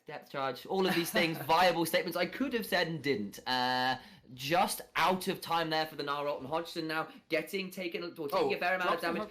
depth charge, all of these things, viable statements I could have said and didn't. Just out of time there for the Gnarl and Hodgson now taking a fair amount of damage.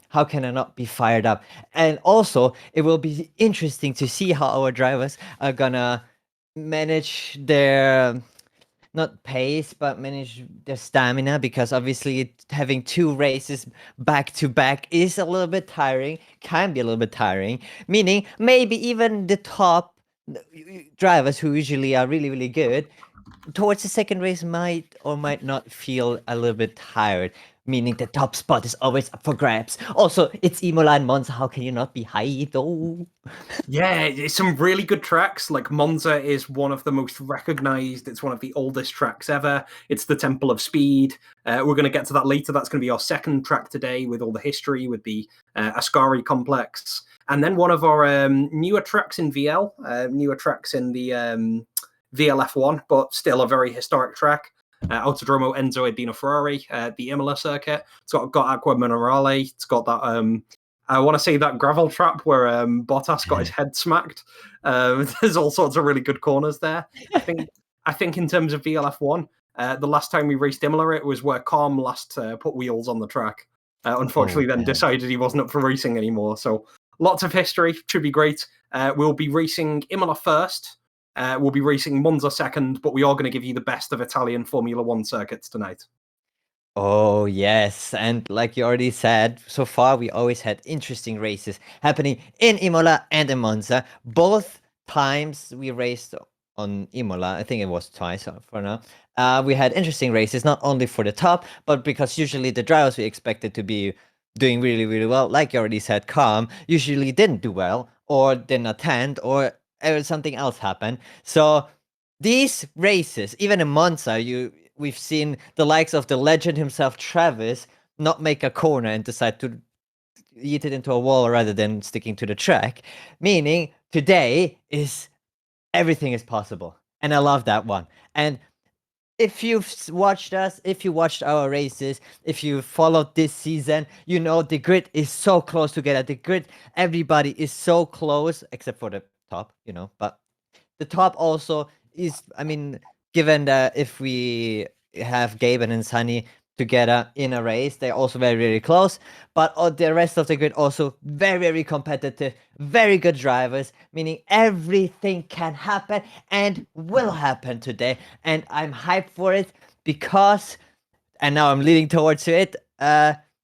How can I not be fired up? And also, it will be interesting to see how our drivers are gonna manage their not pace, but manage their stamina, because obviously having two races back to back is a little bit tiring, can be a little bit tiring. Meaning, maybe even the top drivers who usually are really, really good towards the second race might or might not feel a little bit tired, meaning the top spot is always up for grabs. Also, it's Imola and Monza. How can you not be high though? Yeah, it's some really good tracks. Like Monza is one of the most recognized. It's one of the oldest tracks ever. It's the Temple of Speed. We're going to get to that later. That's going to be our second track today with all the history with the Ascari complex. And then one of our newer tracks in VL, newer tracks in the VLF1, but still a very historic track. Autodromo Enzo Edina Ferrari, the Imola circuit. It's got Acqua Minerale. It's got that I want to say that gravel trap where Bottas got his head smacked. There's all sorts of really good corners there. I think in terms of VLF1, the last time we raced Imola, it was where Calm last put wheels on the track. Unfortunately, then decided he wasn't up for racing anymore. So lots of history. Should be great. We'll be racing Imola first. We'll be racing Monza second, but we are going to give you the best of Italian Formula One circuits tonight. Oh, yes. And like you already said, so far we always had interesting races happening in Imola and in Monza. Both times we raced on Imola, I think it was twice for now. We had interesting races, not only for the top, but because usually the drivers we expected to be doing really, really well, like you already said, Calm, usually didn't do well or didn't attend or something else happened. So these races, even in Monza, we've seen the likes of the legend himself, Travis, not make a corner and decide to eat it into a wall rather than sticking to the track. Meaning today is everything is possible, and I love that one. And if you've watched us, if you watched our races, if you followed this season, you know the grid is so close together. The grid, everybody is so close, except for the top, but the top also is, I mean, given that if we have Gaben and Sunny together in a race, they're also very, very close. But all the rest of the grid also very, very competitive, very good drivers, meaning everything can happen and will happen today. And I'm hyped for it because, and now I'm leading towards it,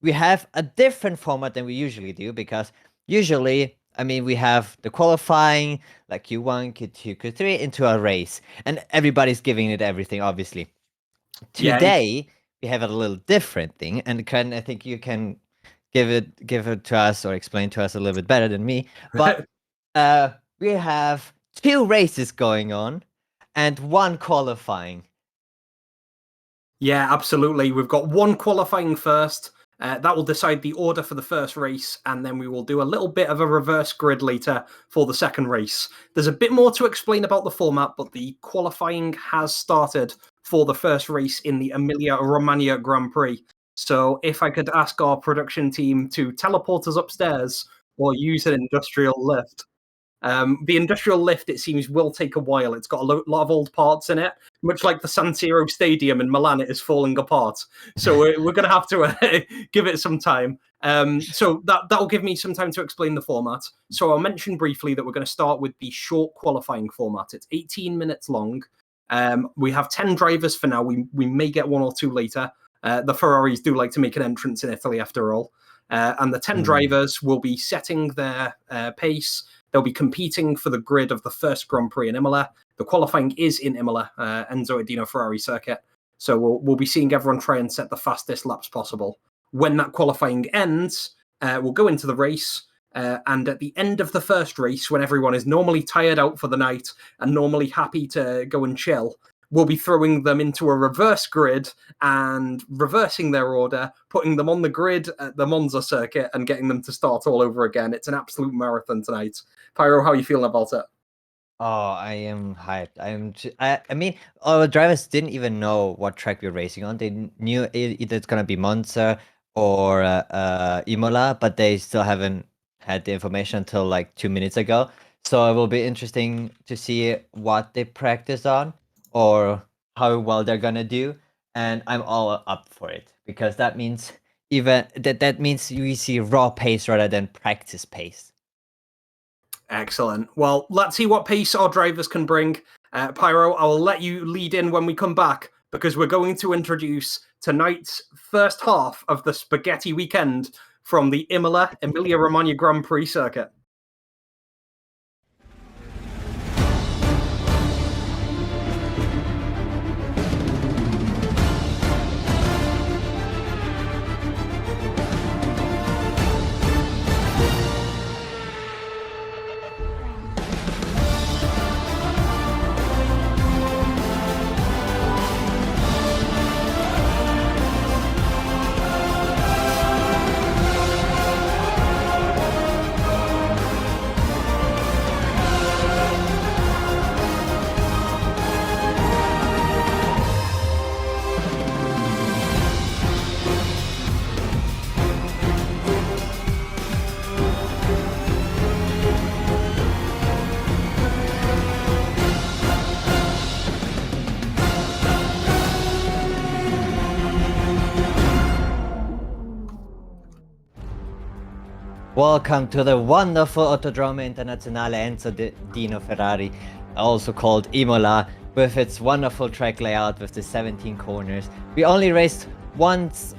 we have a different format than we usually do, because usually, I mean, we have the qualifying, like Q1, Q2, Q3, into a race, and everybody's giving it everything, obviously. Yeah. Today, we have a little different thing, and I think you can give it to us or explain to us a little bit better than me. But we have 2 races going on and 1 qualifying. Yeah, absolutely. We've got 1 qualifying first. That will decide the order for the first race, and then we will do a little bit of a reverse grid later for the second race. There's a bit more to explain about the format, but the qualifying has started for the first race in the Emilia-Romagna Grand Prix. So if I could ask our production team to teleport us upstairs or use an industrial lift. The industrial lift, it seems, will take a while. It's got a lot of old parts in it, much like the San Siro Stadium in Milan. It is falling apart, so we're going to have to give it some time. So that'll give me some time to explain the format. So I'll mention briefly that we're going to start with the short qualifying format. It's 18 minutes long. We have 10 drivers for now. We may get 1 or 2 later. The Ferraris do like to make an entrance in Italy, after all. And the 10 drivers will be setting their pace. They'll be competing for the grid of the first Grand Prix in Imola. The qualifying is in Imola, Enzo Edino Ferrari circuit. So we'll be seeing everyone try and set the fastest laps possible. When that qualifying ends, we'll go into the race. And at the end of the first race, when everyone is normally tired out for the night and normally happy to go and chill, we'll be throwing them into a reverse grid and reversing their order, putting them on the grid at the Monza circuit and getting them to start all over again. It's an absolute marathon tonight. Pyro, how are you feeling about it? Oh, I am hyped. I mean, our drivers didn't even know what track we're racing on. They knew either it's gonna be Monza or Imola, but they still haven't had the information until like 2 minutes ago. So it will be interesting to see what they practice on or how well they're gonna do. And I'm all up for it, because that means that means we see raw pace rather than practice pace. Excellent. Well, let's see what pace our drivers can bring. Pyro, I will let you lead in when we come back, because we're going to introduce tonight's first half of the Spaghetti Weekend from the Emilia-Romagna Grand Prix circuit. Welcome to the wonderful Autodromo Internazionale Enzo Dino Ferrari, also called Imola, with its wonderful track layout with the 17 corners. We only raced once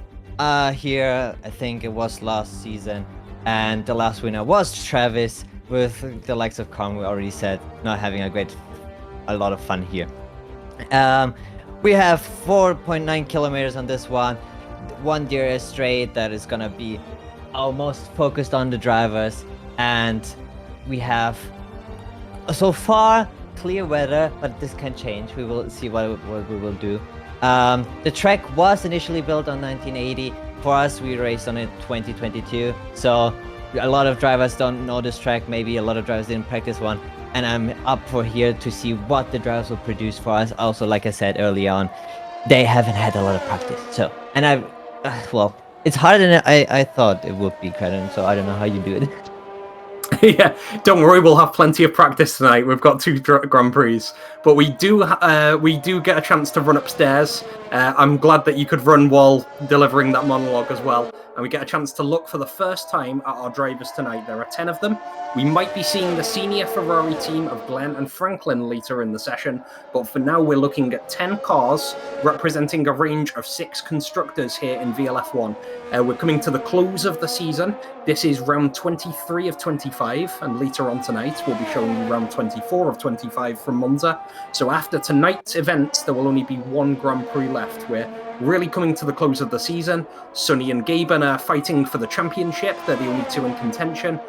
here, I think it was last season, and the last winner was Travis, with the likes of Kong, we already said, not having a lot of fun here. We have 4.9 kilometers on this one DRS straight that is gonna be almost focused on the drivers, and we have so far, clear weather, but this can change. We will see what we will do. The track was initially built on 1980. For us, we raced on it 2022. So a lot of drivers don't know this track. Maybe a lot of drivers didn't practice one. And I'm up for here to see what the drivers will produce for us. Also, like I said early on, they haven't had a lot of practice. So, and well, it's harder than I thought it would be, Credit. So I don't know how you do it. Yeah, don't worry, we'll have plenty of practice tonight. We've got 2 Grand Prix, but we do get a chance to run upstairs. I'm glad that you could run while delivering that monologue as well, and we get a chance to look for the first time at our drivers tonight. There are 10 of them. We might be seeing the senior Ferrari team of Glenn and Franklin later in the session, but for now we're looking at 10 cars representing a range of 6 constructors here in VLF1. We're coming to the close of the season. This is round 23 of 25, and later on tonight we'll be showing you round 24 of 25 from Monza. So after tonight's event, there will only be 1 Grand Prix left. We're really coming to the close of the season. Sonny and Gaben are fighting for the championship. They're the only 2 in contention.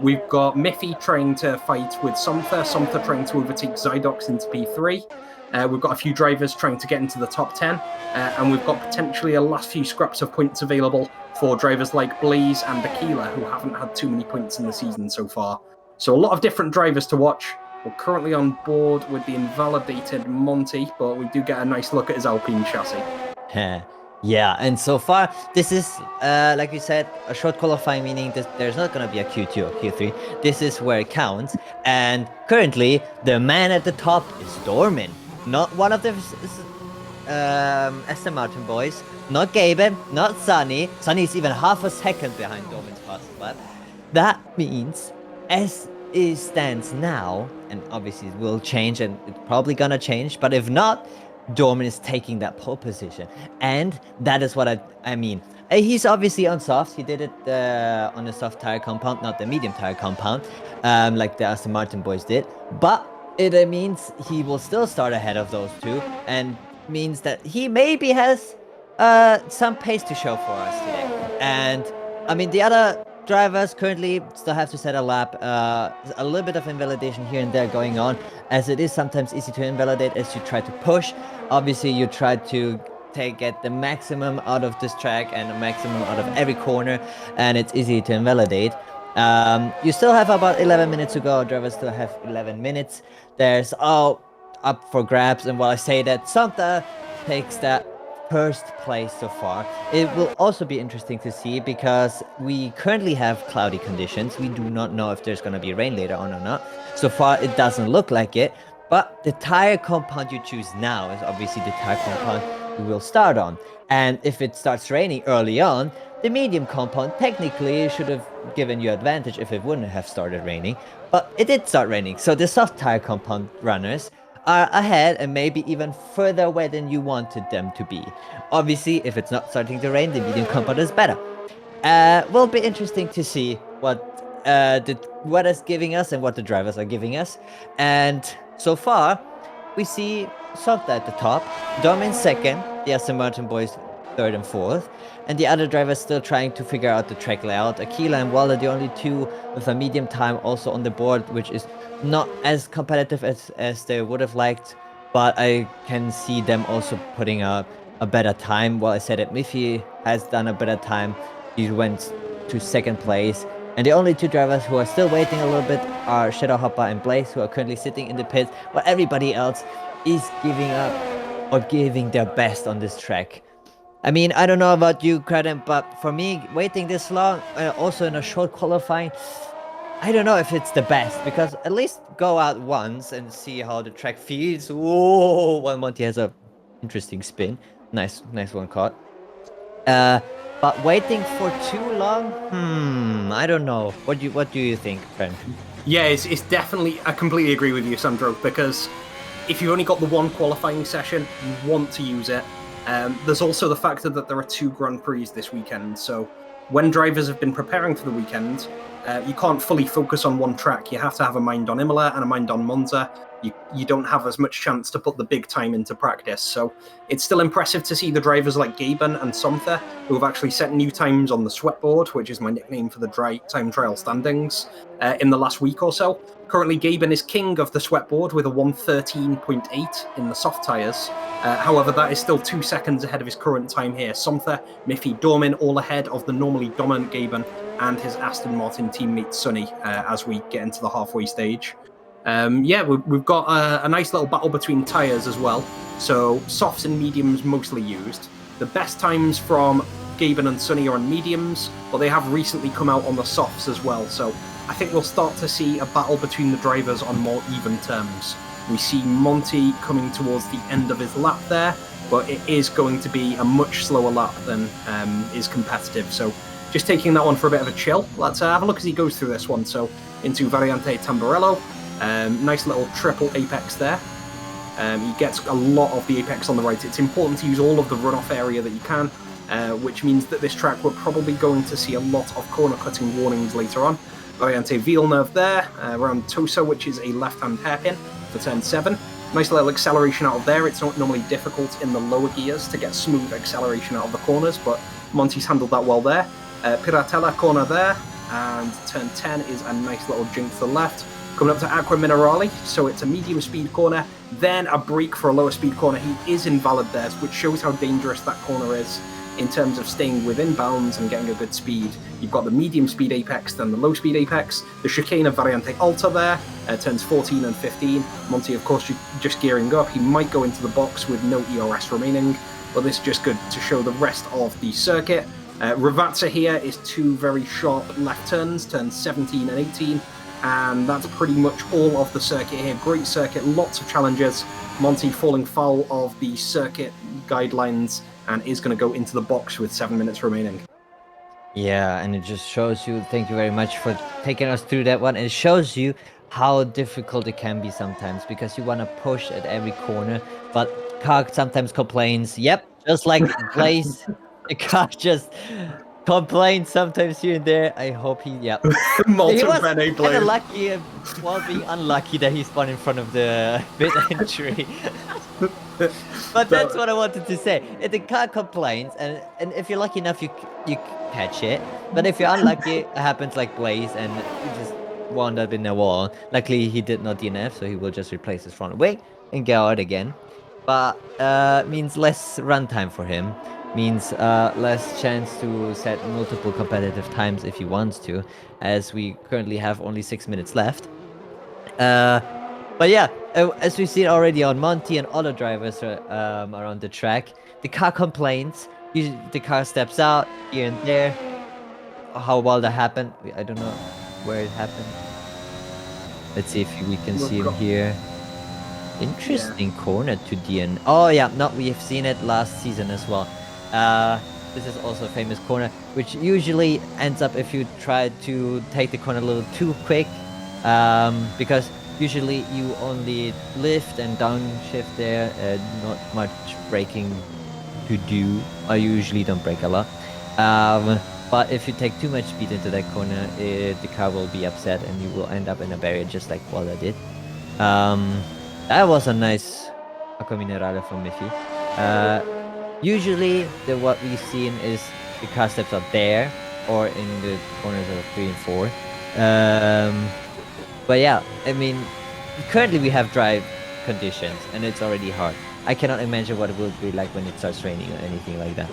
We've got Miffy trying to fight with Somtha trying to overtake Zydox into P3. We've got a few drivers trying to get into the top 10, and we've got potentially a last few scraps of points available for drivers like Blaze and Aquila, who haven't had too many points in the season so far. So a lot of different drivers to watch. We're currently on board with the invalidated Monty, but we do get a nice look at his Alpine chassis. Yeah, and so far, this is, like you said, a short qualifying, meaning that there's not going to be a Q2 or Q3. This is where it counts. And currently, the man at the top is Dormin. Not one of the Aston Martin boys. Not Gaben, not Sunny. Sunny is even half a second behind Dormin's fastest lap. That means, as it stands now, and obviously it will change, and it's probably going to change, but if not, Dormin is taking that pole position, and that is what I mean. He's obviously on soft. He did it on the soft tire compound, not the medium tire compound, like the Aston Martin boys did. But it means he will still start ahead of those 2, and means that he maybe has some pace to show for us today. And I mean, the other drivers currently still have to set a lap. A little bit of invalidation here and there going on, as it is sometimes easy to invalidate as you try to push. Obviously, you try to get the maximum out of this track and the maximum out of every corner, and it's easy to invalidate. You still have about 11 minutes to go. Drivers still have 11 minutes. There's all up for grabs, and while I say that, Santa takes that first place so far. It will also be interesting to see because we currently have cloudy conditions. We do not know if there's going to be rain later on or not. So far, it doesn't look like it. But the tire compound you choose now is obviously the tire compound you will start on. And if it starts raining early on, the medium compound technically should have given you advantage if it wouldn't have started raining. But it did start raining. So the soft tire compound runners are ahead and maybe even further away than you wanted them to be. Obviously, if it's not starting to rain, the medium compound is better. Will be interesting to see what the weather's giving us and what the drivers are giving us. And so far, we see Softa at the top, Dormin second, the Aston Martin boys 3rd and 4th, and the other drivers still trying to figure out the track layout. Aquila and Waller, the only 2 with a medium time also on the board, which is not as competitive as they would have liked, but I can see them also putting a better time. Well, I said that Miffy has done a better time. He went to 2nd place. And the only 2 drivers who are still waiting a little bit are Shadowhopper and Blaze, who are currently sitting in the pits, while everybody else is giving up or giving their best on this track. I mean, I don't know about you, Credit, but for me, waiting this long, also in a short qualifying, I don't know if it's the best, because at least go out once and see how the track feels. Whoa, well, Monty has a interesting spin. Nice one caught. But waiting for too long? I don't know. What do you think, friend? Yeah, it's definitely, I completely agree with you, Sandro, because if you've only got the 1 qualifying session, you want to use it. There's also the factor that there are 2 Grand Prix this weekend, so when drivers have been preparing for the weekend, you can't fully focus on one track. You have to have a mind on Imola and a mind on Monza. You don't have as much chance to put the big time into practice. So it's still impressive to see the drivers like Gaben and Somtha, who have actually set new times on the sweatboard, which is my nickname for the time trial standings, in the last week or so. Currently, Gaben is king of the sweatboard with a 1:13.8 in the soft tyres. However, that is still 2 seconds ahead of his current time here. Somtha, Miffy, Dormin all ahead of the normally dominant Gaben and his Aston Martin teammate Sonny as we get into the halfway stage. We've got a nice little battle between tyres as well. So softs and mediums mostly used. The best times from Gaben and Sonny are on mediums, but they have recently come out on the softs as well. So I think we'll start to see a battle between the drivers on more even terms. We see Monty coming towards the end of his lap there, but it is going to be a much slower lap than is competitive. So just taking that one for a bit of a chill. Let's have a look as he goes through this one. So into Variante Tamburello. Nice little triple apex there. He gets a lot of the apex on the right. It's important to use all of the runoff area that you can, which means that this track we're probably going to see a lot of corner cutting warnings later on. Variante Villeneuve there, around Tosa, which is a left-hand hairpin for turn 7. Nice little acceleration out of there. It's not normally difficult in the lower gears to get smooth acceleration out of the corners, but Monty's handled that well there. Piratella corner there, and turn 10 is a nice little jink to the left. Coming up to Aqua Minerale, so it's a medium speed corner, then a brake for a lower speed corner. He is invalid there, which shows how dangerous that corner is in terms of staying within bounds and getting a good speed. You've got the medium speed apex, then the low speed apex. The chicane of Variante Alta there, turns 14 and 15. Monty, of course, just gearing up. He might go into the box with no ERS remaining, but this is just good to show the rest of the circuit. Ravazza here is 2 very sharp left turns, turns 17 and 18. And that's pretty much all of the circuit here. Great circuit, lots of challenges. Monty falling foul of the circuit guidelines and is going to go into the box with 7 minutes remaining. Yeah, and it just shows you, thank you very much for taking us through that one. It shows you how difficult it can be sometimes because you want to push at every corner, but car sometimes complains. Yep, just like Blaze, the car just complains sometimes here and there. I hope he, yeah. He was kind of lucky, while being unlucky that he spawned in front of the pit entry. But that's what I wanted to say. If the car complains, and if you're lucky enough, you catch it. But if you're unlucky, it happens like Blaze, and you just wound up in a wall. Luckily, he did not DNF, so he will just replace his front wing and go out again. But means less runtime for him. Means less chance to set multiple competitive times if he wants to, as we currently have only 6 minutes left. But yeah, as we've seen already on Monty and other drivers around the track, the car complains. The car steps out here and there. How well that happened, I don't know where it happened. Let's see if we can see him here. Interesting corner to DN. Oh yeah, no, we have seen it last season as well. This is also a famous corner, which usually ends up if you try to take the corner a little too quick, because usually you only lift and downshift there, not much braking to do. I usually don't brake a lot. But if you take too much speed into that corner, the car will be upset and you will end up in a barrier just like Walla did. That was a nice Aqua Minerale from Miffy. Usually, what we've seen is the car steps out there or in the corners of 3 and 4. But yeah, I mean, currently we have dry conditions and it's already hard. I cannot imagine what it will be like when it starts raining or anything like that.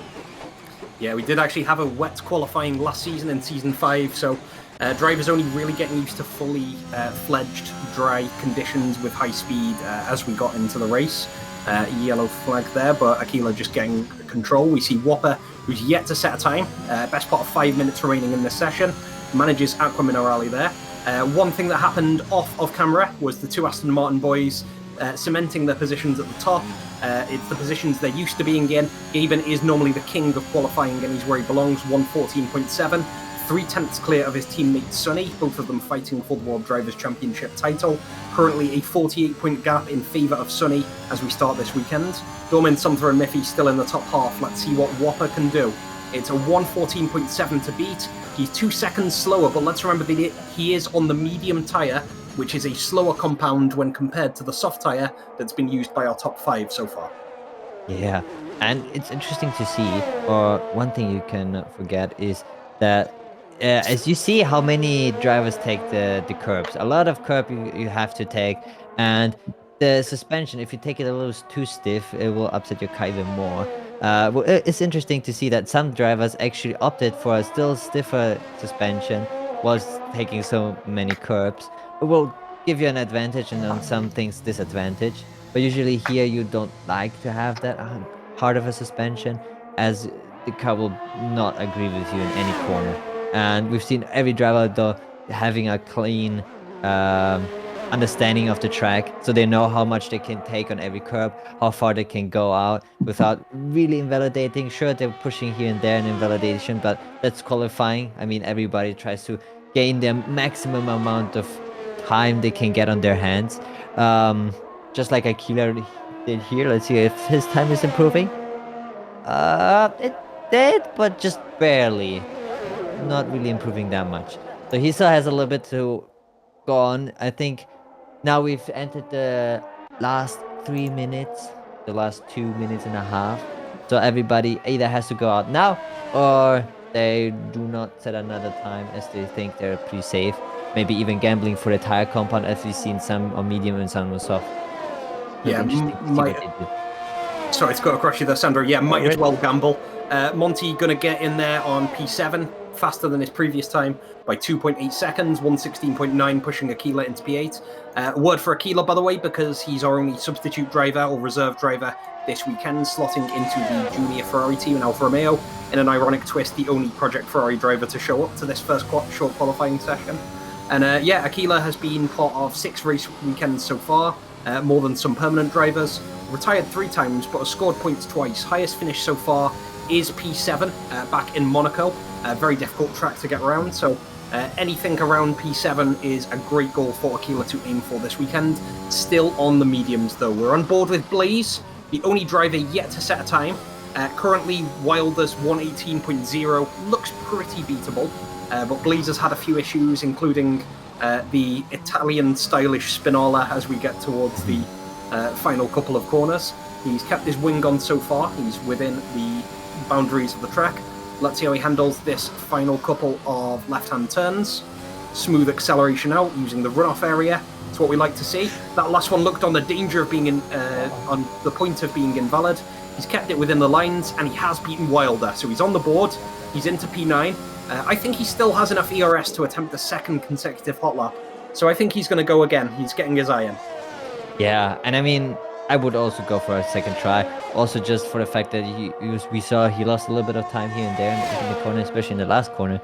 Yeah, we did actually have a wet qualifying last season in Season 5, so drivers only really getting used to fully fledged dry conditions with high speed as we got into the race. Yellow flag there, but Aquila just getting control. We see Whopper, who's yet to set a time. Best part of 5 minutes remaining in this session. Manages Aqua Minerale there. One thing that happened off of camera was the 2 Aston Martin boys cementing their positions at the top. It's the positions they're used to being in. Gaben is normally the king of qualifying and he's where he belongs, 1:14.7. 3/10 clear of his teammate Sonny, both of them fighting for the World Drivers' Championship title. Currently a 48-point gap in favour of Sonny as we start this weekend. Dormin, Somtha and Miffy still in the top half. Let's see what Whopper can do. It's a 1:14.7 to beat. He's 2 seconds slower, but let's remember that he is on the medium tyre, which is a slower compound when compared to the soft tyre that's been used by our top 5 so far. Yeah, and it's interesting to see, or one thing you can forget is that as you see how many drivers take the curbs, a lot of curb you have to take, and the suspension, if you take it a little too stiff, it will upset your car even more. It's interesting to see that some drivers actually opted for a still stiffer suspension whilst taking so many curbs. It will give you an advantage and on some things disadvantage. But usually here you don't like to have that hard of a suspension, as the car will not agree with you in any corner. And we've seen every driver though having a clean understanding of the track, so they know how much they can take on every curb, how far they can go out without really invalidating. Sure, they're pushing here and there in invalidation, but that's qualifying. I mean, everybody tries to gain the maximum amount of time they can get on their hands. Just like Akila did here. Let's see if his time is improving. It did, but just barely. Not really improving that much. So he still has a little bit to go on. I think now we've entered the last 3 minutes, the last 2 minutes and a half. So everybody either has to go out now or they do not set another time as they think they're pretty safe. Maybe even gambling for the tire compound, as we've seen some on medium and some on soft. So Yeah, it's interesting to see what they do. Sorry to cut across you there, Sandro. Yeah, might as really? well gamble. Monty gonna get in there on P7, faster than his previous time by 2.8 seconds, 1:16.9, pushing Akila into P8. Word for Akila, by the way, because he's our only substitute driver or reserve driver this weekend, slotting into the junior Ferrari team in Alfa Romeo. In an ironic twist, the only Project Ferrari driver to show up to this first short qualifying session. And yeah, Akila has been part of 6 race weekends so far, more than some permanent drivers. Retired 3 times, but has scored points twice. Highest finish so far is P7 back in Monaco. A very difficult track to get around, so anything around P7 is a great goal for Akila to aim for this weekend. Still on the mediums, though. We're on board with Blaze, the only driver yet to set a time. Currently, Wilder's 1:18.0 looks pretty beatable, but Blaze has had a few issues, including the Italian stylish spinala as we get towards the final couple of corners. He's kept his wing on so far. He's within the boundaries of the track. Let's see how he handles this final couple of left-hand turns. Smooth acceleration out using the runoff area. It's what we like to see. That last one looked on the danger of being on the point of being invalid. He's kept it within the lines, and he has beaten Wilder. So he's on the board. He's into P9. I think he still has enough ERS to attempt a second consecutive hot lap. So I think he's going to go again. He's getting his eye in. Yeah, and I mean, I would also go for a second try. Also, just for the fact that we saw he lost a little bit of time here and there in the corner, especially in the last corner.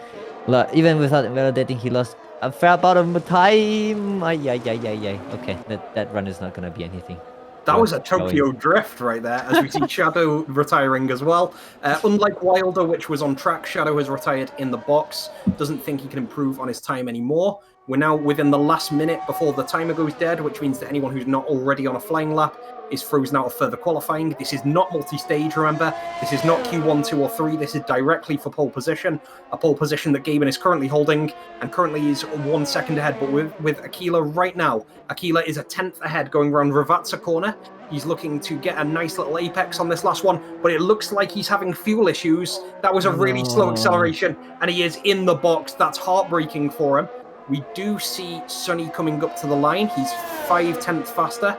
Even without invalidating, he lost a fair amount of time. Okay, that run is not going to be anything. That was a Tokyo drift right there, as we see Shadow retiring as well. Unlike Wilder, which was on track, Shadow has retired in the box. Doesn't think he can improve on his time anymore. We're now within the last minute before the timer goes dead, which means that anyone who's not already on a flying lap is frozen out of further qualifying. This is not multi-stage, remember. This is not Q1, 2, or 3. This is directly for pole position. A pole position that Gaben is currently holding, and currently is 1 second ahead. But with Akila right now, Akila is a 10th ahead going around Ravazza corner. He's looking to get a nice little apex on this last one, but it looks like he's having fuel issues. That was a really slow acceleration, and he is in the box. That's heartbreaking for him. We do see Sonny coming up to the line. He's 5/10 faster.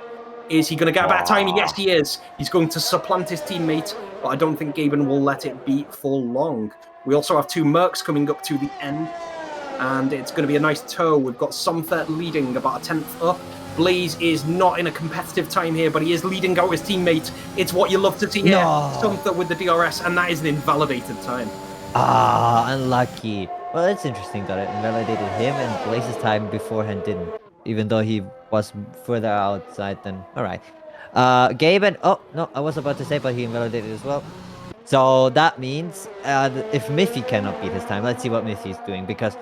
Is he going to get a better time? Yes, he is. He's going to supplant his teammate, but I don't think Gaben will let it be for long. We also have 2 Mercs coming up to the end, and it's going to be a nice tow. We've got Somther leading about a 10th up. Blaze is not in a competitive time here, but he is leading out his teammate. It's what you love to see here. Somther with the DRS, and that is an invalidated time. Unlucky. Well, it's interesting that it invalidated him and Blaze's time beforehand didn't, even though he was further outside than... Alright. Gaben... Oh, no, I was about to say, but he invalidated as well. So that means if Miffy cannot beat his time, let's see what Miffy is doing, because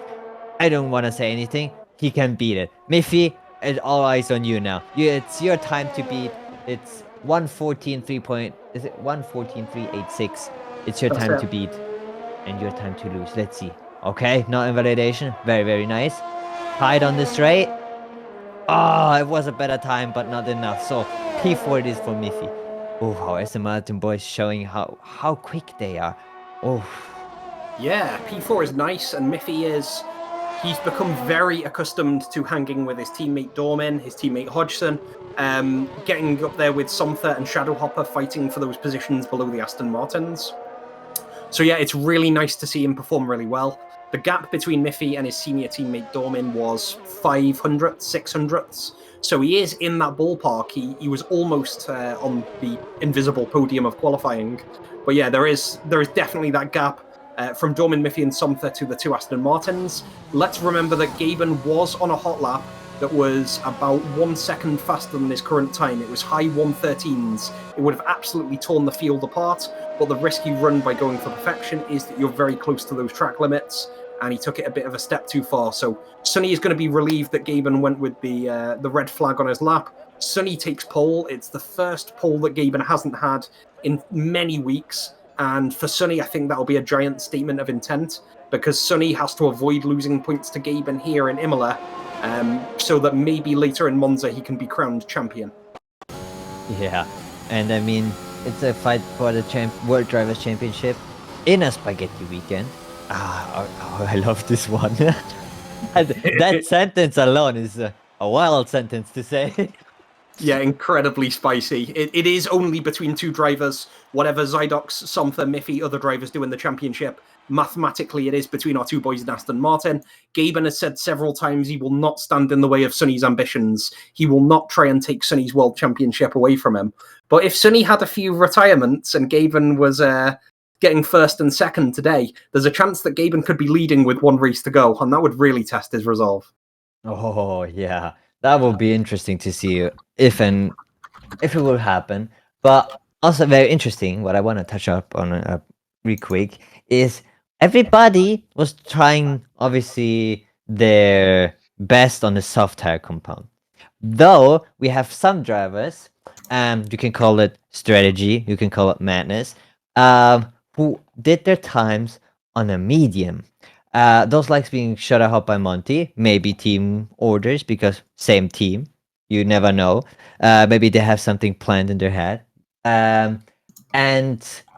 I don't want to say anything. He can beat it. Miffy, it's all eyes on you now. It's your time to beat. It's 1:14.3. Is it 1:14.386? It's your time to beat. and your time to lose. Let's see. Okay, no invalidation. Very, very nice. Tied on the straight. Oh, it was a better time, but not enough. So P4 it is for Miffy. Oh, how Aston Martin boys showing how quick they are. Oh, Yeah, P4 is nice, and Miffy is. He's become very accustomed to hanging with his teammate Dormin, his teammate Hodgson, getting up there with Somtha and Shadowhopper fighting for those positions below the Aston Martins. So yeah, it's really nice to see him perform really well. The gap between Miffy and his senior teammate Dormin was 500, 600ths. So he is in that ballpark. He was almost on the invisible podium of qualifying. But yeah, there is definitely that gap from Dormin, Miffy, and Somtha to the two Aston Martins. Let's remember that Gaben was on a hot lap that was about 1 second faster than his current time. It was high 113s. It would have absolutely torn the field apart, but the risk you run by going for perfection is that you're very close to those track limits, and he took it a bit of a step too far. So Sonny is going to be relieved that Gaben went with the red flag on his lap. Sonny takes pole. It's the first pole that Gaben hasn't had in many weeks, and for Sonny, I think that'll be a giant statement of intent, because Sonny has to avoid losing points to Gaben here in Imola, so that maybe later in Monza he can be crowned champion. yeah. And I mean, it's a fight for the World Drivers' Championship in a spaghetti weekend. I love this one. That sentence alone is a wild sentence to say. Yeah, incredibly spicy. It is only between two drivers. Whatever Zydox, Somtha, Miffy, other drivers do in the championship, mathematically it is between our two boys in Aston Martin. Gaben has said several times he will not stand in the way of Sonny's ambitions. He will not try and take Sonny's world championship away from him. But if Sonny had a few retirements and Gaben was getting first and second today, there's a chance that Gaben could be leading with one race to go, and that would really test his resolve. Oh yeah, that will be interesting to see if it will happen. But also very interesting. What I want to touch up on real quick is everybody was trying obviously their best on the soft tire compound. Though we have some drivers, you can call it strategy, you can call it madness, who did their times on a medium. Those likes being shut out by Monty, maybe team orders because same team. You never know. Maybe they have something planned in their head. And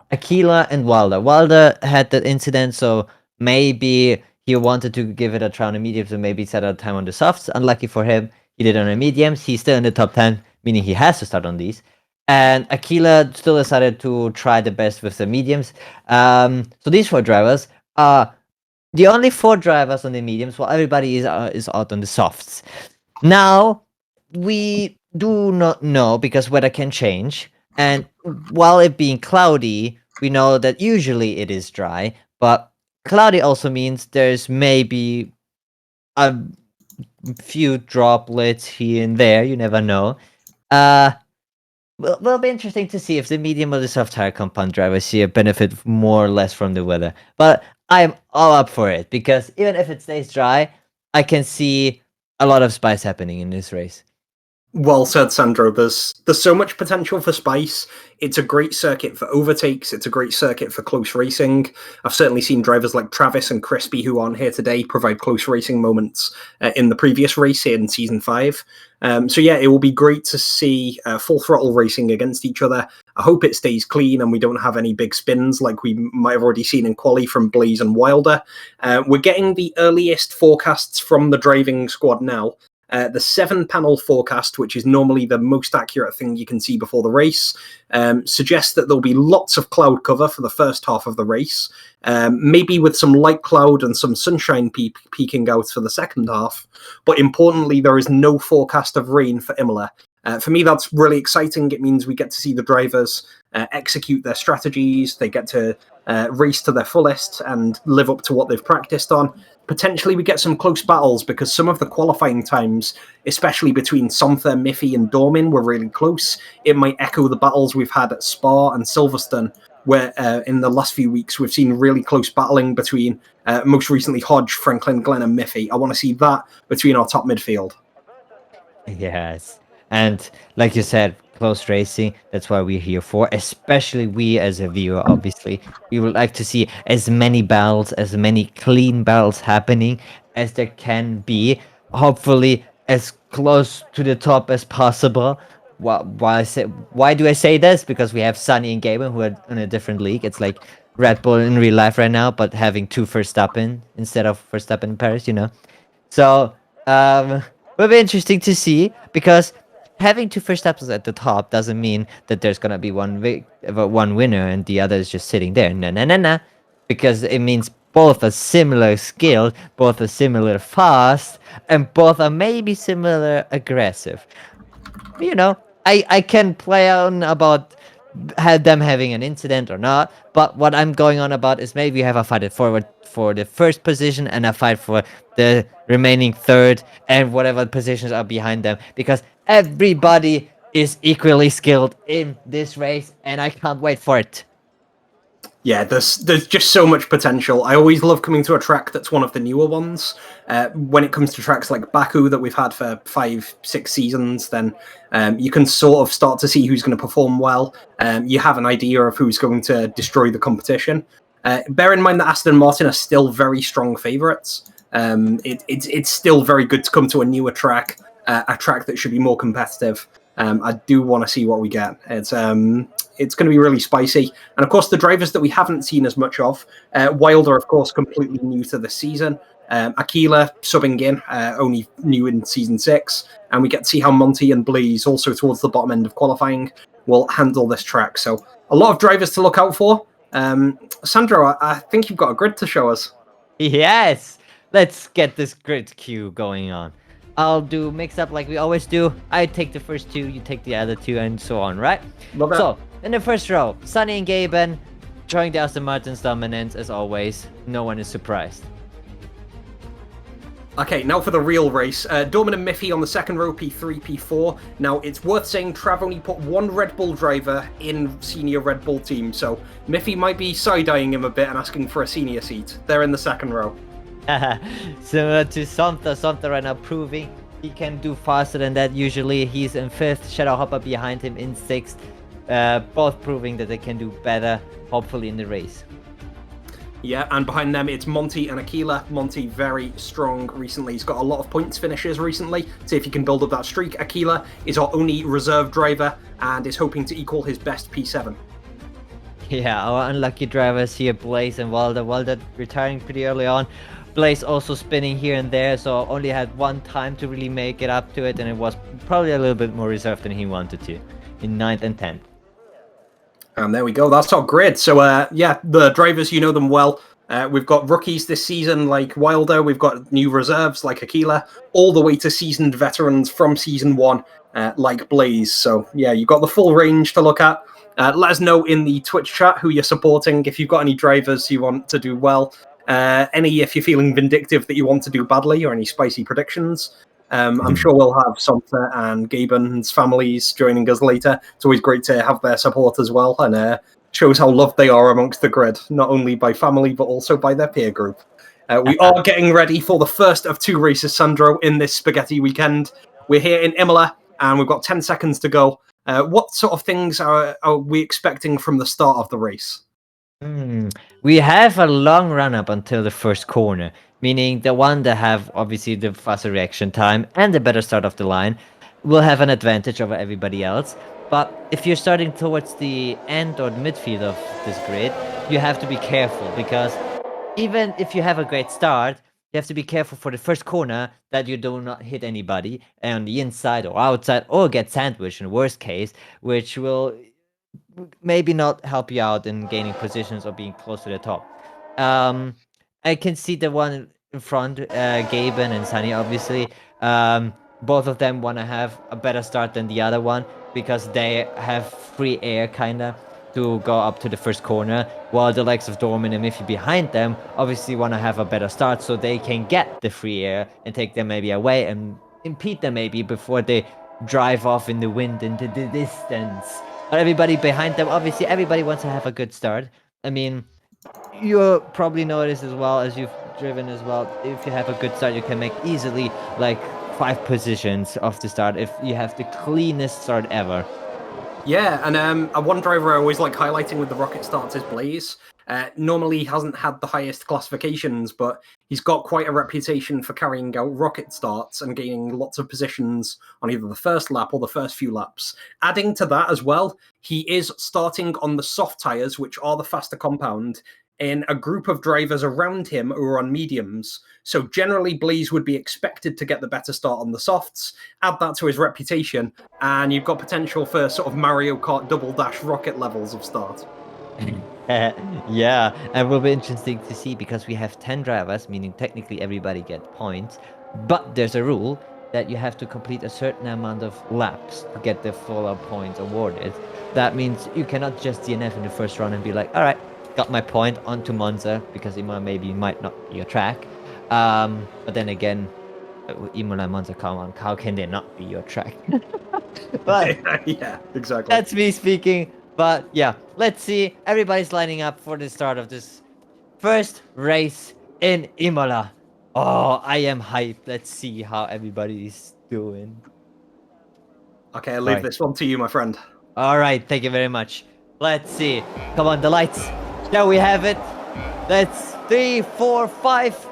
Aquila and Wilder. Wilder had that incident, so maybe he wanted to give it a try on a medium, so maybe set a time on the softs. Unlucky for him, he did on a mediums. He's still in the top 10, meaning he has to start on these. And Aquila still decided to try the best with the mediums. So these four drivers are the only four drivers on the mediums, while everybody is out on the softs. Now, we do not know because weather can change. And while it being cloudy, we know that usually it is dry. But cloudy also means there's maybe a few droplets here and there. You never know. Will be interesting to see if the medium or the soft tire compound drivers here benefit more or less from the weather. But I'm all up for it because even if it stays dry, I can see a lot of spice happening in this race. Well said, Sandro. There's so much potential for spice. It's a great circuit for overtakes. It's a great circuit for close racing. I've certainly seen drivers like Travis and Crispy, who aren't here today, provide close racing moments in the previous race here in Season 5. So yeah, it will be great to see full throttle racing against each other. I hope it stays clean and we don't have any big spins like we might have already seen in Quali from Blaze and Wilder. We're getting the earliest forecasts from the driving squad now. The 7-panel forecast, which is normally the most accurate thing you can see before the race, suggests that there'll be lots of cloud cover for the first half of the race, maybe with some light cloud and some sunshine peeking out for the second half. But importantly, there is no forecast of rain for Imola. For me, that's really exciting. It means we get to see the drivers execute their strategies. They get to race to their fullest and live up to what they've practiced on. Potentially we get some close battles because some of the qualifying times, especially between Somtha, Miffy and Dormin, were really close. It might echo the battles we've had at Spa and Silverstone, where in the last few weeks we've seen really close battling between, most recently, Hodge, Franklin, Glenn and Miffy. I want to see that between our top midfield. Yes. And like you said, close racing. That's what we're here for, especially we as a viewer, obviously. We would like to see as many battles, as many clean battles happening as there can be. Hopefully, as close to the top as possible. Why do I say this? Because we have Sunny and Gaben who are in a different league. It's like Red Bull in real life right now, but having two Verstappen instead of Verstappen in Paris, you know. So will be interesting to see because having two Verstappens at the top doesn't mean that there's gonna be one winner and the other is just sitting there. No, no, no, no, because it means both are similar skilled, both are similar fast, and both are maybe similar aggressive. You know, I can play on about had them having an incident or not, but what I'm going on about is maybe you have a fight forward for the first position and a fight for the remaining third and whatever positions are behind them, because everybody is equally skilled in this race and I can't wait for it. Yeah, there's just so much potential. I always love coming to a track that's one of the newer ones. When it comes to tracks like Baku that we've had for 5-6 seasons, then you can sort of start to see who's going to perform well. You have an idea of who's going to destroy the competition. Bear in mind that Aston Martin are still very strong favourites. It's still very good to come to a newer track, a track that should be more competitive. I do want to see what we get. It's going to be really spicy. And of course, the drivers that we haven't seen as much of, Wilder, of course, completely new to the season. Aquila subbing in, only new in season 6. And we get to see how Monty and Blaze, also towards the bottom end of qualifying, will handle this track. So a lot of drivers to look out for. Sandro, I think you've got a grid to show us. Yes! Let's get this grid queue going on. I'll do mix up like we always do. I take the first two, you take the other two, and so on, right? Love it. So, in the first row, Sunny and Gaben, showing the Aston Martin's dominance as always. No one is surprised. Okay, now for the real race. Dorman and Miffy on the second row, P3, P4. Now, it's worth saying Trav only put one Red Bull driver in senior Red Bull team, so Miffy might be side-eyeing him a bit and asking for a senior seat. They're in the second row. Similar to Somta right now proving he can do faster than that. Usually he's in 5th, Shadow Hopper behind him in 6th. Both proving that they can do better, hopefully in the race. Yeah, and behind them it's Monty and Aquila. Monty very strong recently. He's got a lot of points finishes recently. See if he can build up that streak. Aquila is our only reserve driver and is hoping to equal his best P7. Yeah, our unlucky drivers here, Blaze and Walder. Walder retiring pretty early on. Blaze also spinning here and there, so only had one time to really make it up to it, and it was probably a little bit more reserved than he wanted to in 9th and 10th. And there we go. That's our grid. So, yeah, the drivers, you know them well. We've got rookies this season like Wilder. We've got new reserves like Aquila, all the way to seasoned veterans from season 1 like Blaze. So, yeah, you've got the full range to look at. Let us know in the Twitch chat who you're supporting. If you've got any drivers you want to do well, if you're feeling vindictive that you want to do badly, or any spicy predictions. I'm sure we'll have Somta and Gaben's families joining us later. It's always great to have their support as well, and shows how loved they are amongst the grid, not only by family but also by their peer group. We are getting ready for the first of 2 races, Sandro, in this spaghetti weekend. We're here in Imola, and we've got 10 seconds to go. What sort of things are we expecting from the start of the race? We have a long run up until the first corner, meaning the one that have obviously the faster reaction time and the better start of the line will have an advantage over everybody else. But if you're starting towards the end or the midfield of this grid, you have to be careful, because even if you have a great start, you have to be careful for the first corner that you do not hit anybody on the inside or outside or get sandwiched in worst case, which will maybe not help you out in gaining positions or being close to the top. I can see the one in front, Gaben and Sunny, obviously. Both of them want to have a better start than the other one because they have free air, kinda, to go up to the first corner, while the likes of Dorman and Miffy behind them obviously want to have a better start so they can get the free air and take them maybe away and impede them maybe before they drive off in the wind into the distance. But everybody behind them, obviously everybody wants to have a good start. I mean, you probably know this as well as you've driven as well. If you have a good start, you can make easily like 5 positions off the start if you have the cleanest start ever. Yeah, and one driver I always like highlighting with the rocket starts is Blaze. Normally, he hasn't had the highest classifications, but he's got quite a reputation for carrying out rocket starts and gaining lots of positions on either the first lap or the first few laps. Adding to that as well, he is starting on the soft tyres, which are the faster compound, in a group of drivers around him who are on mediums. So generally, Blaze would be expected to get the better start on the softs. Add that to his reputation, and you've got potential for sort of Mario Kart double dash rocket levels of start. Yeah, and it will be interesting to see because we have 10 drivers, meaning technically everybody gets points, but there's a rule that you have to complete a certain amount of laps to get the full points awarded. That means you cannot just DNF in the first round and be like, all right, got my point onto Monza, because Imola maybe might not be your track. But then again, Imola and Monza, come on, how can they not be your track? But yeah, exactly. that's me speaking. But yeah, let's see. Everybody's lining up for the start of this first race in Imola. Oh, I am hyped. Let's see how everybody's doing. Okay, I'll leave this one to you, my friend. All right, thank you very much. Let's see. Come on, the lights. Shall we have it? That's 3, 4, 5.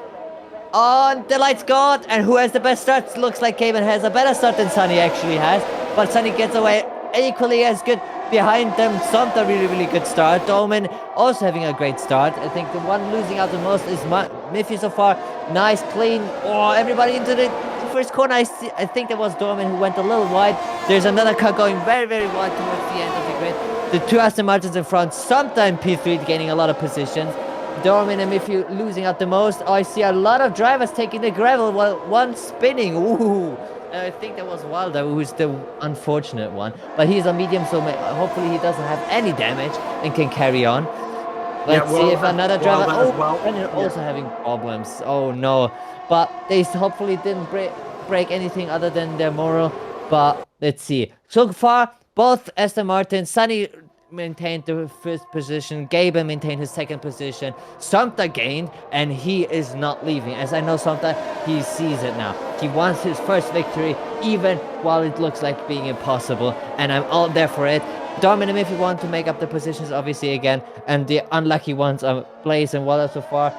On, the lights go out. And who has the best start? Looks like Cayman has a better start than Sunny actually has. But Sunny gets away equally as good. Behind them, Somta really good start. Dolman also having a great start. I think the one losing out the most is Miffy so far. Nice, clean. Oh, everybody into the first corner. I think that was Dolman who went a little wide. There's another car going very wide towards the end of the grid. The two Aston Martins in front. Somta in P3 gaining a lot of positions. Dorman and Miffy losing out the most. Oh, I see a lot of drivers taking the gravel while one spinning. Ooh. I think that was Wilder, who's the unfortunate one. But he's on medium, so hopefully he doesn't have any damage and can carry on. Let's see if another driver... Brennan also having problems. Oh, no. But they hopefully didn't break anything other than their moral. But let's see. So far, both Aston Martin, Sunny maintained the first position, Gaben maintained his second position, Somta gained, and he is not leaving. As I know Somta, he sees it now. He wants his first victory, even while it looks like being impossible, and I'm all there for it. Dorman and Miffy want to make up the positions, obviously, again, and the unlucky ones are Blaze and Waller so far,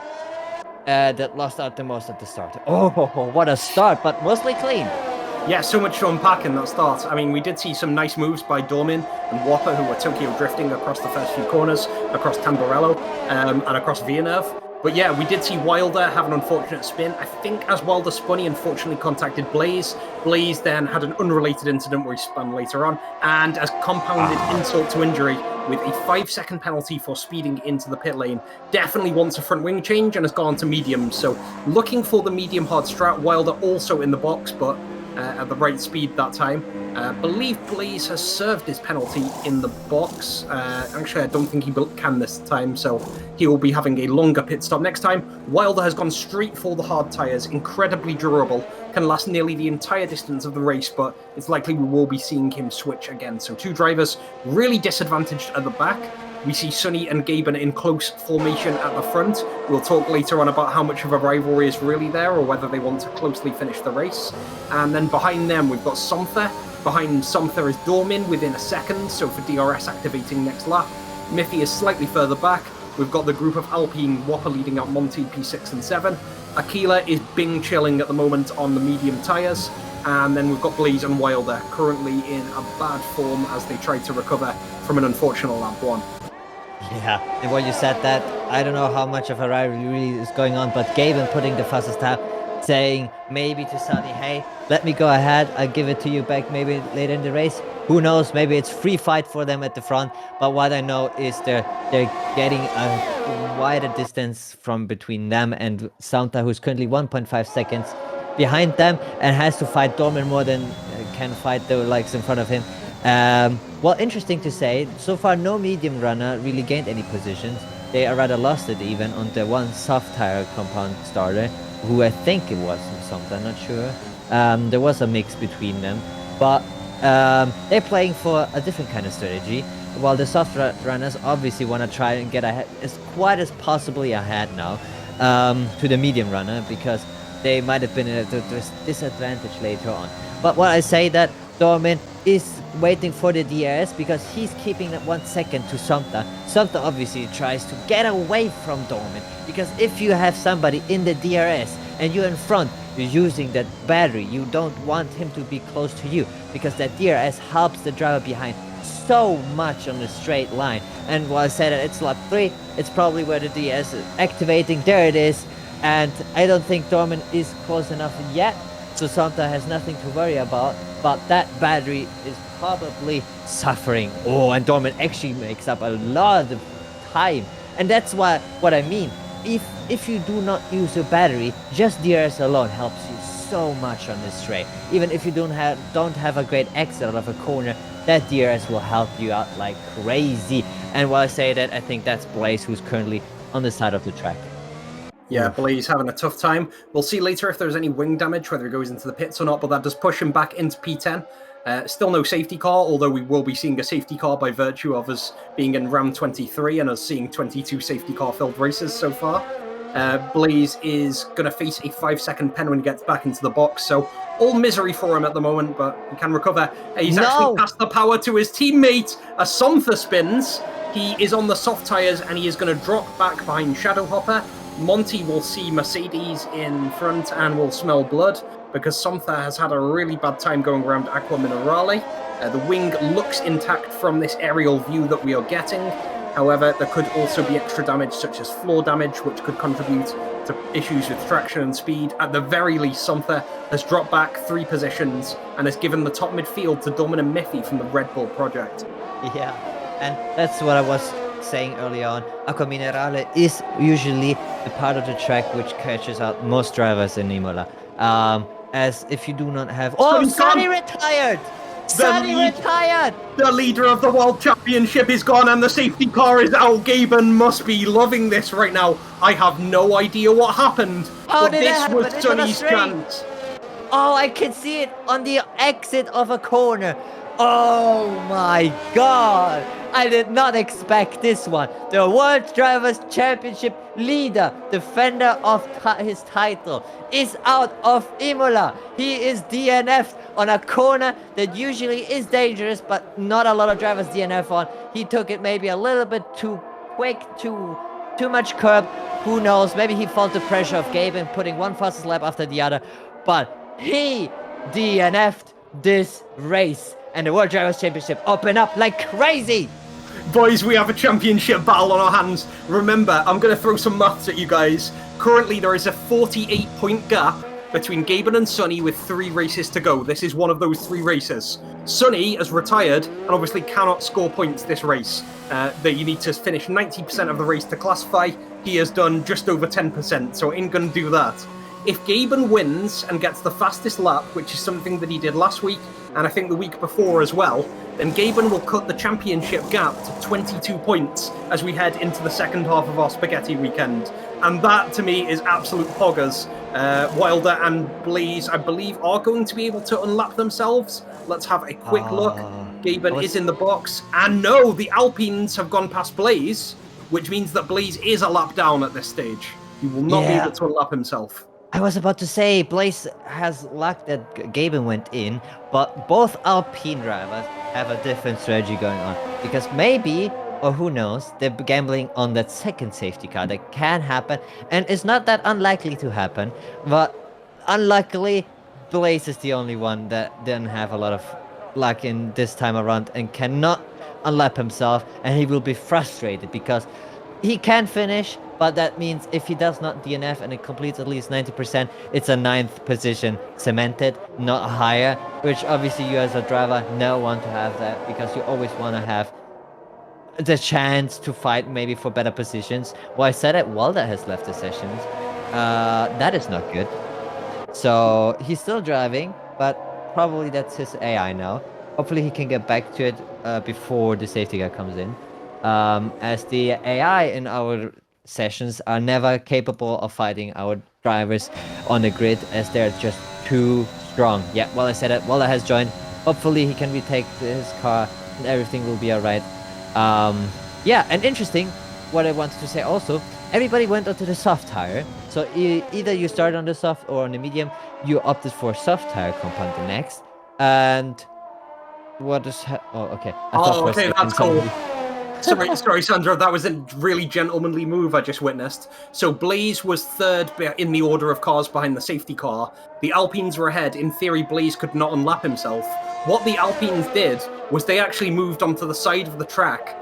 that lost out the most at the start. Oh, what a start, but mostly clean. Yeah, so much to unpack in that start. I mean, we did see some nice moves by Dormin and Whopper, who were Tokyo drifting across the first few corners, across Tamburello, and across Villeneuve. But yeah, we did see Wilder have an unfortunate spin. I think as Wilder spun, he unfortunately contacted Blaze. Blaze then had an unrelated incident where he spun later on, and has compounded insult to injury with a 5-second penalty for speeding into the pit lane. Definitely wants a front wing change and has gone to medium. So looking for the medium hard strat. Wilder also in the box, but at the right speed that time. Believe Blaze has served his penalty in the box. Actually, I don't think he can this time, so he will be having a longer pit stop next time. Wilder has gone straight for the hard tyres, incredibly durable, can last nearly the entire distance of the race, but it's likely we will be seeing him switch again. So two drivers really disadvantaged at the back. We see Sunny and Gaben in close formation at the front. We'll talk later on about how much of a rivalry is really there or whether they want to closely finish the race. And then behind them, we've got Somtha. Behind Somtha is Dormin within a second, so for DRS activating next lap. Miffy is slightly further back. We've got the group of Alpine Whopper leading out Monty, P6 and 7. Aquila is Bing chilling at the moment on the medium tyres. And then we've got Blaze and Wilder currently in a bad form as they try to recover from an unfortunate lap 1. Yeah, and when you said that, I don't know how much of a rivalry is going on, but Gaben putting the fastest tap, saying maybe to Sunny, hey, let me go ahead, I'll give it to you back maybe later in the race. Who knows, maybe it's free fight for them at the front, but what I know is they're getting a wider distance from between them and Soundta, who's currently 1.5 seconds behind them and has to fight Dorman more than can fight the likes in front of him. Well, interesting to say, so far no medium runner really gained any positions. They are rather lost it even on the one soft tire compound starter, who I think it was something, I'm not sure. There was a mix between them, but they're playing for a different kind of strategy, while the soft runners obviously want to try and get ahead as quite as possibly ahead now to the medium runner, because they might have been at a disadvantage later on. But what I say that Dormin is waiting for the DRS because he's keeping that 1 second to Somta. Somta obviously tries to get away from Dorman, because if you have somebody in the DRS and you're in front, you're using that battery. You don't want him to be close to you, because that DRS helps the driver behind so much on the straight line. And while I said that it's lap 3, it's probably where the DRS is activating. There it is. And I don't think Dorman is close enough yet, so Somta has nothing to worry about. But that battery is probably suffering. Oh, and Dorman actually makes up a lot of time. And that's what I mean. If you do not use your battery, just DRS alone helps you so much on this straight. Even if you don't have a great exit out of a corner, that DRS will help you out like crazy. And while I say that, I think that's Blaze, who's currently on the side of the track. Yeah, Blaze having a tough time. We'll see later if there's any wing damage, whether he goes into the pits or not, but that does push him back into P10. Still no safety car, although we will be seeing a safety car by virtue of us being in round 23 and us seeing 22 safety car filled races so far. Blaze is going to face a 5-second pen when he gets back into the box, so all misery for him at the moment, but he can recover. He's actually passed the power to his teammate as Somtha spins. He is on the soft tyres and he is going to drop back behind Shadowhopper. Monty will see Mercedes in front and will smell blood, because Somtha has had a really bad time going around Aqua Minerale. The wing looks intact from this aerial view that we are getting. However, there could also be extra damage, such as floor damage, which could contribute to issues with traction and speed. At the very least, Somtha has dropped back 3 positions and has given the top midfield to Dorman and Miffy from the Red Bull project. Yeah, and that's what I was saying early on. Aqua Minerale is usually the part of the track which catches out most drivers in Imola. As if you do not have... Oh, Sunny retired! Sunny retired! The leader of the World Championship is gone and the safety car is out. Gaben must be loving this right now. I have no idea what happened, but this was Sunny's chance. Oh, I can see it on the exit of a corner. Oh my god! I did not expect this one. The World Drivers' Championship leader, defender of his title, is out of Imola. He is DNF'd on a corner that usually is dangerous, but not a lot of drivers DNF on. He took it maybe a little bit too quick, too much curb. Who knows? Maybe he felt the pressure of Gaben putting one fastest lap after the other, but he DNF'd this race. And the World Drivers' Championship open up like crazy. Boys, we have a championship battle on our hands. Remember, I'm going to throw some maths at you guys. Currently, there is a 48-point gap between Gaben and Sunny with 3 races to go. This is one of those 3 races. Sunny has retired and obviously cannot score points this race. That you need to finish 90% of the race to classify. He has done just over 10%, so ain't going to do that. If Gaben wins and gets the fastest lap, which is something that he did last week, and I think the week before as well, then Gaben will cut the championship gap to 22 points as we head into the second half of our spaghetti weekend. And that, to me, is absolute poggers. Wilder and Blaze, I believe, are going to be able to unlap themselves. Let's have a quick look. Gaben is in the box. And no, the Alpines have gone past Blaze, which means that Blaze is a lap down at this stage. He will not be able to unlap himself. I was about to say, Blaze has luck that Gaben went in, but both Alpine drivers have a different strategy going on. Because maybe, or who knows, they're gambling on that second safety car. That can happen, and it's not that unlikely to happen. But unluckily, Blaze is the only one that didn't have a lot of luck in this time around and cannot unlap himself, and he will be frustrated because he can finish, but that means if he does not DNF and it completes at least 90%, it's a 9th position cemented, not higher, which obviously you as a driver never want to have that, because you always want to have the chance to fight maybe for better positions. Well, I said it, Walder has left the sessions. That is not good. So he's still driving, but probably that's his AI now. Hopefully he can get back to it before the safety car comes in. As the AI in our sessions are never capable of fighting our drivers on the grid, as they're just too strong. Yeah, well, I said it. Waller has joined. Hopefully he can retake his car and everything will be alright. Yeah, and interesting, what I wanted to say also, everybody went onto the soft tire. So either you started on the soft or on the medium, you opted for soft tire compound the next. And What is oh, okay. I Oh, thought for a okay, second that's cool. somebody... Sorry, Sandra, that was a really gentlemanly move I just witnessed. So Blaze was third in the order of cars behind the safety car. The Alpines were ahead. In theory, Blaze could not unlap himself. What the Alpines did was they actually moved onto the side of the track,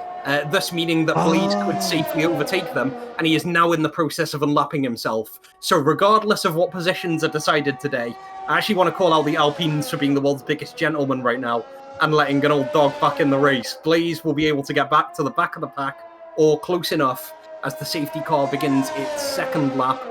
thus meaning that Blaze could safely overtake them, and he is now in the process of unlapping himself. So regardless of what positions are decided today, I actually want to call out the Alpines for being the world's biggest gentlemen right now and letting an old dog back in the race. Blaze will be able to get back to the back of the pack, or close enough, as the safety car begins its second lap,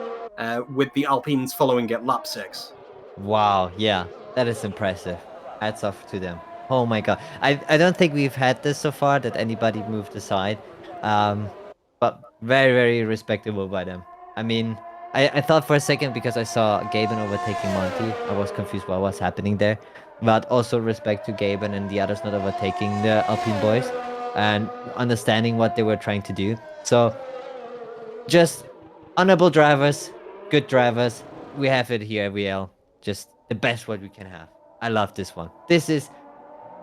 with the Alpines following it lap 6. Wow, yeah, that is impressive. Hats off to them. Oh my god. I don't think we've had this so far, that anybody moved aside. But very, very respectable by them. I mean, I thought for a second, because I saw Gaben overtaking Monty, I was confused what was happening there. But also respect to Gaben and the others not overtaking the Alpine boys and understanding what they were trying to do. So, just honorable drivers, good drivers. We have it here, VL. Just the best what we can have. I love this one. This is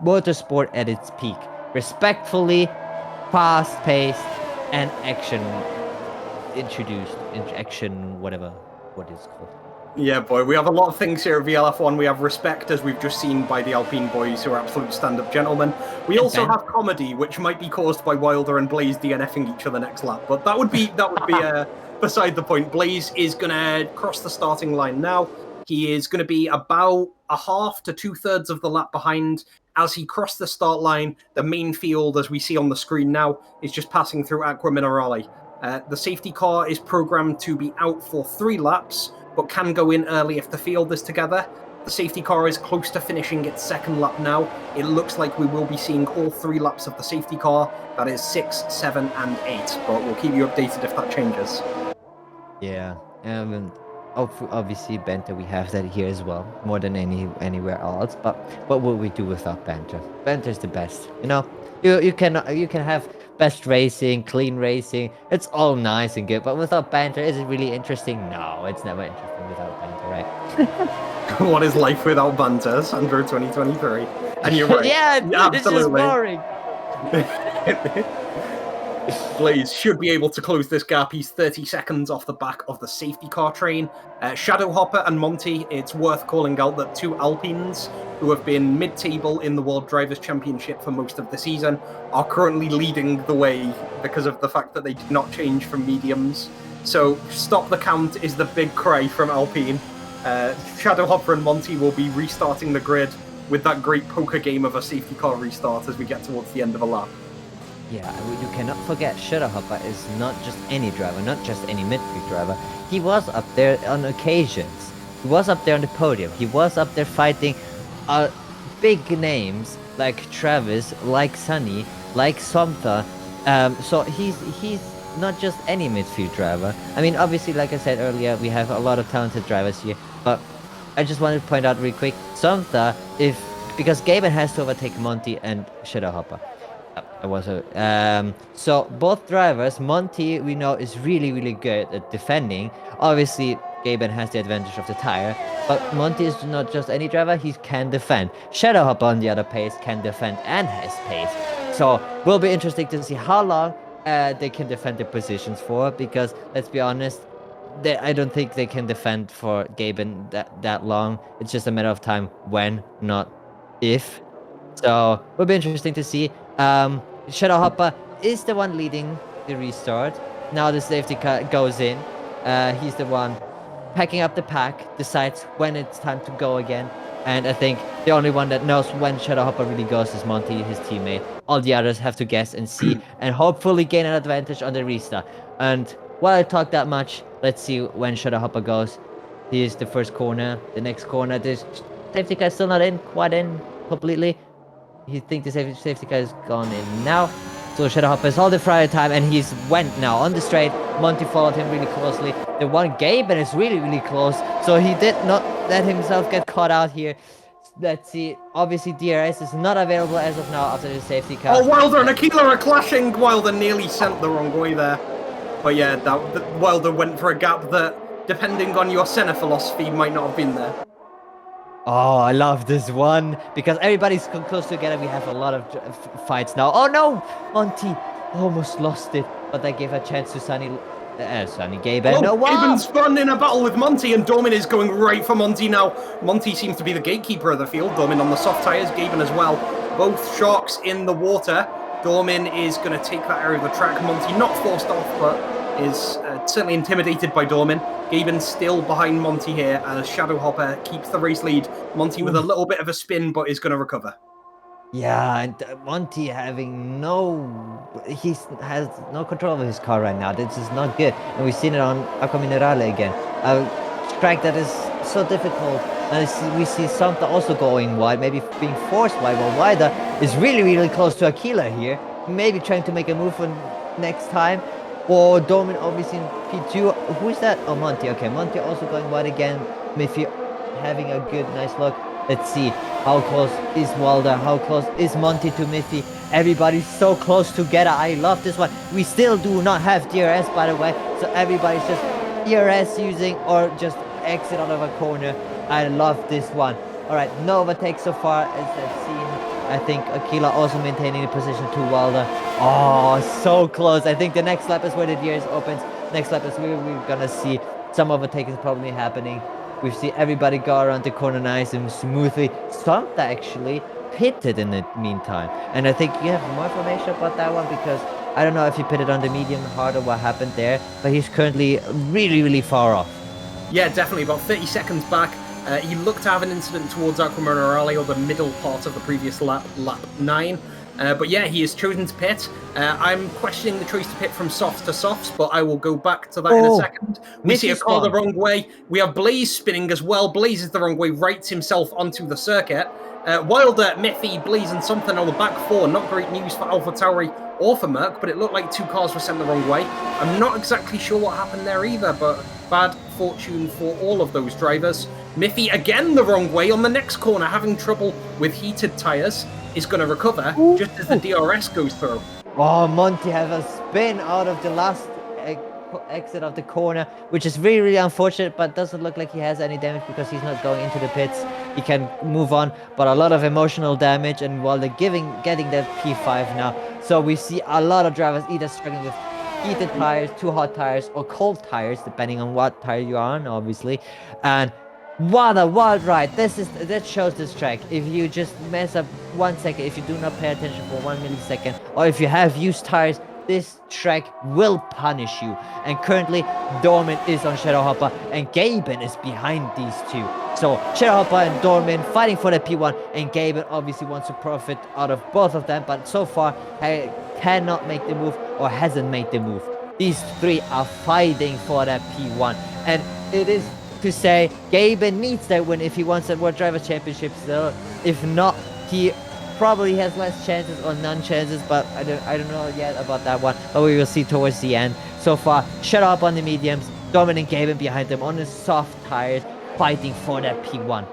motorsport at its peak. Respectfully, fast-paced, and action introduced. Action, whatever, what is called. Yeah, boy, we have a lot of things here at VLF1. We have respect, as we've just seen by the Alpine boys, who are absolute stand-up gentlemen. We also have comedy, which might be caused by Wilder and Blaze DNFing each other next lap, but that would be beside the point. Blaze is gonna cross the starting line now. He is gonna be about a half to 2/3 of the lap behind. As he crossed the start line, the main field, as we see on the screen now, is just passing through Aqua Minerale. The safety car is programmed to be out for 3 laps, but can go in early if the field is together. The safety car is close to finishing its second lap now. It looks like we will be seeing all 3 laps of the safety car. That is 6, 7, and 8, but we'll keep you updated if that changes. Yeah, and obviously banter, we have that here as well, more than anywhere else. But what would we do without banter? Banter is the best. You know, you can have best racing, clean racing. It's all nice and good, but without banter, is it really interesting? No, it's never interesting without banter, right? What is life without banter? Sandro 2023. And you're right. Yeah, Absolutely. it's just boring. Blaze should be able to close this gap. He's 30 seconds off the back of the safety car train. Shadowhopper and Monty, it's worth calling out that 2 Alpines, who have been mid-table in the World Drivers' Championship for most of the season, are currently leading the way because of the fact that they did not change from mediums. So, stop the count is the big cry from Alpine. Shadowhopper and Monty will be restarting the grid with that great poker game of a safety car restart as we get towards the end of a lap. Yeah, you cannot forget Shadowhopper is not just any driver, not just any midfield driver. He was up there on occasions. He was up there on the podium. He was up there fighting big names like Travis, like Sunny, like Somtha. So he's not just any midfield driver. I mean, obviously, like I said earlier, we have a lot of talented drivers here. But I just wanted to point out real quick, Somtha, because Gaben has to overtake Monty and Shadowhopper. So both drivers, Monty we know is really, really good at defending. Obviously, Gaben has the advantage of the tire, but Monty is not just any driver, he can defend. Shadowhopper on the other pace can defend and has pace. So will be interesting to see how long they can defend their positions for, because let's be honest, I don't think they can defend for Gaben that long. It's just a matter of time when, not if. So will be interesting to see. Shadowhopper is the one leading the restart. Now the safety car goes in. He's the one packing up the pack, decides when it's time to go again. And I think the only one that knows when Shadowhopper really goes is Monty, his teammate. All the others have to guess and see and hopefully gain an advantage on the restart. And while I talk that much, let's see when Shadowhopper goes. Here's the first corner. The next corner, the safety car is still not quite in completely. You think the safety car is gone in now. So Shadowhopper is holding for time and he's went now on the straight. Monty followed him really closely. The one Gaben is really, really close. So he did not let himself get caught out here. Let's see. Obviously DRS is not available as of now after the safety car. Oh, Wilder and Aquila are clashing. Wilder nearly sent the wrong way there. But yeah, Wilder went for a gap that, depending on your Senna philosophy, might not have been there. Oh, I love this one because everybody's close together. We have a lot of fights now. Oh no, Monty almost lost it, but I gave a chance to Sunny Gaben. Oh, No, wow. Gaben's spun in a battle with Monty, and Dormin is going right for Monty now. Monty seems to be the gatekeeper of the field. Dormin on the soft tyres, Gaben as well. Both sharks in the water. Dormin is going to take that area of the track. Monty not forced off, but is certainly intimidated by Dormin. Gaben still behind Monty here as Shadowhopper keeps the race lead. Monty with a little bit of a spin, but is going to recover. Yeah, and Monty having he has no control of his car right now. This is not good, and we've seen it on Aqua Minerale again. A track that is so difficult, and we see Santa also going wide, maybe being forced wide. While Wider is really, really close to Aquila here, maybe trying to make a move for next time. Or Domin obviously in P2. Who is that? Oh, Monty. Okay, Monty also going wide again. Miffy having a good, nice look. Let's see. How close is Walder? How close is Monty to Miffy? Everybody's so close together. I love this one. We still do not have DRS, by the way. So everybody's just DRS using or just exit out of a corner. I love this one. Alright, no overtake so far as I've seen. I think Aquila also maintaining the position to Walder. Oh, so close. I think the next lap is where the DRS opens. Next lap is where we're gonna see some overtake is probably happening. We see everybody go around the corner nice and smoothly. Santa actually pitted in the meantime. And I think you have more information about that one because I don't know if he pitted on the medium hard or what happened there, but he's currently really, really far off. Yeah, definitely. About 30 seconds back. He looked to have an incident towards Aqua Minerale or the middle part of the previous lap, lap 9. But yeah, he has chosen to pit. I'm questioning the choice to pit from softs to softs, but I will go back to that in a second. We see a car the wrong way. We have Blaze spinning as well. Blaze is the wrong way, rights himself onto the circuit. Wilder, Miffy, Blaze, and something on the back four. Not great news for AlphaTauri or for Merc, but it looked like two cars were sent the wrong way. I'm not exactly sure what happened there either, but bad fortune for all of those drivers. Miffy again the wrong way on the next corner, having trouble with heated tyres. Is going to recover just as the DRS goes through. Oh, Monty has a spin out of the last exit of the corner, which is really, really unfortunate, but doesn't look like he has any damage because he's not going into the pits. He can move on, but a lot of emotional damage, and while they're getting that P5 now. So we see a lot of drivers either struggling with heated tires, too hot tires, or cold tires, depending on what tire you are on, obviously. And what a wild ride. That shows this track. If you just mess up 1 second, if you do not pay attention for 1 millisecond, or if you have used tires, this track will punish you. And currently, Dormin is on Shadowhopper, and Gaben is behind these two. So Shadowhopper and Dormin fighting for the P1, and Gaben obviously wants to profit out of both of them, but so far he cannot make the move or hasn't made the move. These three are fighting for that P1, and it is to say Gaben needs that win if he wants a World Driver Championship still. If not, he probably has less chances or none chances, but I don't know yet about that one, but we will see towards the end. So far, shut up on the mediums, dominant Gaben behind them on the soft tires, fighting for that P1.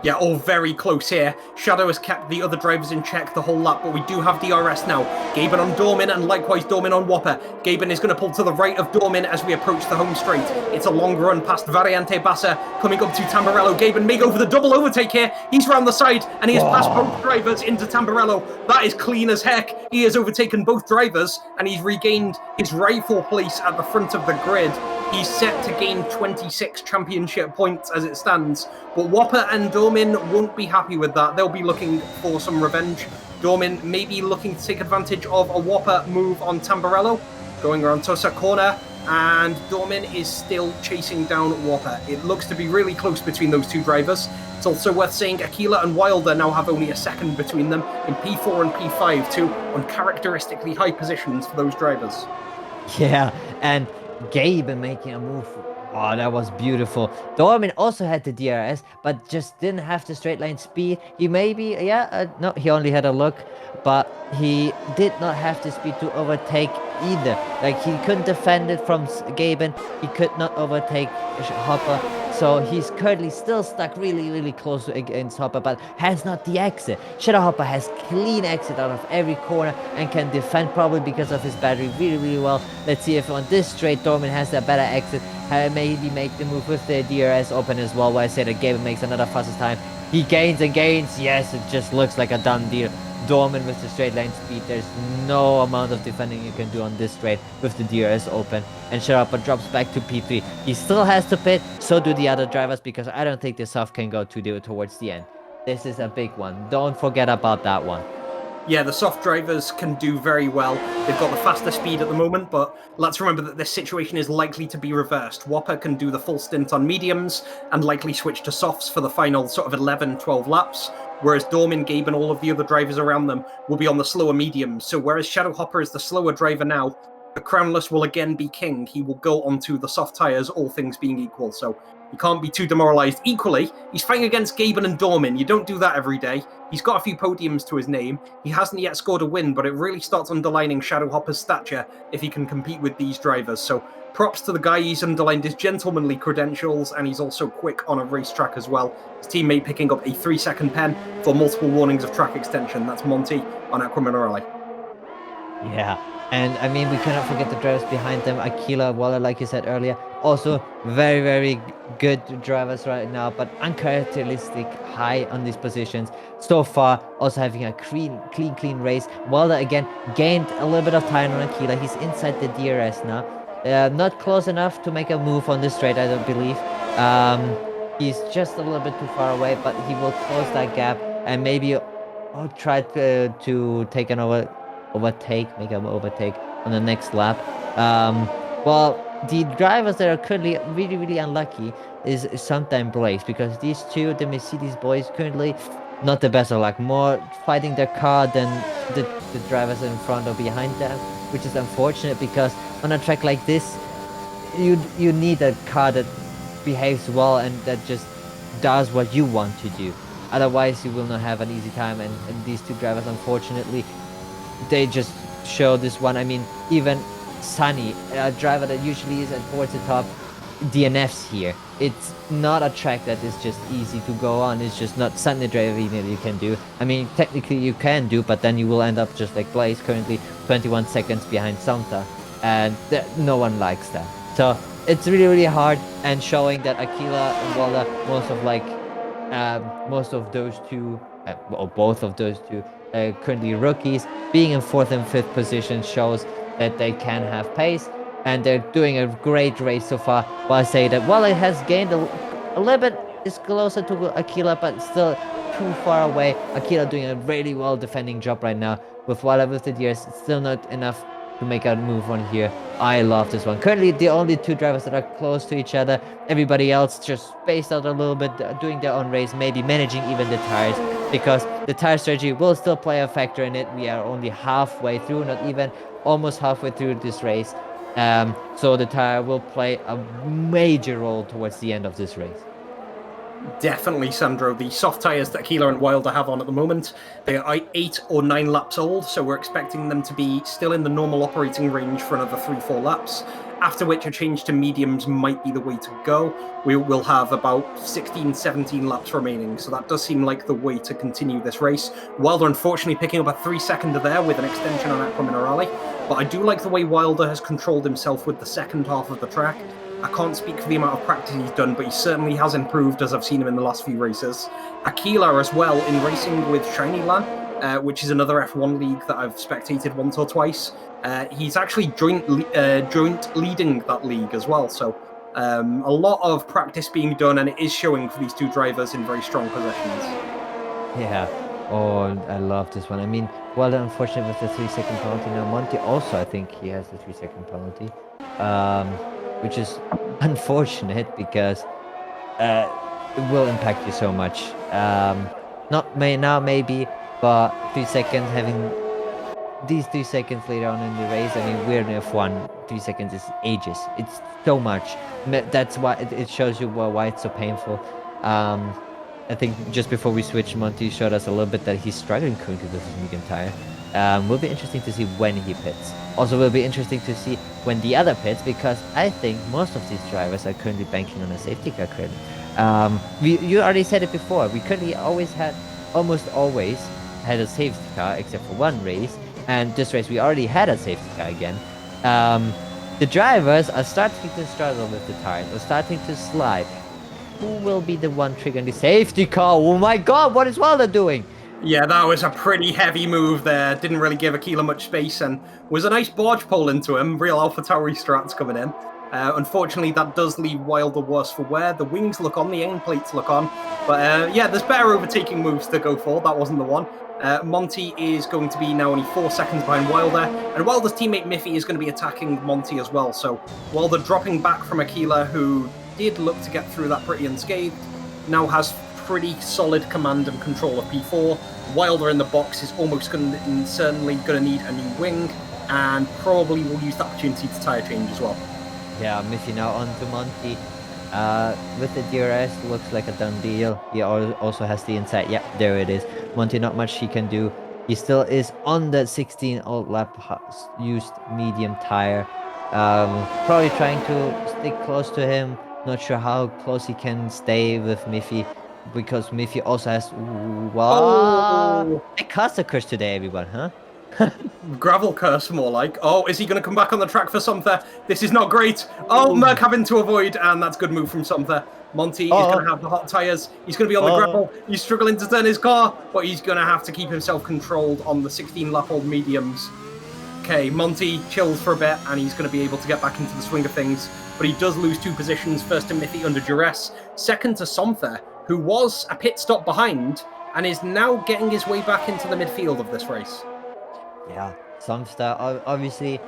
Yeah, all very close here. Shadow has kept the other drivers in check the whole lap, but we do have DRS now. Gaben on Dormin and likewise Dormin on Whopper. Gaben is going to pull to the right of Dormin as we approach the home straight. It's a long run past Variante Bassa, coming up to Tamburello. Gaben may go for the double overtake here. He's round the side and he has passed both drivers into Tamburello. That is clean as heck. He has overtaken both drivers and he's regained his rightful place at the front of the grid. He's set to gain 26 championship points as it stands, but Whopper and Dormin won't be happy with that. They'll be looking for some revenge. Dormin may be looking to take advantage of a Whopper move on Tamburello, going around Tosa corner, and Dormin is still chasing down Whopper. It looks to be really close between those two drivers. It's also worth saying Aquila and Wilder now have only a second between them in P4 and P5, two uncharacteristically high positions for those drivers. Yeah, and Gaben making a move. Oh, that was beautiful. Dormin also had the DRS, but just didn't have the straight line speed. He maybe, no, he only had a look, but he did not have the speed to overtake either. Like, he couldn't defend it from Gaben. He could not overtake Hopper. So he's currently still stuck really close against Hopper, but has not the exit. Shadow Hopper has clean exit out of every corner and can defend probably because of his battery really well. Let's see if on this straight Dorman has a better exit. Maybe make the move with the DRS open as well, where I say that Gaben makes another fastest time. He gains and gains. Yes, it just looks like a done deal. Dorman with the straight line speed. There's no amount of defending you can do on this straight with the DRS open. And Sharapa drops back to P3. He still has to pit, so do the other drivers, because I don't think the soft can go towards the end. This is a big one. Don't forget about that one. Yeah, the soft drivers can do very well. They've got the faster speed at the moment, but let's remember that this situation is likely to be reversed. Whopper can do the full stint on mediums and likely switch to softs for the final sort of 11, 12 laps, whereas Dorman, Gabe, and all of the other drivers around them will be on the slower mediums. So whereas Shadow Hopper is the slower driver now, the Crownless will again be king. He will go onto the soft tyres, all things being equal, so he can't be too demoralised. Equally, he's fighting against Gaben and Dorman. You don't do that every day. He's got a few podiums to his name. He hasn't yet scored a win, but it really starts underlining Shadow Hopper's stature if he can compete with these drivers. So props to the guy. He's underlined his gentlemanly credentials, and he's also quick on a racetrack as well. His teammate picking up a 3-second pen for multiple warnings of track extension. That's Monty on Aqua Minerale. Yeah, and I mean, we cannot forget the drivers behind them. Aquila, Waller, like you said earlier, also very good drivers right now, but uncharacteristic high on these positions so far. Also having a clean race. Waller again gained a little bit of time on Aquila. He's inside the DRS now. Not close enough to make a move on this straight, I don't believe. He's just a little bit too far away, but he will close that gap and maybe try to take an make an overtake on the next lap. Well, the drivers that are currently really unlucky is sometimes Blaze, because these two, the Mercedes boys, currently not the best of luck. More fighting their car than the drivers in front or behind them, which is unfortunate, because on a track like this, you need a car that behaves well and that just does what you want to do. Otherwise, you will not have an easy time. And these two drivers, unfortunately, they just show this one. I mean, even Sunny, a driver that usually is towards the top, DNFs here. It's not a track that is just easy to go on. It's just not Sunny driving that you can do. I mean, technically you can do, but then you will end up just like Blaze, currently 21 seconds behind Samta, and no one likes that. So it's really hard, and showing that Aquila and Waller, most of those two, or both of those two, currently rookies, being in 4th and 5th position shows that they can have pace, and they're doing a great race so far. While I say that Waller has gained a little bit, is closer to Aquila, but still too far away. Aquila doing a really well defending job right now. With Waller with the DRS, it's still not enough to make a move on here. I love this one. Currently, the only two drivers that are close to each other. Everybody else just spaced out a little bit, doing their own race, maybe managing even the tires, because the tire strategy will still play a factor in it. We are only halfway through, not even, almost halfway through this race. So the tire will play a major role towards the end of this race. Definitely, Sandro. The soft tyres that Aquila and Wilder have on at the moment, they are 8 or 9 laps old, so we're expecting them to be still in the normal operating range for another 3-4 laps, after which a change to mediums might be the way to go. We will have about 16-17 laps remaining, so that does seem like the way to continue this race. Wilder unfortunately picking up a 3-seconder there with an extension on Aqua Minerale, but I do like the way Wilder has controlled himself with the second half of the track. I can't speak for the amount of practice he's done, but he certainly has improved as I've seen him in the last few races. Aquila as well, in racing with Shiny Lan, which is another F1 league that I've spectated once or twice. He's actually joint leading that league as well, so a lot of practice being done, and it is showing for these two drivers in very strong possessions. Yeah. Oh, I love this one. I mean, well, unfortunately with the 3-second penalty. Now Monty also, I think he has the 3-second penalty, which is unfortunate, because it will impact you so much. Not now maybe, but 3 seconds, having these 3 seconds later on in the race. I mean, we're in F1. 3 seconds is ages. It's so much. That's why it shows you why it's so painful. I think just before we switched, Monty showed us a little bit that he's struggling currently with his medium tire. Will be interesting to see when he pits. Also, will be interesting to see when the other pits, because I think most of these drivers are currently banking on a safety car currently. You already said it before. We currently almost always had a safety car, except for one race. And this race, we already had a safety car again. The drivers are starting to struggle with the tires, are starting to slide. Who will be the one triggering the safety car? Oh my god, what is Wilder doing? Yeah, that was a pretty heavy move there. Didn't really give Aquila much space, and was a nice barge pole into him. Real AlphaTauri strats coming in. Unfortunately, that does leave Wilder worse for wear. The wings look on, the end plates look on. But yeah, there's better overtaking moves to go for. That wasn't the one. Monty is going to be now only 4 seconds behind Wilder, and Wilder's teammate Miffy is going to be attacking Monty as well. So Wilder dropping back from Aquila, who did look to get through that pretty unscathed, now has pretty solid command and control of P4. Wilder in the box is almost certainly going to need a new wing, and probably will use the opportunity to tire change as well. Yeah, Miffy now on to Monty. With the DRS, looks like a done deal. He also has the inside. Yeah, there it is. Monty, not much he can do. He still is on the 16 old lap used medium tire. Probably trying to stick close to him. Not sure how close he can stay with Miffy, because Miffy also has. Wow! I cast a curse today, everyone, huh? Gravel curse, more like. Oh, is he going to come back on the track for Sumther? This is not great. Oh, Merc having to avoid, and that's good move from Sumther. Monty is going to have the hot tyres. He's going to be on the gravel. He's struggling to turn his car, but he's going to have to keep himself controlled on the 16-lap-old mediums. Okay, Monty chills for a bit, and he's going to be able to get back into the swing of things. But he does lose 2 positions. First to Miffy under duress. Second to Sumther, who was a pit stop behind, and is now getting his way back into the midfield of this race. Yeah, Sumster, obviously,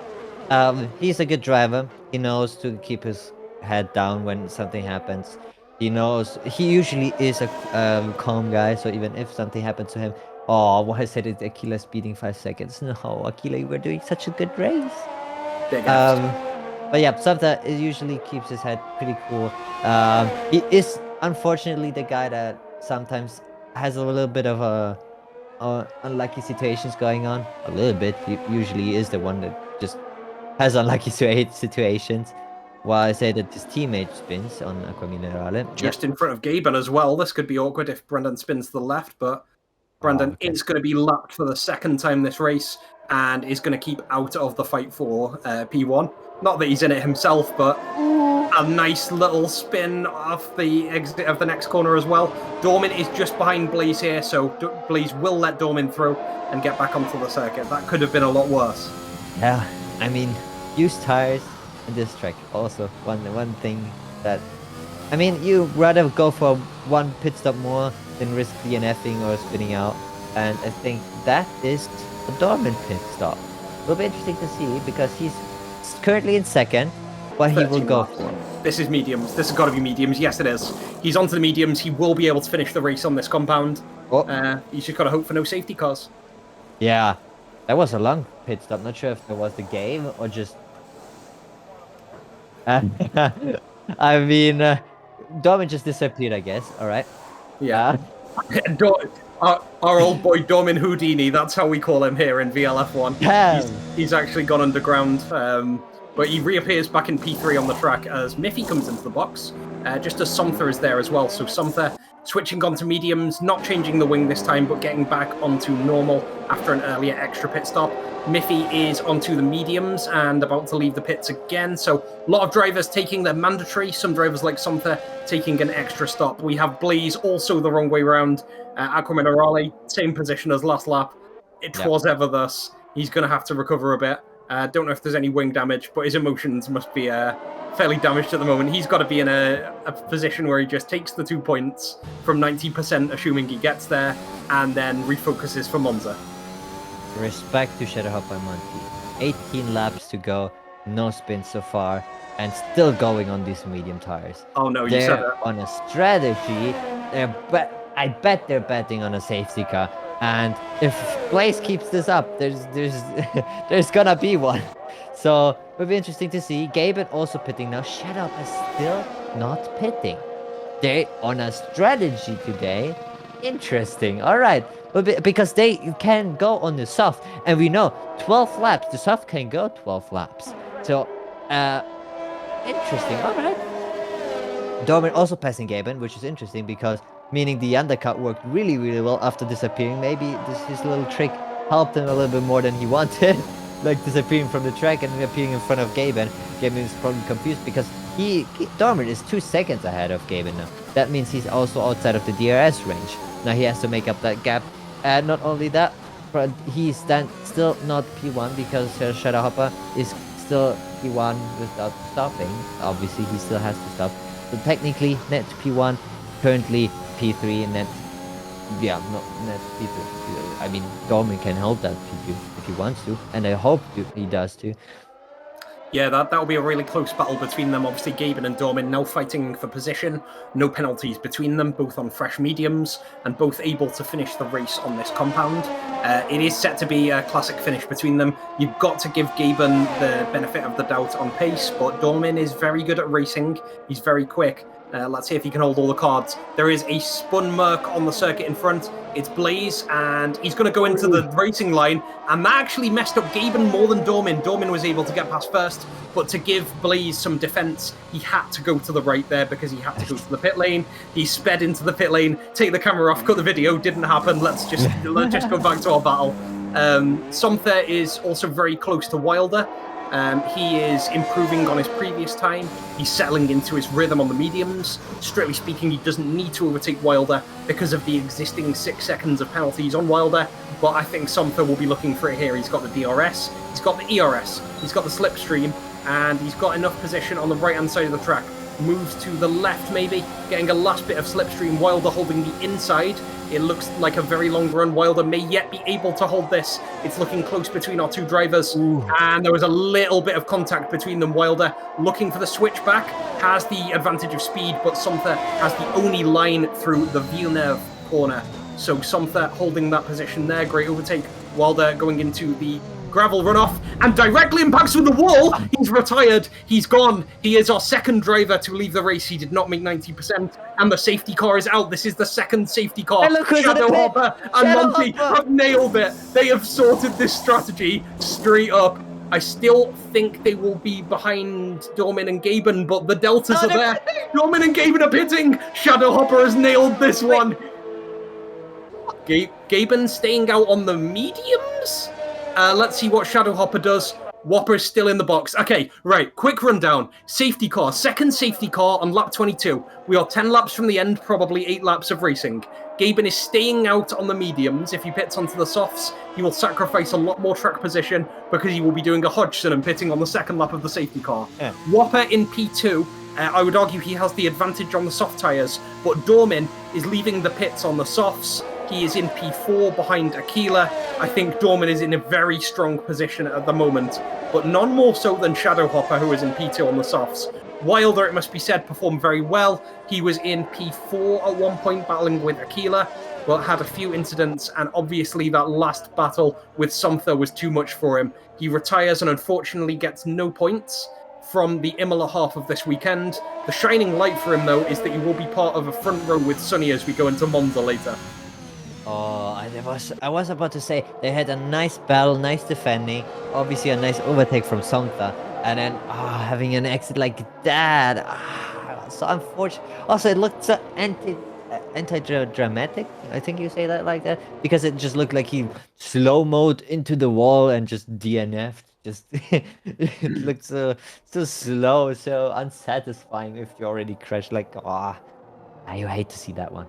he's a good driver. He knows to keep his head down when something happens. He knows, he usually is a calm guy, so even if something happens to him, oh, why I said it, Aquila speeding 5 seconds. No, Aquila, you were doing such a good race. Big but yeah, Sumter usually keeps his head pretty cool. He is unfortunately the guy that sometimes has a little bit of a unlucky situations going on. A little bit. He usually is the one that just has unlucky situations. While I say that his teammate spins on Aqua Minerale. Just in front of Gaben as well. This could be awkward if Brendan spins to the left, but Brendan is going to be lapped for the second time this race and is going to keep out of the fight for P1. Not that he's in it himself, but a nice little spin off the exit of the next corner as well. Dormin is just behind Blaze here, so Blaze will let Dormin through and get back onto the circuit. That could have been a lot worse. Yeah, I mean, used tires in this track also one thing that, I mean, you rather go for one pit stop more than risk DNFing or spinning out, and I think that is the Dormin pit stop. Will be interesting to see, because he's currently in second. What he will go for. This is mediums. This has got to be mediums. Yes, it is. He's onto the mediums. He will be able to finish the race on this compound. He's just got to hope for no safety cars. Yeah, that was a long pit stop. Not sure if there was the game or just. I mean, Dormin just disappeared, I guess. All right. Yeah. Our old boy Dormin Houdini. That's how we call him here in VLF1. He's actually gone underground. But he reappears back in P3 on the track as Miffy comes into the box, just as Sumther is there as well. So Sumther switching on to mediums, not changing the wing this time, but getting back onto normal after an earlier extra pit stop. Miffy is onto the mediums and about to leave the pits again. So a lot of drivers taking their mandatory, some drivers like Sumther taking an extra stop. We have Blaze also the wrong way around. Aqua Minerale, same position as last lap. It was ever thus. He's going to have to recover a bit. Don't know if there's any wing damage, but his emotions must be fairly damaged at the moment. He's got to be in a position where he just takes the 2 points from 90%, assuming he gets there, and then refocuses for Monza. Respect to Shadowhawk by Monty. 18 laps to go, no spins so far, and still going on these medium tires. Oh no, you said that. On a strategy. I bet they're betting on a safety car. And if Blaze keeps this up, there's gonna be one. So it'll be interesting to see. Gaben also pitting now. Shadow is still not pitting. They on a strategy today. Interesting. All right. Well, because they can go on the soft, and we know 12 laps. The soft can go 12 laps. So, interesting. All right. Dorman also passing Gaben, which is interesting because meaning the undercut worked really, really well after disappearing. Maybe his little trick helped him a little bit more than he wanted. Like disappearing from the track and appearing in front of Gaben. Gaben is probably confused because Dorman is 2 seconds ahead of Gaben now. That means he's also outside of the DRS range. Now he has to make up that gap. And not only that, but he's still not P1 because Shadowhopper is still P1 without stopping. Obviously, he still has to stop. So technically, net P1, currently P3, and net, yeah, not net P2. I mean, Dorman can hold that P2 if he wants to, and I hope he does too. Yeah, that'll be a really close battle between them. Obviously, Gaben and Dorman now fighting for position. No penalties between them, both on fresh mediums, and both able to finish the race on this compound. It is set to be a classic finish between them. You've got to give Gaben the benefit of the doubt on pace, but Dorman is very good at racing. He's very quick. Let's see if he can hold all the cards. There is a spun Merc on the circuit in front. It's Blaze, and he's going to go into the racing line, and that actually messed up Gaben more than Dorman. Dorman was able to get past first, but to give Blaze some defense, he had to go to the right there because he had to go to the pit lane. He sped into the pit lane, take the camera off, cut the video, didn't happen. Let's just go back to our battle. Somther is also very close to Wilder. He is improving on his previous time. He's settling into his rhythm on the mediums. Strictly speaking, he doesn't need to overtake Wilder because of the existing 6 seconds of penalties on Wilder. But I think Somther will be looking for it here. He's got the DRS, he's got the ERS, he's got the slipstream, and he's got enough position on the right-hand side of the track. Moves to the left, maybe, getting a last bit of slipstream. Wilder holding the inside. It looks like a very long run. Wilder may yet be able to hold this. It's looking close between our two drivers. Ooh. And there was a little bit of contact between them. Wilder looking for the switchback, has the advantage of speed, but Somther has the only line through the Villeneuve corner. So Somther holding that position there. Great overtake. Wilder going into the gravel runoff and directly impacts with the wall. He's retired. He's gone. He is our second driver to leave the race. He did not make 90%, and the safety car is out. This is the second safety car. Shadowhopper and Monty have nailed it. They have sorted this strategy straight up. I still think they will be behind Dorman and Gaben, but the deltas are there. Dorman and Gaben are pitting. Shadowhopper has nailed this one. Gaben staying out on the mediums? Let's see what Shadowhopper does. Whopper is still in the box. Okay, right, quick rundown. Safety car, second safety car on lap 22. We are 10 laps from the end, probably 8 laps of racing. Gaben is staying out on the mediums. If he pits onto the softs, he will sacrifice a lot more track position because he will be doing a Hodgson and pitting on the second lap of the safety car. Yeah. Whopper in P2. I would argue he has the advantage on the soft tyres, but Dorman is leaving the pits on the softs. He is in P4 behind Aquila. I think Dorman is in a very strong position at the moment, but none more so than Shadowhopper, who is in P2 on the softs. Wilder, it must be said, performed very well. He was in P4 at one point battling with Aquila, but had a few incidents, and obviously that last battle with Somther was too much for him. He retires and unfortunately gets no points from the Imola half of this weekend. The shining light for him, though, is that he will be part of a front row with Sonny as we go into Monza later. Oh, I was about to say they had a nice battle, nice defending, obviously a nice overtake from Somther, and then having an exit like that, so unfortunate. Also, it looked so anti-dramatic. I think you say that like that because it just looked like he slow-moed into the wall and just DNF'd. Just it looked so slow, so unsatisfying. If you already crashed, like you hate to see that one.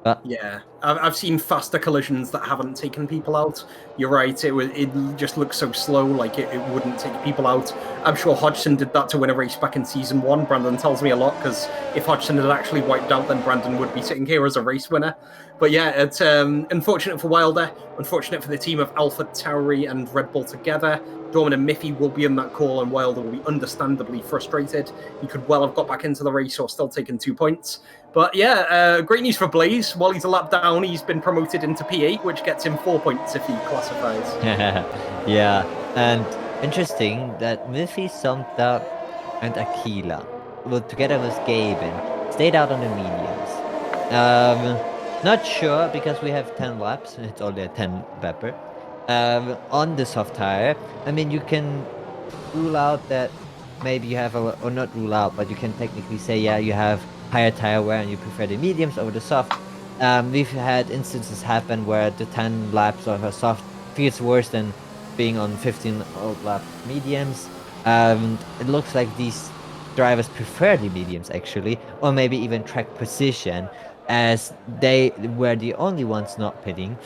But yeah, I've seen faster collisions that haven't taken people out. You're right, it just looks so slow, like it wouldn't take people out. I'm sure Hodgson did that to win a race back in Season 1. Brandon tells me a lot, because if Hodgson had actually wiped out, then Brandon would be sitting here as a race winner. But yeah, it's unfortunate for Wilder, unfortunate for the team of Alpha Tauri and Red Bull together. Dorman and Miffy will be in that call, and Wilder will be understandably frustrated. He could well have got back into the race or still taken 2 points. But yeah, great news for Blaze. While he's a lap down, he's been promoted into P8, which gets him 4 points if he classifies. Yeah, and interesting that Miffy, Somther, and Aquila, well, together with Gaben, stayed out on the mediums. Not sure because we have 10 laps. It's only a 10 Pepper. On the soft tire, I mean, you can rule out that maybe you have or not rule out, but you can technically say, yeah, you have higher tire wear and you prefer the mediums over the soft. We've had instances happen where the 10 laps of a soft feels worse than being on 15 old lap mediums. It looks like these drivers prefer the mediums actually, or maybe even track position, as they were the only ones not pitting.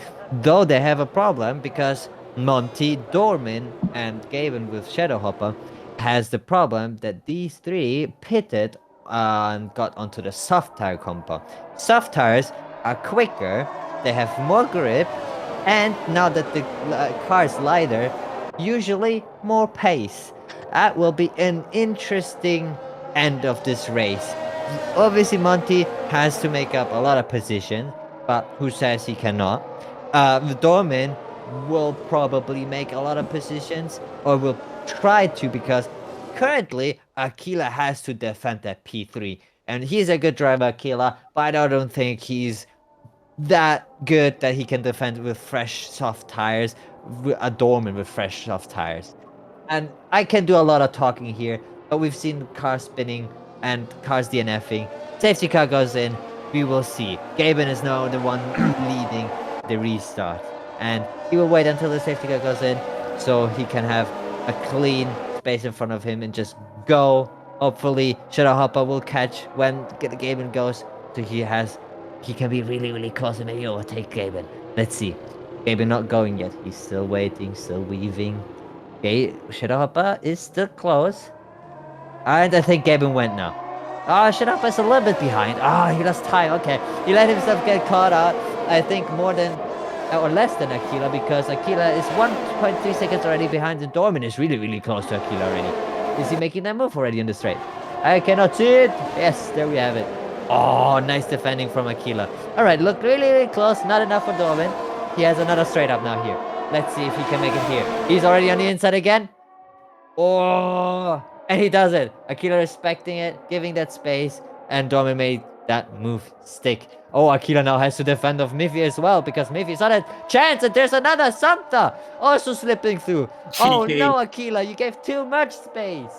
Though they have a problem because Monty, Dormin, and Gaben with Shadowhopper has the problem that these three pitted and got onto the soft tire compo. Soft tires are quicker, they have more grip, and now that the car is lighter, usually more pace. That will be an interesting end of this race. Obviously, Monty has to make up a lot of position, but who says he cannot? Dorman will probably make a lot of positions, or will try to, because currently Aquila has to defend that P3, and he's a good driver, Aquila, but I don't think he's that good that he can defend with fresh soft tires, a Dorman with fresh soft tires. And I can do a lot of talking here, but we've seen cars spinning and cars DNFing. Safety car goes in. We will see. Gaben is now the one leading the restart. And he will wait until the safety car goes in so he can have a clean space in front of him and just go. Hopefully, Shadowhopper will catch when Gaben goes, so he can be really, really close and maybe overtake Gaben. Let's see. Gaben not going yet. He's still waiting, still weaving. Okay, Shadowhopper is still close. And I think Gaben went now. Shadowhopper's a little bit behind. He lost time. Okay, he let himself get caught out. I think more than or less than Aquila, because Aquila is 1.3 seconds already behind, and Dorman is really, really close to Aquila already. Is he making that move already in the straight? I cannot see it. Yes, there we have it. Oh, nice defending from Aquila. All right, look really, really close. Not enough for Dorman. He has another straight up now here. Let's see if he can make it here. He's already on the inside again. Oh, and he does it. Aquila respecting it, giving that space, and Dorman made that move stick. Oh, Aquila now has to defend off Miffy as well, because Miffy's on a chance, and there's another Samta also slipping through. Oh no, Aquila, you gave too much space.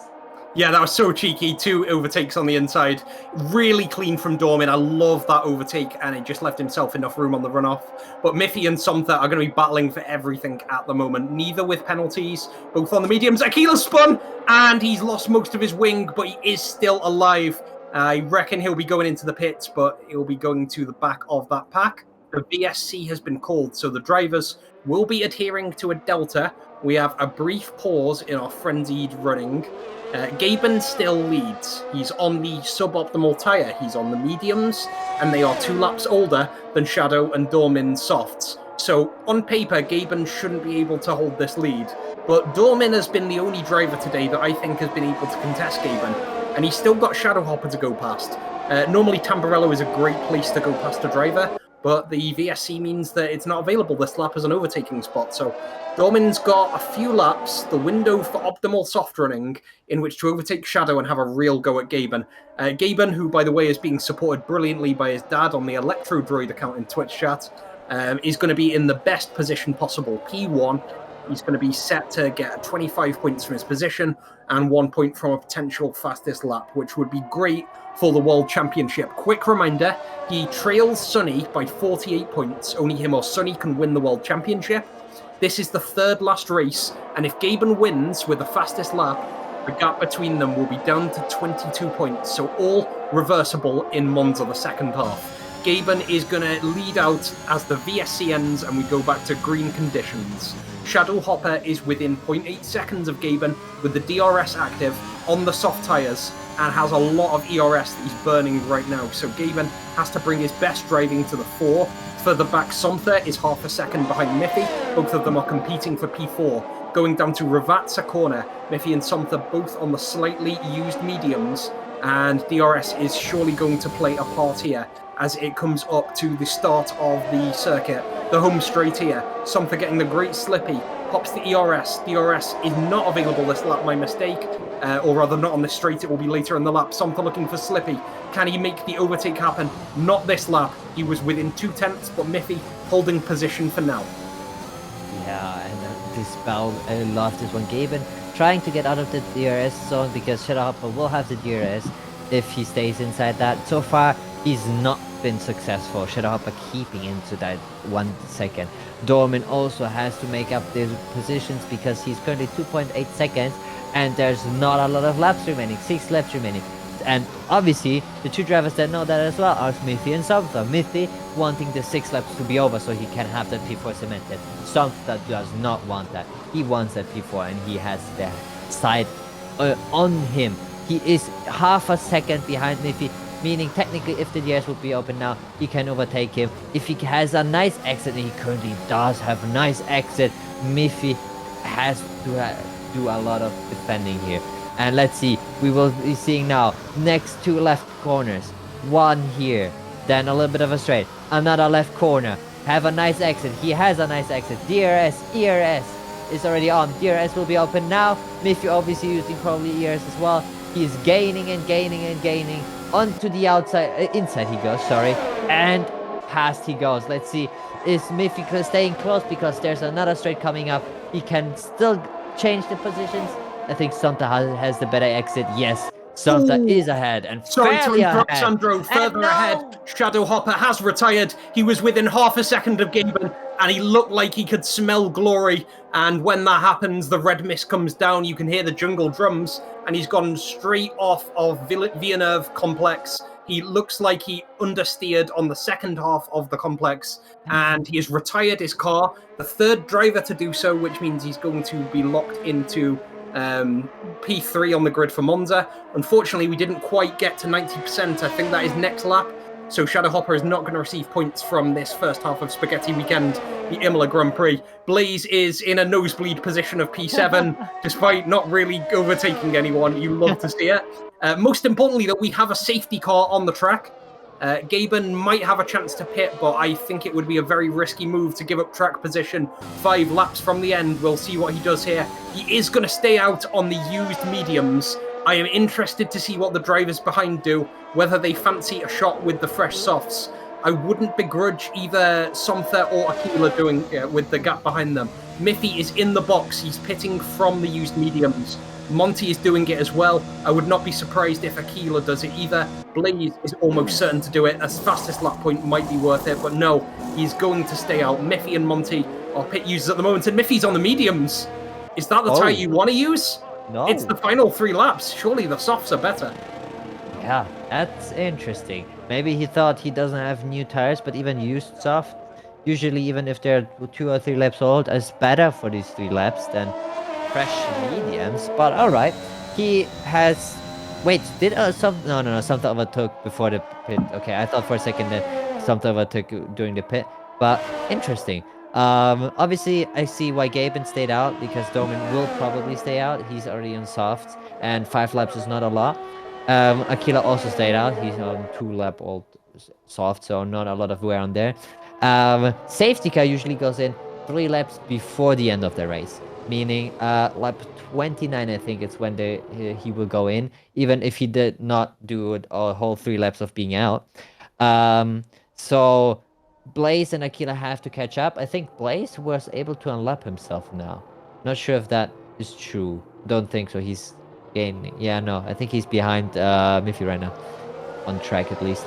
Yeah, that was so cheeky. 2 overtakes on the inside. Really clean from Dorman. I love that overtake, and it just left himself enough room on the runoff. But Miffy and Somtha are going to be battling for everything at the moment, neither with penalties, both on the mediums. Aquila spun, and he's lost most of his wing, but he is still alive. I reckon he'll be going into the pits, but he'll be going to the back of that pack. The VSC has been called, so the drivers will be adhering to a delta. We have a brief pause in our frenzied running. Gaben still leads. He's on the suboptimal tyre. He's on the mediums, and they are 2 laps older than Shadow and Dormin's softs. So, on paper, Gaben shouldn't be able to hold this lead. But Dormin has been the only driver today that I think has been able to contest Gaben, and he's still got Shadowhopper to go past. Normally, Tamburello is a great place to go past a driver, but the VSC means that it's not available this lap as an overtaking spot. So Dormin's got a few laps, the window for optimal soft running, in which to overtake Shadow and have a real go at Gaben. Gaben, who, by the way, is being supported brilliantly by his dad on the Electro Droid account in Twitch chat, is going to be in the best position possible. P1, he's going to be set to get 25 points from his position and 1 point from a potential fastest lap, which would be great for the World Championship. Quick reminder, he trails Sunny by 48 points. Only him or Sunny can win the World Championship. This is the 3rd last race, and if Gaben wins with the fastest lap, the gap between them will be down to 22 points, so all reversible in Monza the second half. Gaben is going to lead out as the VSC ends and we go back to green conditions. Shadowhopper is within 0.8 seconds of Gaben with the DRS active on the soft tyres and has a lot of ERS that he's burning right now. So Gaben has to bring his best driving to the fore. Further back, Somtha is half a second behind Miffy. Both of them are competing for P4. Going down to Ravatsa corner, Miffy and Somtha both on the slightly used mediums, and DRS is surely going to play a part here. as it comes up to the start of the circuit. The home straight here. Somtha getting the great slippy. Pops the ERS. The ERS is not available this lap, my mistake. Or rather, not on this straight, it will be later in the lap. Somtha looking for Slippy. Can he make the overtake happen? Not this lap. He was within 2/10, but Miffy holding position for now. Yeah, and this Bell lost this one. Gaben trying to get out of the DRS zone because Shadowhopper will have the DRS if he stays inside that. So far, he's not been successful. Shadowhopper keeping into that 1 second. Dorman also has to make up the positions because he's currently 2.8 seconds and there's not a lot of laps remaining, 6 laps remaining. And obviously, the two drivers that know that as well are Smithy and Somtha. Smithy wanting the 6 laps to be over so he can have that P4 cemented. Somtha does not want that. He wants that P4 and he has the side on him. He is half a second behind Miffy, meaning technically if the DRS would be open now, he can overtake him. If he has a nice exit, and he currently does have a nice exit, Miffy has to do a lot of defending here. And let's see, we will be seeing now next 2 left corners. One here, then a little bit of a straight, another left corner. Have a nice exit. He has a nice exit. DRS, ERS is already on. DRS will be open now. Miffy obviously using probably ERS as well. He is gaining and gaining and gaining. Onto the outside, inside he goes, sorry. And past he goes. Let's see, is Miffy staying close because there's another straight coming up. He can still change the positions. I think Somtha has the better exit. Yes, Somtha is ahead and Sorry to fairly interrupt, ahead. Sandro. Further ahead, Shadowhopper has retired. He was within half a second of Gaben, and he looked like he could smell glory. And when that happens, the red mist comes down. You can hear the jungle drums, and he's gone straight off of Villeneuve complex. He looks like he understeered on the second half of the complex, and he has retired his car. The third driver to do so, which means he's going to be locked into P3 on the grid for Monza. Unfortunately, we didn't quite get to 90%. I think that is next lap. So Shadowhopper is not going to receive points from this first half of Spaghetti Weekend, the Imola Grand Prix. Blaze is in a nosebleed position of P7, despite not really overtaking anyone. You love to see it. Most importantly, that we have a safety car on the track. Gaben might have a chance to pit, but I think it would be a very risky move to give up track position 5 laps from the end. We'll see what he does here. He is going to stay out on the used mediums. I am interested to see what the drivers behind do, whether they fancy a shot with the fresh softs. I wouldn't begrudge either Somtha or Aquila doing it with the gap behind them. Miffy is in the box. He's pitting from the used mediums. Monty is doing it as well. I would not be surprised if Aquila does it either. Blaze is almost certain to do it. As fastest lap point might be worth it, but no, he's going to stay out. Miffy and Monty are pit users at the moment, and Miffy's on the mediums. Is that the tire you want to use? No. It's the final 3 laps. Surely the softs are better. Yeah, that's interesting. Maybe he thought he doesn't have new tires, but even used soft, usually even if they're 2 or 3 laps old, is better for these 3 laps than fresh mediums. But alright, he has... Wait, did some... No, Somtha overtook before the pit. Okay, I thought for a second that Somtha overtook during the pit. But interesting. Obviously, I see why Gaben stayed out, because Doman will probably stay out. He's already on soft, and 5 laps is not a lot. Aquila also stayed out. He's on 2 lap old soft, so not a lot of wear on there. Safety car usually goes in 3 laps before the end of the race, meaning lap 29, I think it's when he will go in, even if he did not do a whole 3 laps of being out. So Blaze and Aquila have to catch up. I think Blaze was able to unlap himself now. Not sure if that is true. Don't think so. He's gaining. Yeah, no. I think he's behind Miffy right now. On track, at least.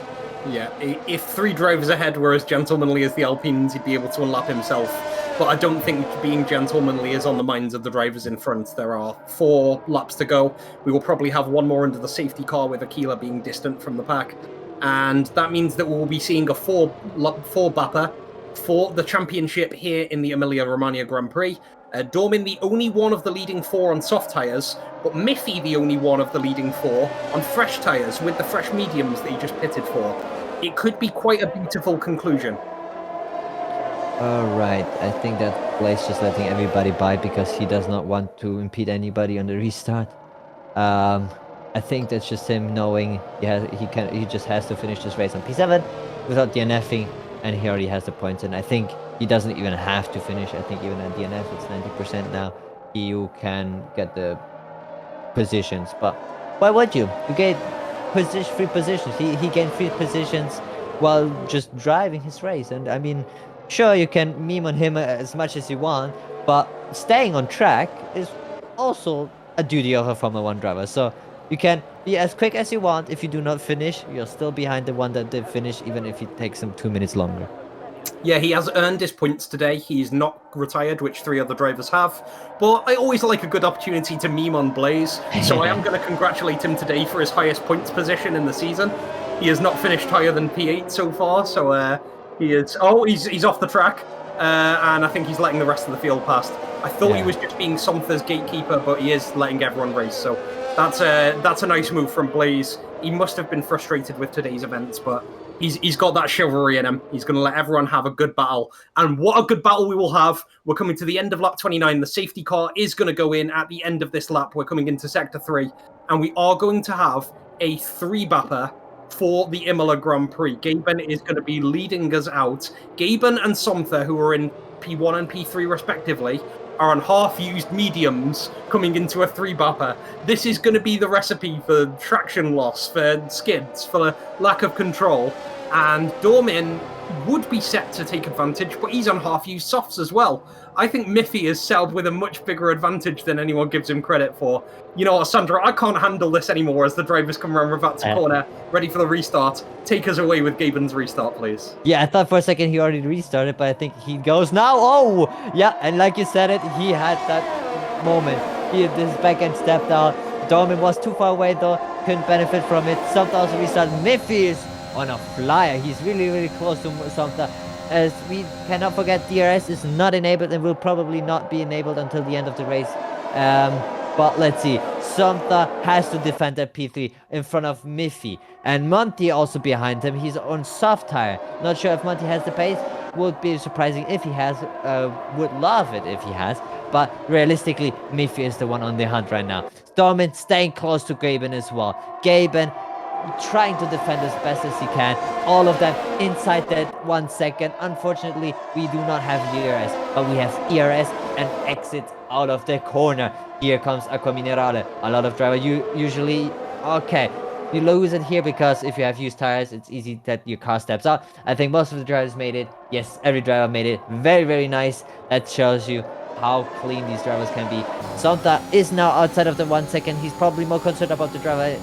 Yeah, if 3 drivers ahead were as gentlemanly as the Alpines, he'd be able to unlap himself. But I don't think being gentlemanly is on the minds of the drivers in front. There are 4 laps to go. We will probably have 1 more under the safety car, with Aquila being distant from the pack. And that means that we'll be seeing a 4-bapper for the championship here in the Emilia-Romagna Grand Prix. Dormin, the only one of the leading 4 on soft tyres, but Miffy, the only one of the leading 4 on fresh tyres, with the fresh mediums that he just pitted for. It could be quite a beautiful conclusion. Alright, I think that Blaze just letting everybody by because he does not want to impede anybody on the restart. I think that's just him knowing he just has to finish this race on P7. without DNFing, and he already has the points. And I think he doesn't even have to finish. I think even at DNF, it's 90% now. You can get the positions, but why would you? You get free positions. He gained free positions while just driving his race. And I mean, sure, you can meme on him as much as you want, but staying on track is also a duty of a Formula 1 driver. So you can be as quick as you want. If you do not finish, you're still behind the one that did finish, even if it takes him 2 minutes longer. Yeah, he has earned his points today. He's not retired, which 3 other drivers have. But I always like a good opportunity to meme on Blaze, so I am going to congratulate him today for his highest points position in the season. He has not finished higher than P8 so far, so he is... Oh, he's off the track, and I think he's letting the rest of the field past. I thought he was just being Somtha's gatekeeper, but he is letting everyone race, so that's a nice move from Blaze. He must have been frustrated with today's events, but he's got that chivalry in him. He's going to let everyone have a good battle. And what a good battle we will have. We're coming to the end of lap 29. The safety car is going to go in at the end of this lap. We're coming into sector 3. And we are going to have a 3-bapper for the Imola Grand Prix. Gaben is going to be leading us out. Gaben and Somtha, who are in P1 and P3 respectively, are on half-used mediums coming into a 3-bapper. This is going to be the recipe for traction loss, for skids, for lack of control. And Dormin would be set to take advantage, but he's on half-used softs as well. I think Miffy is sailed with a much bigger advantage than anyone gives him credit for. You know what, Sandra, I can't handle this anymore as the drivers come around Rivat's corner, ready for the restart. Take us away with Gaben's restart, please. Yeah, I thought for a second he already restarted, but I think he goes now. Oh, yeah, and like you said it, he had that moment. His back end stepped out. Dormin was too far away though, couldn't benefit from it. Somtha also restarted. Miffy is on a flyer. He's really, really close to Somtha. As we cannot forget, DRS is not enabled and will probably not be enabled until the end of the race. But let's see. Somtha has to defend that P3 in front of Miffy. And Monty also behind him. He's on soft tire. Not sure if Monty has the pace. Would be surprising if he has. Would love it if he has. But realistically, Miffy is the one on the hunt right now. Dormin staying close to Gaben as well. Gaben trying to defend as best as he can. All of them inside that 1 second. Unfortunately, we do not have DRS, but we have ERS and exit out of the corner. Here comes Aqua Minerale. A lot of drivers usually... Okay, you lose it here because if you have used tires, it's easy that your car steps out. I think most of the drivers made it. Yes, every driver made it. Very, very nice. That shows you how clean these drivers can be. Somtha is now outside of the 1 second. He's probably more concerned about the driver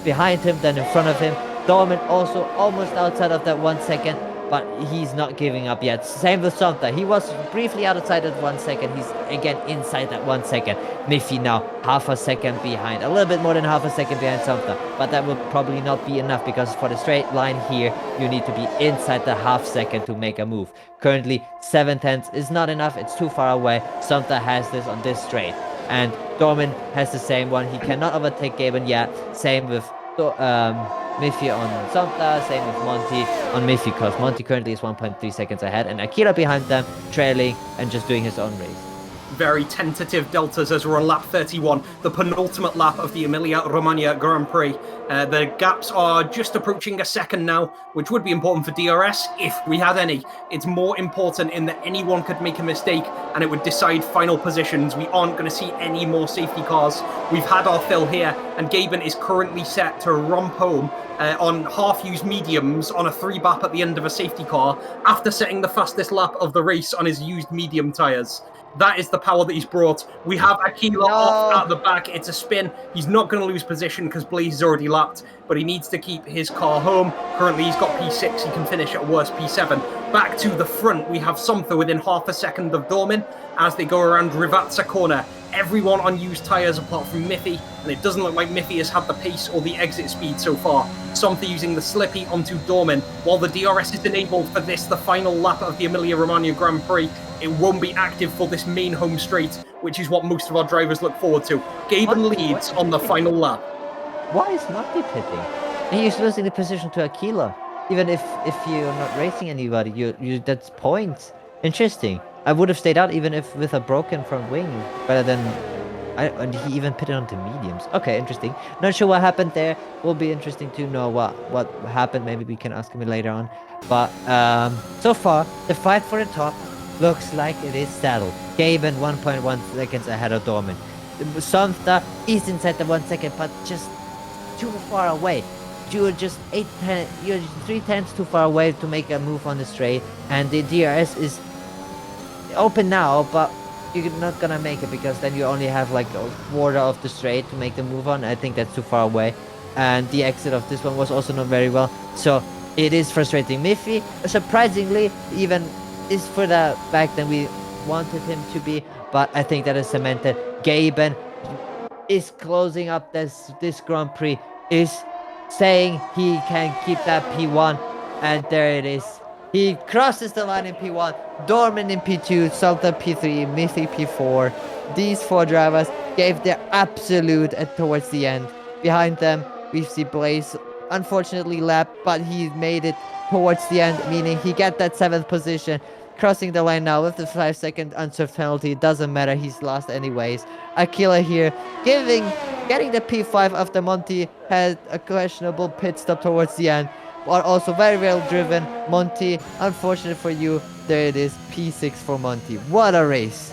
behind him than in front of him. Dormin also almost outside of that 1 second, but he's not giving up yet. Same with Somtha. He was briefly outside of 1 second. He's again inside that 1 second. Miffy now half a second behind. A little bit more than half a second behind Somtha. But that will probably not be enough because for the straight line here, you need to be inside the half second to make a move. Currently, 7/10 is not enough. It's too far away. Somtha has this on this straight. And Dormin has the same one. He cannot overtake Gaben yet. Same with Miffy on Somtha, same with Monty on Miffy, because Monty currently is 1.3 seconds ahead, and Akira behind them, trailing and just doing his own race. Very tentative deltas as we're on lap 31, the penultimate lap of the Emilia-Romagna Grand Prix. The gaps are just approaching a second now, which would be important for DRS if we had any. It's more important in that anyone could make a mistake and it would decide final positions. We aren't going to see any more safety cars. We've had our fill here, and Gaben is currently set to romp home on half-used mediums on a 3-bap at the end of a safety car after setting the fastest lap of the race on his used medium tyres. That is the power that he's brought. We have Aquila off at the back. It's a spin. He's not going to lose position because Blaze is already lapped, but he needs to keep his car home. Currently, he's got P6. He can finish at worst P7. Back to the front, we have Somtha within half a second of Dormin as they go around Rivatsa corner. Everyone on used tyres apart from Miffy, and it doesn't look like Miffy has had the pace or the exit speed so far. Somtha using the Slippy onto Dormin. While the DRS is enabled for this, the final lap of the Emilia-Romagna Grand Prix, it won't be active for this main home straight, which is what most of our drivers look forward to. Gaben leads on the final lap. Why is Monty pitting? And he's losing the position to Aquila. Even if you're not racing anybody, you that's points. Interesting. I would have stayed out even if with a broken front wing rather than And he even put it onto mediums. Okay, interesting. Not sure what happened there. Will be interesting to know what happened. Maybe we can ask him later on. But so far, the fight for the top looks like it is settled. Gaben 1.1 seconds ahead of Dorman. Samta is inside the 1 second, but just too far away. You're just 8 you're 3 tenths too far away to make a move on the straight, and the DRS is open now, but you're not gonna make it because then you only have like a quarter of the straight to make the move on. I think that's too far away, and the exit of this one was also not very well, so it is frustrating. Miffy, surprisingly, even is further back than we wanted him to be, but I think that is cemented. Gaben is closing up this Grand Prix, is saying he can keep that P1, and there it is. He crosses the line in P1, Dorman in P2, Salta P3, Miffy P4. These 4 drivers gave their absolute towards the end. Behind them, we see Blaze, unfortunately lapped, but he made it towards the end, meaning he got that 7th position. Crossing the line now with the 5-second unserved penalty. It doesn't matter, he's lost anyways. Aquila here getting the P5 after Monty had a questionable pit stop towards the end. But also very well driven. Monty, unfortunate for you, there it is, P6 for Monty. What a race.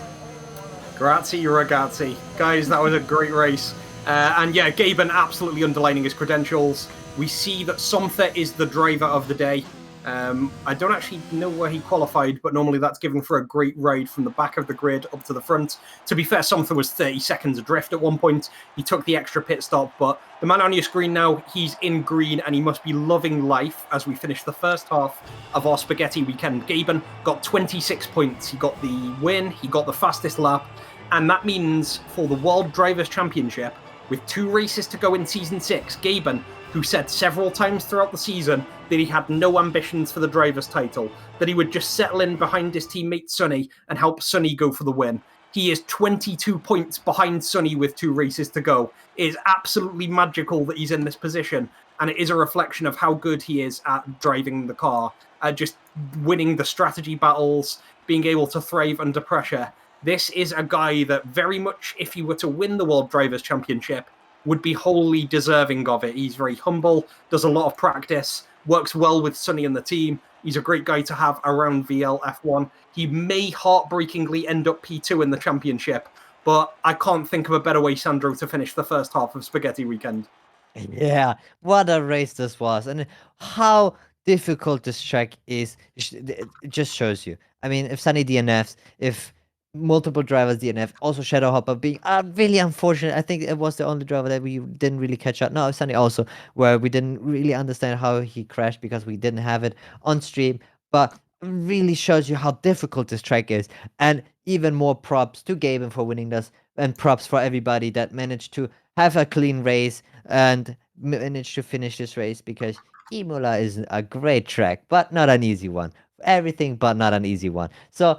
Grazie ragazzi. Guys, that was a great race. And yeah, Gaben absolutely underlining his credentials. We see that Somtha is the driver of the day. I don't actually know where he qualified, but normally that's given for a great ride from the back of the grid up to the front. To be fair, Somtha was 30 seconds adrift at one point. He took the extra pit stop, but the man on your screen now, he's in green and he must be loving life as we finish the first half of our Spaghetti weekend. Gaben got 26 points. He got the win, he got the fastest lap, and that means for the World Drivers' Championship, with 2 races to go in Season 6, Gaben, who said several times throughout the season that he had no ambitions for the driver's title, that he would just settle in behind his teammate Sonny and help Sonny go for the win. He is 22 points behind Sonny with 2 races to go. It is absolutely magical that he's in this position, and it is a reflection of how good he is at driving the car, at just winning the strategy battles, being able to thrive under pressure. This is a guy that very much, if he were to win the World Drivers' Championship, would be wholly deserving of it. He's very humble, does a lot of practice, works well with Sonny and the team. He's a great guy to have around VL F1. He may heartbreakingly end up P2 in the championship, but I can't think of a better way, Sandro, to finish the first half of Spaghetti Weekend. Yeah, what a race this was, and how difficult this track is. It just shows you. I mean, if Sunny DNFs, if multiple drivers DNF, also Shadow Hopper being really unfortunate. I think it was the only driver that we didn't really catch up. No, Sunny also, where we didn't really understand how he crashed because we didn't have it on stream. But really shows you how difficult this track is, and even more props to Gaben for winning this, and props for everybody that managed to have a clean race and managed to finish this race, because Imola is a great track, but not an easy one. Everything but not an easy one. So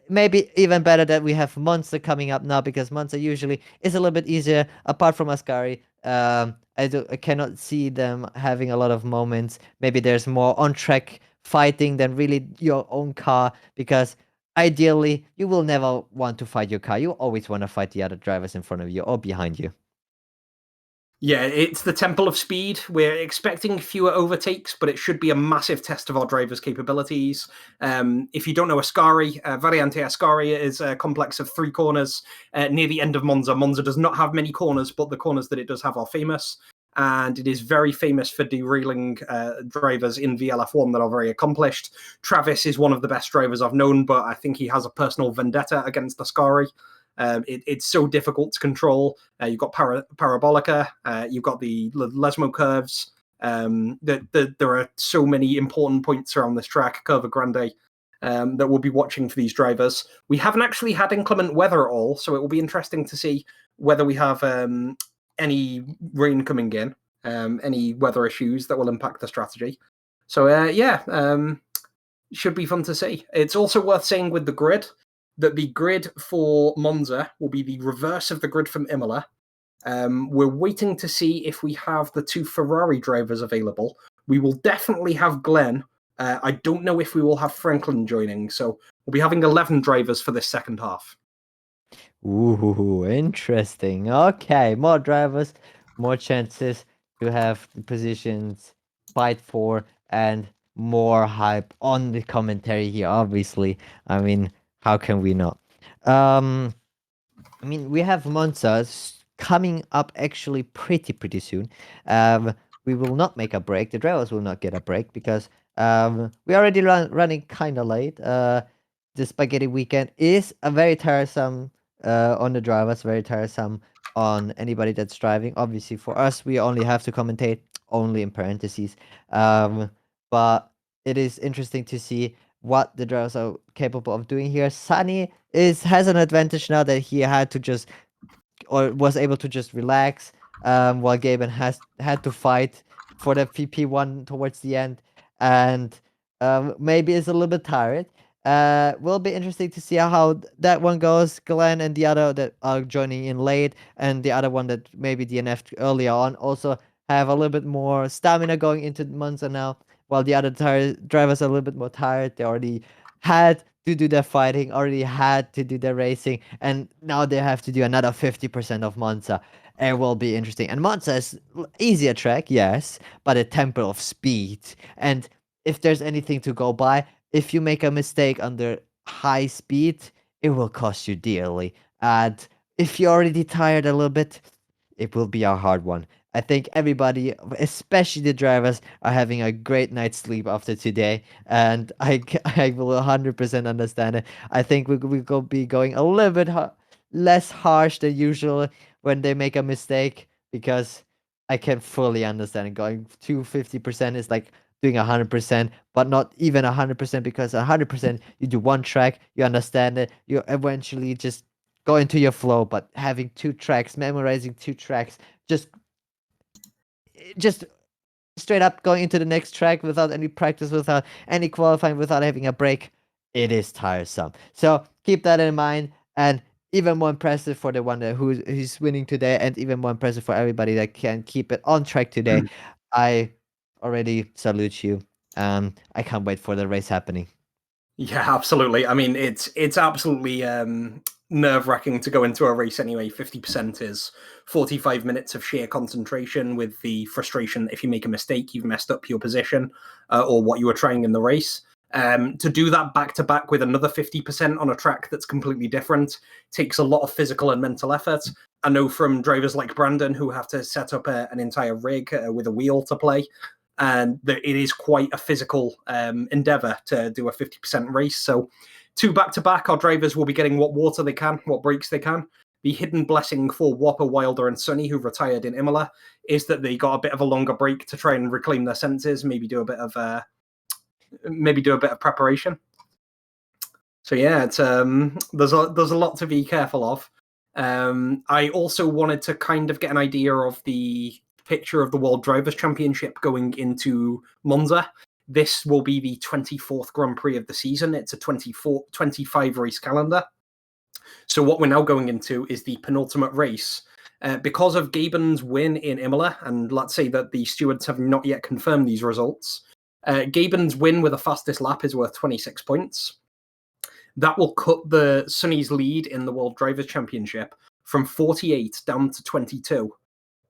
maybe even better that we have Monster coming up now, because Monster usually is a little bit easier apart from Ascari. I cannot see them having a lot of moments. Maybe there's more on track fighting than really your own car, because ideally you will never want to fight your car. You always want to fight the other drivers in front of you or behind you. Yeah, it's the Temple of Speed. We're expecting fewer overtakes, but it should be a massive test of our drivers' capabilities. If you don't know Ascari, Variante Ascari is a complex of 3 corners near the end of Monza. Monza does not have many corners, but the corners that it does have are famous. And it is very famous for derailing drivers in VLF1 that are very accomplished. Travis is one of the best drivers I've known, but I think he has a personal vendetta against Ascari. It's so difficult to control. You've got Parabolica, you've got the Lesmo curves. There are so many important points around this track, Curva Grande, that we'll be watching for these drivers. We haven't actually had inclement weather at all, so it will be interesting to see whether we have any rain coming in, any weather issues that will impact the strategy. So should be fun to see. It's also worth saying with the grid that the grid for Monza will be the reverse of the grid from Imola. We're waiting to see if we have the 2 Ferrari drivers available. We will definitely have Glenn. I don't know if we will have Franklin joining, so we'll be having 11 drivers for this second half. Ooh, interesting. Okay, more drivers, more chances to have the positions fight for, and more hype on the commentary here, obviously. I mean, how can we not? Um, I mean, we have Monza coming up actually pretty soon. Um, we will not make a break. The drivers will not get a break because we already running kind of late. The spaghetti weekend is a very tiresome on the drivers, very tiresome on anybody that's driving. Obviously, for us, we only have to commentate only in parentheses. But it is interesting to see what the drivers are capable of doing here. Sunny has an advantage now that he had to just or was able to just relax while Gaben has had to fight for the VP1 towards the end and maybe is a little bit tired. Will be interesting to see how that one goes. Glenn and the other that are joining in late, and the other one that maybe DNF'd earlier on also have a little bit more stamina going into Monza now, while the other drivers are a little bit more tired. They already had to do their fighting, already had to do their racing, and now they have to do another 50% of Monza. It will be interesting. And Monza is easier track, yes, but a temple of speed. And if there's anything to go by, if you make a mistake under high speed, it will cost you dearly. And if you're already tired a little bit, it will be a hard one. I think everybody, especially the drivers, are having a great night's sleep after today, and I will 100% understand it. I think we will be going a little bit less harsh than usual when they make a mistake because I can fully understand it. Going to 50% is like doing 100%, but not even 100% because 100% you do one track, you understand it, you eventually just go into your flow. But having two tracks, memorizing two tracks, just just straight up going into the next track without any practice, without any qualifying, without having a break, it is tiresome. So keep that in mind, and even more impressive for the one that who's winning today, and even more impressive for everybody that can keep it on track today. I already salute you. I can't wait for the race happening. Yeah, absolutely. I mean, it's absolutely nerve-wracking to go into a race anyway. 50% is 45 minutes of sheer concentration with the frustration if you make a mistake, you've messed up your position or what you were trying in the race. To do that back-to-back with another 50% on a track that's completely different takes a lot of physical and mental effort. I know from drivers like Brandon who have to set up an entire rig with a wheel to play, and it is quite a physical endeavor to do a 50% race. So two back-to-back, our drivers will be getting what water they can, what breaks they can. The hidden blessing for Whopper, Wilder, and Sonny, who retired in Imola, is that they got a bit of a longer break to try and reclaim their senses, maybe do a bit of preparation. So yeah, it's there's a lot to be careful of. I also wanted to kind of get an idea of the picture of the World Drivers' Championship going into Monza. This will be the 24th Grand Prix of the season. It's a 25 race calendar. So what we're now going into is the penultimate race. Because of Gaben's win in Imola, and let's say that the stewards have not yet confirmed these results, Gaben's win with the fastest lap is worth 26 points. That will cut the Sonny's lead in the World Drivers' Championship from 48 down to 22.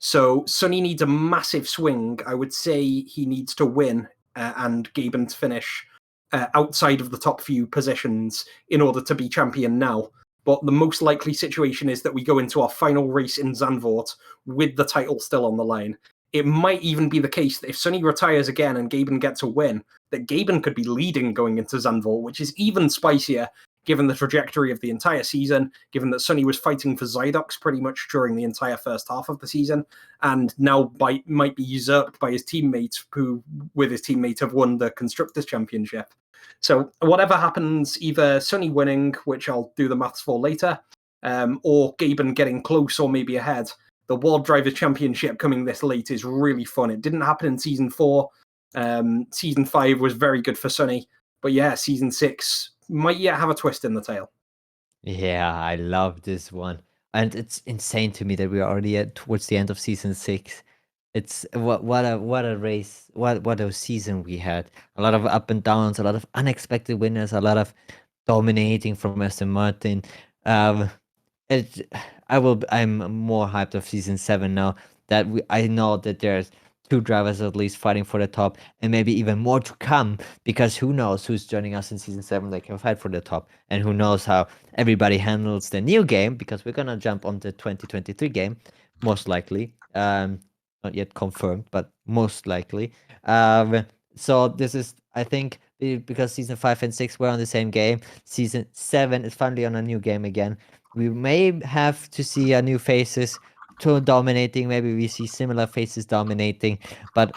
So Sonny needs a massive swing. I would say he needs to win and Gaben to finish outside of the top few positions in order to be champion now. But the most likely situation is that we go into our final race in Zandvoort with the title still on the line. It might even be the case that if Sonny retires again and Gaben gets a win, that Gaben could be leading going into Zandvoort, which is even spicier given the trajectory of the entire season, given that Sonny was fighting for Zydox pretty much during the entire first half of the season, and now might be usurped by his teammates, who, with his teammate, have won the Constructors' Championship. So whatever happens, either Sonny winning, which I'll do the maths for later, or Gaben getting close or maybe ahead, the World Drivers' Championship coming this late is really fun. It didn't happen in Season 4. Season 5 was very good for Sonny. But yeah, Season 6 might yet have a twist in the tail. Yeah, I love this one. And it's insane to me that we are already towards the end of season 6. It's what a race, what a season we had. A lot of up and downs, a lot of unexpected winners, a lot of dominating from Aston Martin. Um I'm more hyped of season 7 now that I know that there's 2 drivers at least fighting for the top, and maybe even more to come, because who knows who's joining us in season 7 that can fight for the top, and who knows how everybody handles the new game, because we're gonna jump on the 2023 game most likely. Not yet confirmed, but most likely. So this is, I think, because season 5 and 6 were on the same game, season 7 is finally on a new game again. We may have to see new faces to dominating. Maybe we see similar faces dominating, but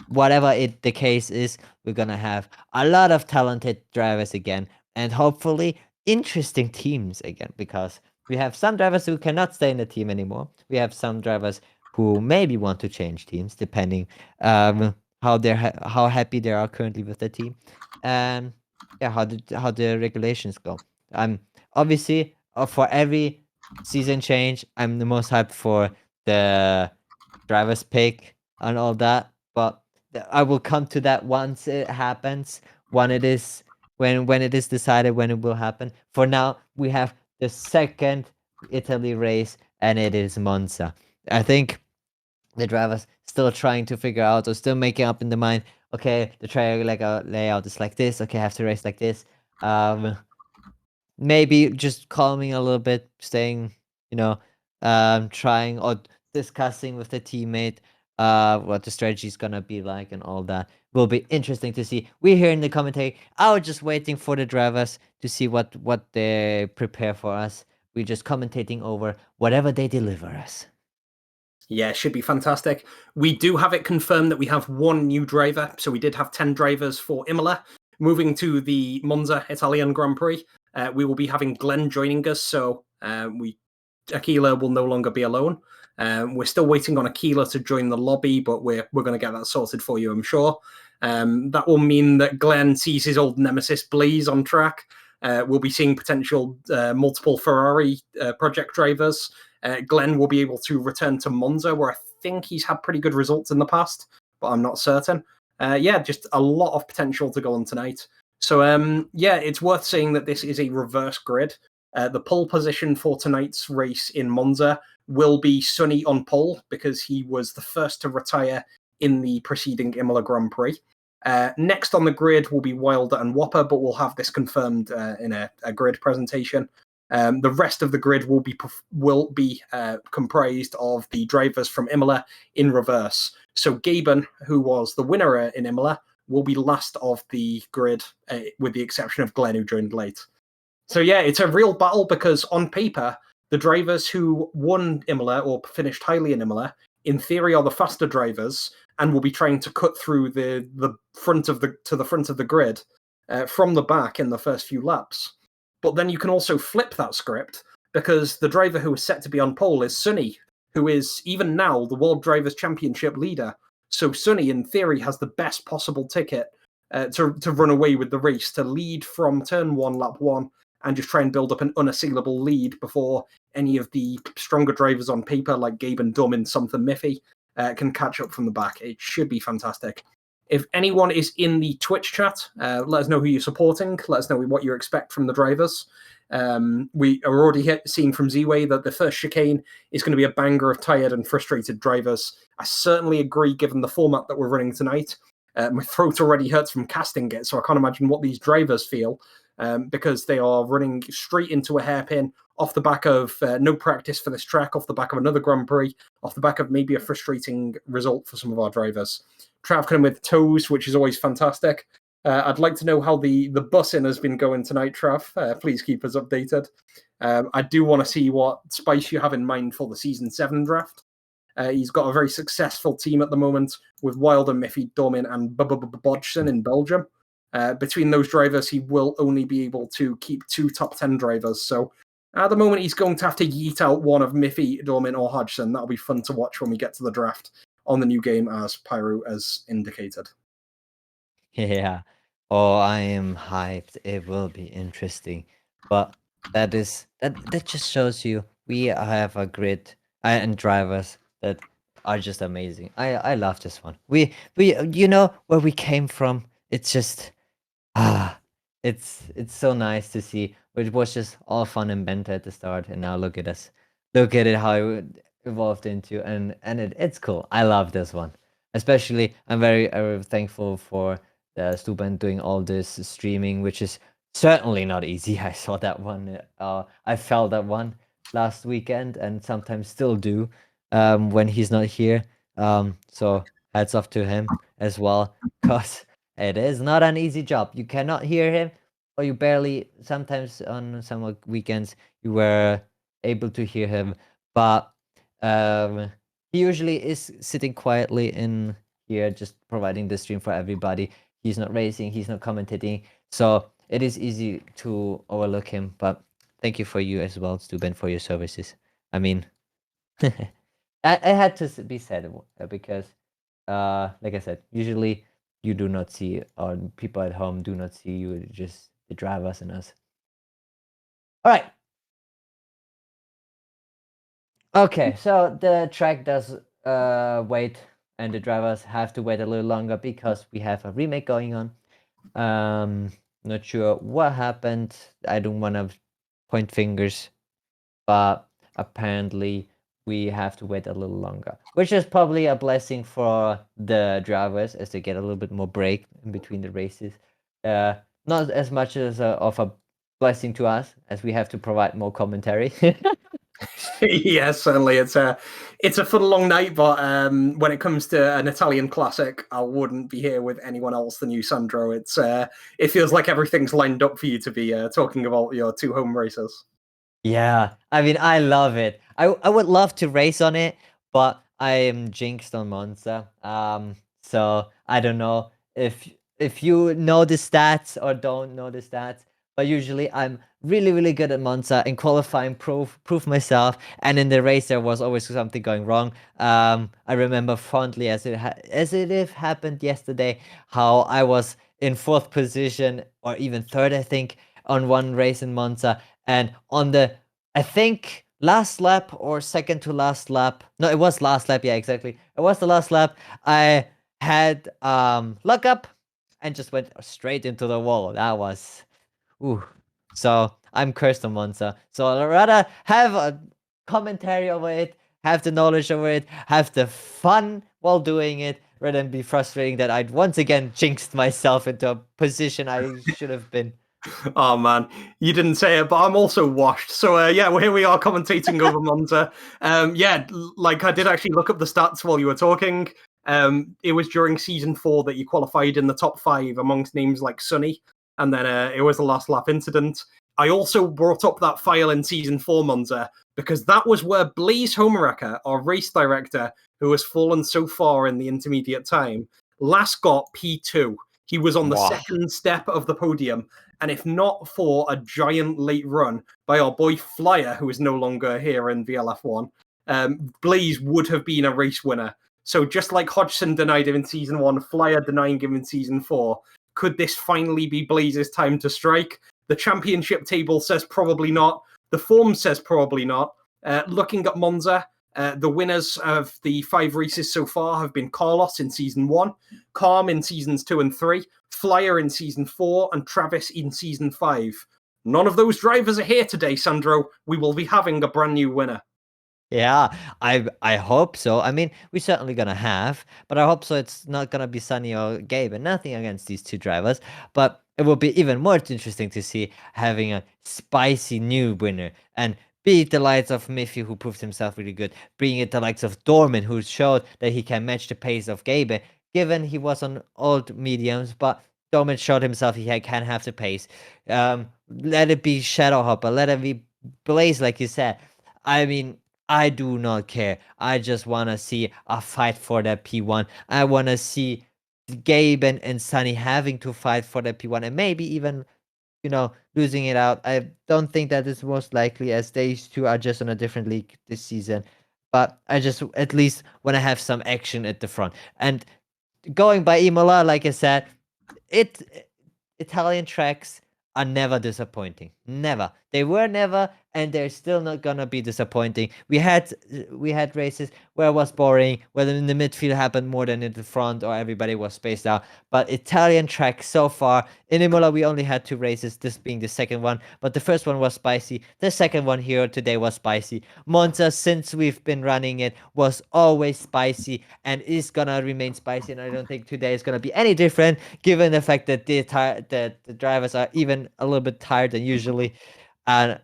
whatever the case is, we're gonna have a lot of talented drivers again, and hopefully interesting teams again, because we have some drivers who cannot stay in the team anymore. We have some drivers who maybe want to change teams, depending how happy they are currently with the team, and yeah, how the regulations go. Obviously, for every season change, I'm the most hyped for the driver's pick and all that. But I will come to that once it happens, when it is when it is decided when it will happen. For now, we have the second Italy race, and it is Monza. I think the drivers still trying to figure out, or still making up in the mind. Okay, the track layout is like this. Okay, I have to race like this. Maybe just calming a little bit, staying, trying or discussing with the teammate, what the strategy is gonna be like, and all that will be interesting to see. We're here in the commentary. I was just waiting for the drivers to see what they prepare for us. We're just commentating over whatever they deliver us. Yeah, should be fantastic. We do have it confirmed that we have one new driver. So we did have 10 drivers for Imola. Moving to the Monza Italian Grand Prix, we will be having Glenn joining us. So Aquila will no longer be alone. We're still waiting on Aquila to join the lobby, but we're going to get that sorted for you, I'm sure. That will mean that Glenn sees his old nemesis Blaze on track. We'll be seeing potential multiple Ferrari project drivers. Glenn will be able to return to Monza, where I think he's had pretty good results in the past, but I'm not certain. Just a lot of potential to go on tonight. So, it's worth saying that this is a reverse grid. The pole position for tonight's race in Monza will be Sonny on pole, because he was the first to retire in the preceding Imola Grand Prix. Next on the grid will be Wilder and Whopper, but we'll have this confirmed in a grid presentation. The rest of the grid will be comprised of the drivers from Imola in reverse. So Gaben, who was the winner in Imola, will be last of the grid, with the exception of Glenn, who joined late. So yeah, it's a real battle, because on paper, the drivers who won Imola or finished highly in Imola, in theory, are the faster drivers, and will be trying to cut through the front of the grid from the back in the first few laps. But then you can also flip that script, because the driver who is set to be on pole is Sonny, who is even now the World Drivers' Championship leader. So Sonny, in theory, has the best possible ticket to run away with the race, to lead from turn 1, lap 1, and just try and build up an unassailable lead before any of the stronger drivers on paper, like Gabe and Dum and something Miffy, can catch up from the back. It should be fantastic. If anyone is in the Twitch chat, let us know who you're supporting. Let us know what you expect from the drivers. We are already seeing from Z-Way that the first chicane is going to be a banger of tired and frustrated drivers. I certainly agree, given the format that we're running tonight. My throat already hurts from casting it, so I can't imagine what these drivers feel, because they are running straight into a hairpin off the back of no practice for this track, off the back of another Grand Prix, off the back of maybe a frustrating result for some of our drivers. Trav coming with toes, which is always fantastic. I'd like to know how the bussing has been going tonight, Trav. Please keep us updated. I do want to see what spice you have in mind for the Season 7 draft. He's got a very successful team at the moment, with Wilder, Miffy, Domin, and Bodgson in Belgium. Between those drivers, he will only be able to keep 2 top 10 drivers. So at the moment, he's going to have to yeet out one of Miffy, Domin, or Hodgson. That'll be fun to watch when we get to the draft on the new game, as Pyro has indicated. Yeah. Oh, I am hyped. It will be interesting. But that just shows you we have a grid and drivers that are just amazing. I love this one. We where we came from. It's just it's so nice to see. It was just all fun and banter at the start, and now look at us. Look at it how it evolved into, and it's cool. I love this one. Especially, I'm very thankful for Stuban doing all this streaming, which is certainly not easy. I saw that one. I felt that one last weekend, and sometimes still do when he's not here. So hats off to him as well, cause it is not an easy job. You cannot hear him, or you barely. Sometimes on some weekends you were able to hear him, but he usually is sitting quietly in here, just providing the stream for everybody. He's not racing, he's not commentating, so it is easy to overlook him. But thank you for you as well, Stuben, for your services. I mean, I had to be said because, like I said, usually you do not see, or people at home do not see you, just the drivers and us. All right. Okay, so the track does wait, and the drivers have to wait a little longer because we have a remake going on. Not sure what happened. I don't want to point fingers, but apparently we have to wait a little longer, which is probably a blessing for the drivers as they get a little bit more break in between the races. Not as much as of a blessing to us, as we have to provide more commentary. Yeah, certainly it's a fun long night, but when it comes to an Italian classic, I wouldn't be here with anyone else than you, Sandro. It feels like everything's lined up for you to be talking about your two home races. Yeah, I mean, I love it. I would love to race on it, but I am jinxed on Monza. So I don't know if you know the stats or don't know the stats, but usually I'm really good at Monza. In qualifying, prove myself, and in the race there was always something going wrong. I remember fondly as it if happened yesterday, how I was in fourth position or even third, I think, on one race in Monza, and on the, I think, last lap or second to last lap. No, it was last lap. Yeah, exactly. It was the last lap. I had luck up and just went straight into the wall. That was, ooh. So I'm cursed on Monza. So I'd rather have a commentary over it, have the knowledge over it, have the fun while doing it, rather than be frustrating that I'd once again jinxed myself into a position I should have been. Oh man, you didn't say it, but I'm also washed. So yeah, well, here we are commentating over Monza. Yeah, like I did actually look up the stats while you were talking. It was during season 4 that you qualified in the top 5 amongst names like Sonny, and then it was the last lap incident. I also brought up that file in season 4 Monza because that was where Blaze Homewrecker, our race director, who has fallen so far in the intermediate time, last got P2. He was on the Wow. second step of the podium. And if not for a giant late run by our boy Flyer, who is no longer here in VLF1, Blaze would have been a race winner. So just like Hodgson denied him in season 1, Flyer denying him in season 4, could this finally be Blaze's time to strike? The championship table says probably not. The form says probably not. Looking at Monza, the winners of the 5 races so far have been Carlos in season 1, Calm in seasons 2 and 3, Flyer in season 4, and Travis in season 5. None of those drivers are here today, Sandro. We will be having a brand new winner. Yeah, I hope so. I mean, we're certainly gonna have, but I hope so. It's not gonna be Sunny or Gabe, and nothing against these two drivers. But it will be even more interesting to see having a spicy new winner and beat the likes of Miffy, who proved himself really good, bring it the likes of Dorman, who showed that he can match the pace of Gabe, given he was on old mediums, but Dorman showed himself can have the pace. Let it be Shadow Hopper, let it be Blaze, like you said. I mean, I do not care. I just want to see a fight for that P1. I want to see Gabe and Sunny having to fight for that P1 and maybe even, losing it out. I don't think that is most likely, as these two are just on a different league this season. But I just at least want to have some action at the front. And going by Imola, like I said, Italian tracks are never disappointing. Never. They were never, and they're still not gonna be disappointing. We had races where it was boring, whether in the midfield happened more than in the front, or everybody was spaced out. But Italian track so far in Imola, we only had 2 races. This being the second one, but the first one was spicy. The second one here today was spicy. Monza, since we've been running it, was always spicy and is gonna remain spicy. And I don't think today is gonna be any different, given the fact that the drivers are even a little bit tired than usually. And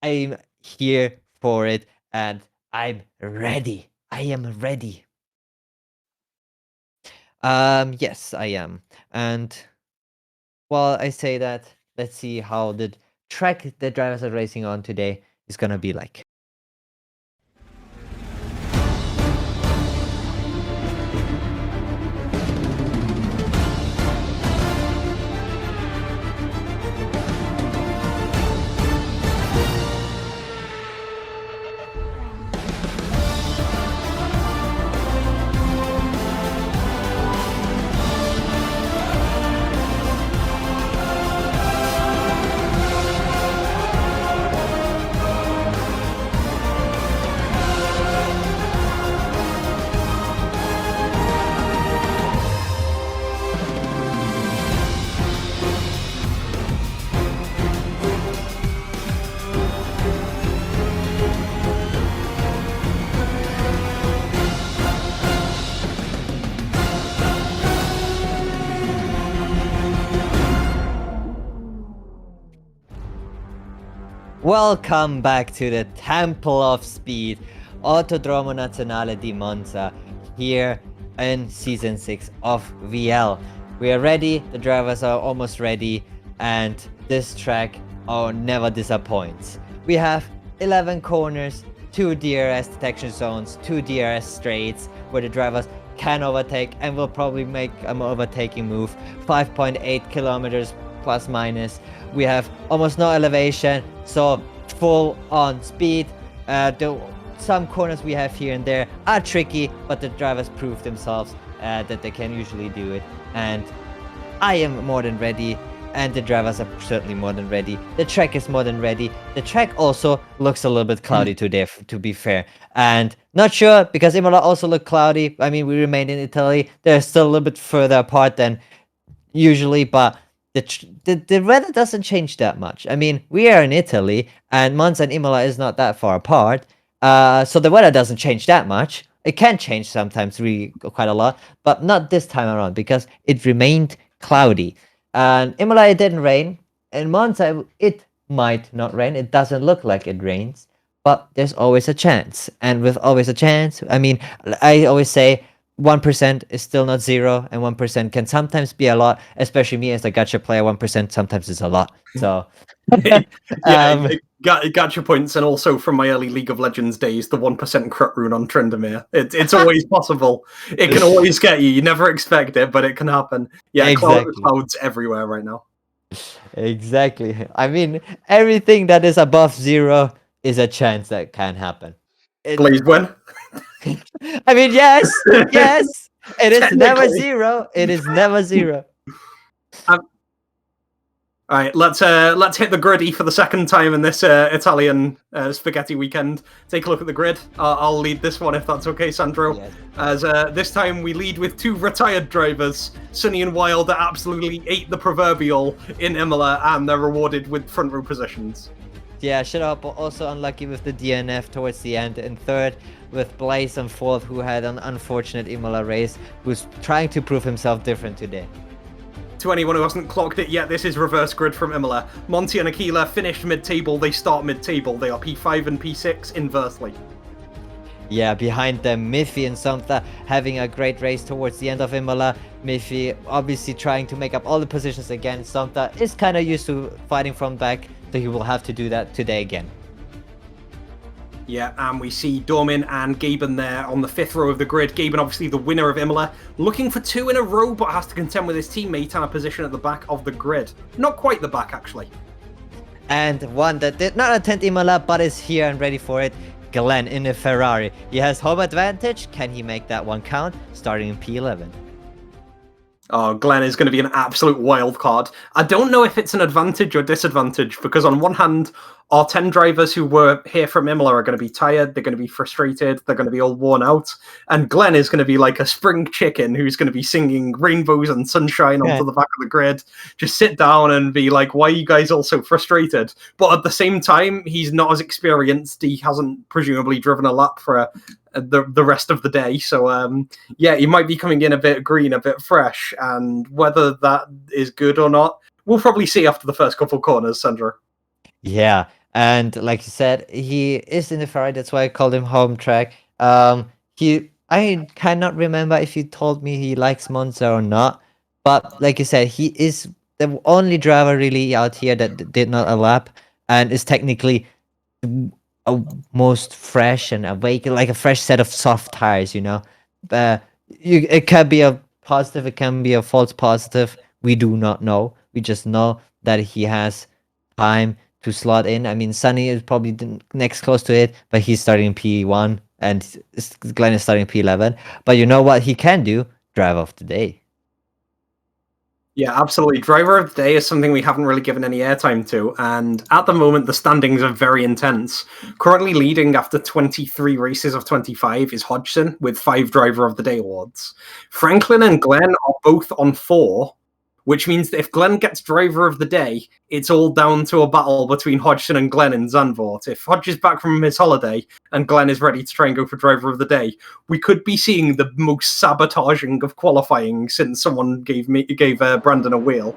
I'm here for it, and I'm ready. I am ready. Yes, I am. And while I say that, let's see how the track the drivers are racing on today is gonna be like. Welcome back to the Temple of Speed, Autodromo Nazionale di Monza, here in Season 6 of VL. We are ready, the drivers are almost ready, and this track never disappoints. We have 11 corners, 2 DRS detection zones, 2 DRS straights, where the drivers can overtake and will probably make an overtaking move, 5.8 kilometers plus minus. We have almost no elevation, so full on speed. Some corners we have here and there are tricky, but the drivers prove themselves that they can usually do it. And I am more than ready, and the drivers are certainly more than ready. The track is more than ready. The track also looks a little bit cloudy today, to be fair. And not sure, because Imola also looked cloudy. I mean, we remained in Italy. They're still a little bit further apart than usually, but the weather doesn't change that much. I mean, we are in Italy, and Monza and Imola is not that far apart, so the weather doesn't change that much. It can change sometimes, really quite a lot, but not this time around, because it remained cloudy. And Imola, it didn't rain. In Monza, it might not rain. It doesn't look like it rains, but there's always a chance. And with always a chance, I mean, I always say 1% is still not 0, and 1% can sometimes be a lot, especially me as a gacha player. 1% sometimes is a lot. So, Gacha points, and also from my early League of Legends days, the 1% crit rune on Tryndamere. It's always possible. It can always get you. You never expect it, but it can happen. Yeah, exactly. Clouds everywhere right now. Exactly. I mean, everything that is above 0 is a chance that can happen. Blaze win. I mean, yes. It is never 0. It is never 0. All right, let's hit the griddy for the second time in this Italian spaghetti weekend. Take a look at the grid. I'll lead this one if that's okay, Sandro. Yes. As this time we lead with 2 retired drivers, Sunny and Wild, that absolutely ate the proverbial in Imola, and they're rewarded with front row positions. Yeah, shut up. Also unlucky with the DNF towards the end. And third, with Blaze on 4th, who had an unfortunate Imola race, who's trying to prove himself different today. To anyone who hasn't clocked it yet, this is reverse grid from Imola. Monty and Aquila finished mid-table. They start mid-table. They are P5 and P6 inversely. Yeah, behind them, Miffy and Santa having a great race towards the end of Imola. Miffy obviously trying to make up all the positions again. Santa is kind of used to fighting from back, so he will have to do that today again. Yeah, and we see Dormin and Gaben there on the 5th row of the grid. Gaben, obviously the winner of Imola, looking for 2 in a row, but has to contend with his teammate on a position at the back of the grid. Not quite the back, actually. And one that did not attend Imola, but is here and ready for it. Glenn in a Ferrari. He has home advantage. Can he make that one count? Starting in P11. Oh, Glenn is going to be an absolute wild card. I don't know if it's an advantage or disadvantage because on one hand, our 10 drivers who were here from Imola are going to be tired, they're going to be frustrated, they're going to be all worn out. And Glenn is going to be like a spring chicken who's going to be singing rainbows and sunshine onto the back of the grid. Just sit down and be like, why are you guys all so frustrated? But at the same time, he's not as experienced. He hasn't presumably driven a lap for the rest of the day. So, yeah, he might be coming in a bit green, a bit fresh. And whether that is good or not, we'll probably see after the first couple corners, Sandro. Yeah, and like you said, he is in the Ferrari. That's why I called him home track. I cannot remember if he told me he likes Monza or not, but like you said, he is the only driver really out here that did not a lap and is technically a most fresh and awake, like a fresh set of soft tires. It can be a positive, it can be a false positive. We do not know. We just know that he has time to slot in. I mean, Sunny is probably the next close to it, but he's starting P1 and Glenn is starting P11. But you know what he can do? Drive of the day. Yeah, absolutely. Driver of the day is something we haven't really given any airtime to. And at the moment, the standings are very intense. Currently leading after 23 races of 25 is Hodgson with 5 Driver of the Day awards. Franklin and Glenn are both on 4, which means that if Glenn gets Driver of the Day, it's all down to a battle between Hodgson and Glenn in Zandvoort. If Hodge is back from his holiday and Glenn is ready to try and go for Driver of the Day, we could be seeing the most sabotaging of qualifying since someone gave Brandon a wheel.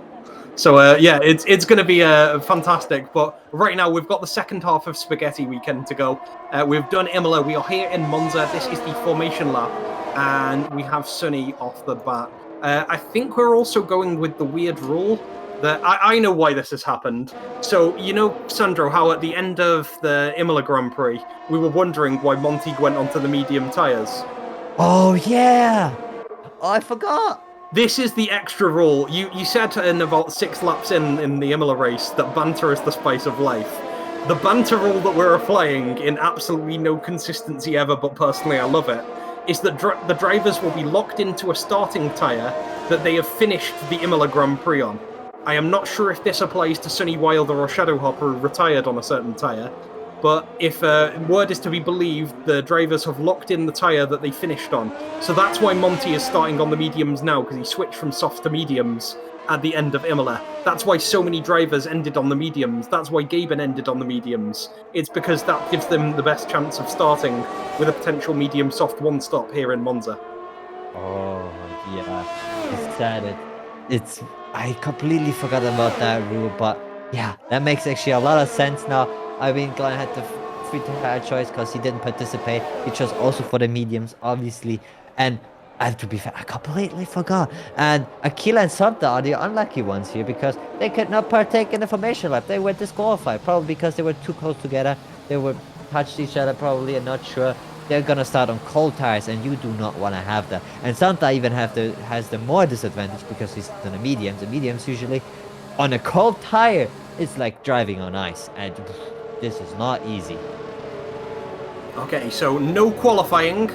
So yeah, it's going to be fantastic. But right now we've got the second half of Spaghetti Weekend to go. We've done Imola. We are here in Monza. This is the formation lap, and we have Sunny off the bat. I think we're also going with the weird rule that I know why this has happened. So, Sandro, how at the end of the Imola Grand Prix, we were wondering why Monty went onto the medium tyres. Oh, yeah. Oh, I forgot. This is the extra rule. You said in about 6 laps in the Imola race that banter is the spice of life. The banter rule that we're applying in absolutely no consistency ever, but personally I love it, is that the drivers will be locked into a starting tyre that they have finished the Imola Grand Prix on. I am not sure if this applies to Sonny Wilder or Shadowhopper who retired on a certain tyre, but if word is to be believed, the drivers have locked in the tyre that they finished on. So that's why Monty is starting on the mediums now, because he switched from soft to mediums at the end of Imola. That's why so many drivers ended on the mediums. That's why Gaben ended on the mediums. It's because that gives them the best chance of starting with a potential medium soft one stop here in Monza. Oh, yeah. It's sad. I completely forgot about that rule, but yeah, that makes actually a lot of sense now. I mean, Glenn had the free tire choice because he didn't participate. He chose also for the mediums, obviously. And I have to be fair, I completely forgot. And Aquila and Santa are the unlucky ones here because they could not partake in the formation lap. They were disqualified, probably because they were too close together. They were touched each other probably and not sure. They're gonna start on cold tires, and you do not want to have that. And Santa even has the more disadvantage because he's on the mediums. The mediums usually on a cold tire, it's like driving on ice, and this is not easy. Okay, so no qualifying,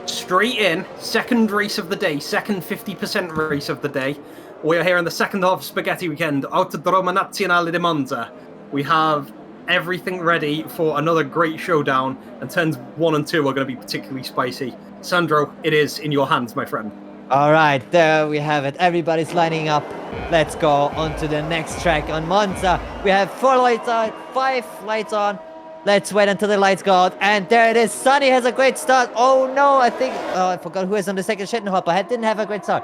straight in, second race of the day, second 50% race of the day. We are here in the second half of Spaghetti Weekend, Autodromo Nazionale di Monza. We have everything ready for another great showdown, and turns 1 and 2 are going to be particularly spicy. Sandro, it is in your hands, my friend. All right, there we have it. Everybody's lining up. Let's go on to the next track on Monza. We have 4 lights on, 5 lights on. Let's wait until the lights go out. And there it is. Sunny has a great start. Oh, no, I forgot who is on the second Shittenhopper. I didn't have a great start.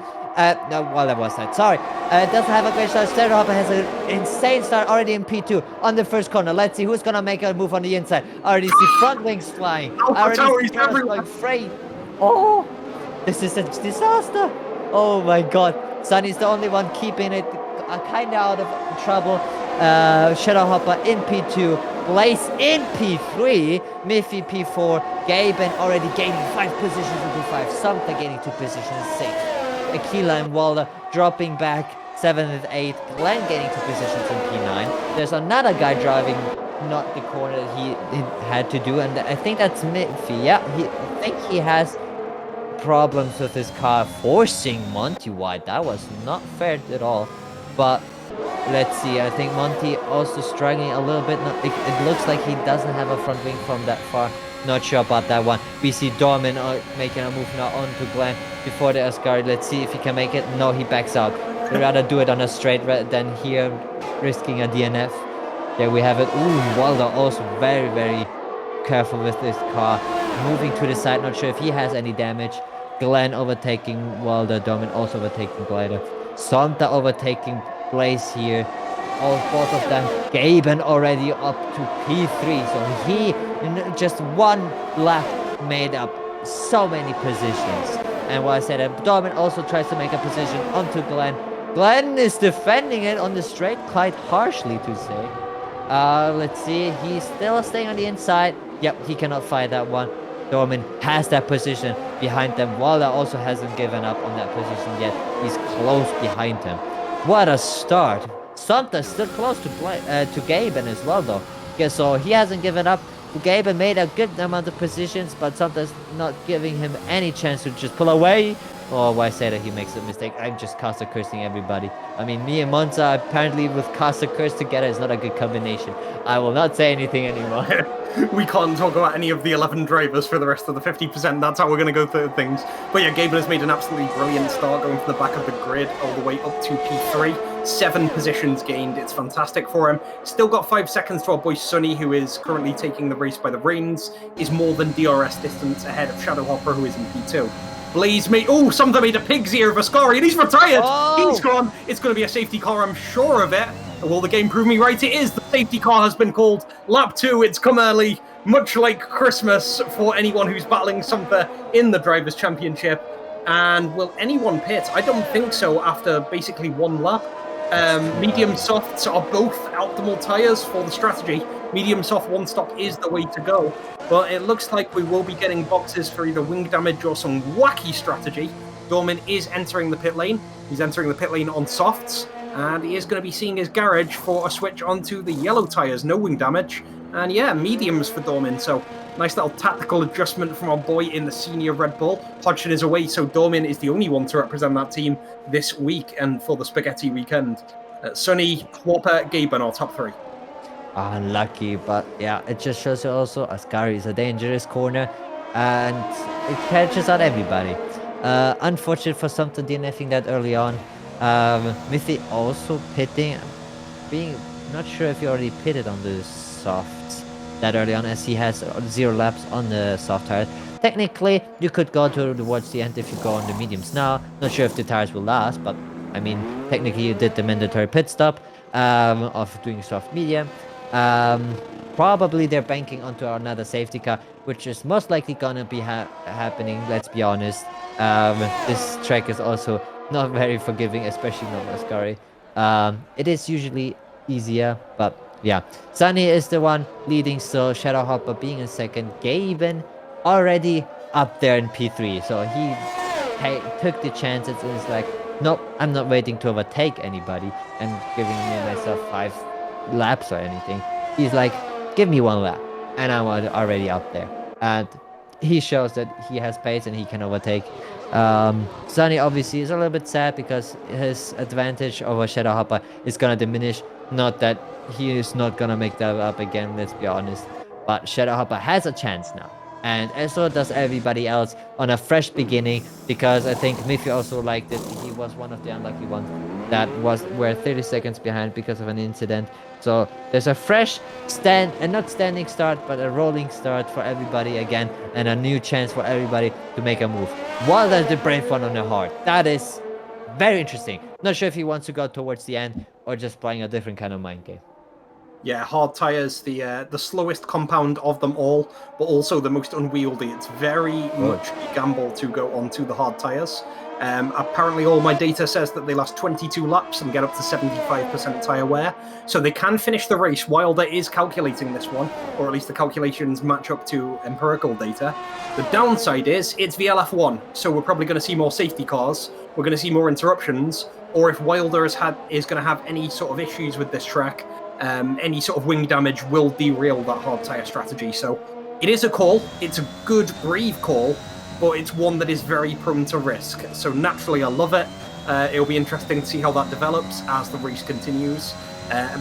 No, well, that was that. Sorry. Doesn't have a great start. Shittenhopper has an insane start already in P2 on the first corner. Let's see who's going to make a move on the inside. I already see front wings flying. I already see cars going freight. Oh, this is a disaster. Oh, my God. Sunny's the only one keeping it kind of out of trouble. Shadowhopper in P2. Blaze in P3, Miffy P4, Gaben already gaining 5 positions in P5, Sumter gaining 2 positions in 6, Aquila and Walder dropping back 7 and 8, Glenn gaining 2 positions in P9. There's another guy driving not the corner that he had to do, and I think that's Miffy. Yeah, I think he has problems with his car, forcing Monty wide. That was not fair at all. But let's see. I think Monty also struggling a little bit. It looks like he doesn't have a front wing from that far. Not sure about that one. We see Dorman making a move now onto Glenn before the Asgari. Let's see if he can make it. No, he backs out. He'd rather do it on a straight than here risking a DNF. There we have it. Ooh, Walder also very, very careful with this car. Moving to the side. Not sure if he has any damage. Glenn overtaking Walder. Dorman also overtaking Glider. Sonta overtaking Blaze here. Both of them. Gaben already up to P3. So he, in just one lap, made up so many positions. And what I said, Dorman also tries to make a position onto Glenn. Glenn is defending it on the straight quite harshly, to say. Let's see. He's still staying on the inside. Yep, he cannot fight that one. Dorman has that position behind them. Walder also hasn't given up on that position yet. He's close behind him. What a start. Santa's still close to Gaben as well, though. Okay, so he hasn't given up. Gaben made a good amount of positions, but Santa's not giving him any chance to just pull away. Oh, why say that he makes a mistake? I'm just caster cursing everybody. I mean, me and Monza apparently with caster curse together is not a good combination. I will not say anything anymore. We can't talk about any of the 11 drivers for the rest of the 50%. That's how we're going to go through things. But yeah, Gaben has made an absolutely brilliant start going from the back of the grid all the way up to P3. 7 positions gained. It's fantastic for him. Still got 5 seconds to our boy Sonny, who is currently taking the race by the reins. Is more than DRS distance ahead of Shadowhopper, who is in P2. Blaze made... Oh, Sumter made a pig's ear of Ascari, and he's retired! Oh. He's gone. It's going to be a safety car, I'm sure of it. Will the game prove me right? It is. The safety car has been called. Lap 2, it's come early. Much like Christmas for anyone who's battling Sumter in the Drivers' Championship. And will anyone pit? I don't think so after basically one lap. Medium softs are both optimal tyres for the strategy. Medium soft one stop is the way to go. But it looks like we will be getting boxes for either wing damage or some wacky strategy. Dorman is entering the pit lane. He's entering the pit lane on softs. And he is going to be seeing his garage for a switch onto the yellow tyres. No wing damage. And yeah, mediums for Dorman. So nice little tactical adjustment from our boy in the senior Red Bull. Hodgson is away, so Dorman is the only one to represent that team this week and for the Spaghetti weekend. Sonny, Whopper, Gaben are top 3. Unlucky, but yeah, it just shows you also Ascari is a dangerous corner and it catches out everybody. Unfortunate for Sumter DNFing that early on. Mithy also pitting, being not sure if he already pitted on the softs that early on, as he has 0 laps on the soft tires. Technically, you could go towards the end if you go on the mediums now. Not sure if the tires will last, but I mean, technically you did the mandatory pit stop of doing soft medium. Probably they're banking onto another safety car, which is most likely gonna be happening, let's be honest. This track is also not very forgiving, especially not Ascari. It is usually easier, but yeah. Sunny is the one leading, so Shadowhopper being in second. Gaben already up there in P3, so he took the chances and is like, nope, I'm not waiting to overtake anybody and giving me myself 5 laps or anything. He's like, give me 1 lap and I'm already up there. And he shows that he has pace and he can overtake. Sunny obviously is a little bit sad because his advantage over Shadowhopper is gonna diminish. Not that he is not gonna make that up again, let's be honest. But Shadowhopper has a chance now. And so does everybody else on a fresh beginning, because I think Miffy also liked it. He was one of the unlucky ones that were 30 seconds behind because of an incident. So there's a fresh not standing start, but a rolling start for everybody again, and a new chance for everybody to make a move. While there's the brave one on the heart. That is very interesting. Not sure if he wants to go towards the end or just playing a different kind of mind game. Yeah, hard tyres, the slowest compound of them all, but also the most unwieldy. It's very much a gamble to go onto the hard tyres. Apparently all my data says that they last 22 laps and get up to 75% tyre wear. So they can finish the race. Wilder is calculating this one, or at least the calculations match up to empirical data. The downside is it's VLF1, so we're probably going to see more safety cars. We're going to see more interruptions, or if Wilder is going to have any sort of issues with this track, any sort of wing damage will derail that hard tyre strategy. So it is a call. It's a good, brave call. but it's one that is very prone to risk. So naturally, I love it. It'll be interesting to see how that develops as the race continues.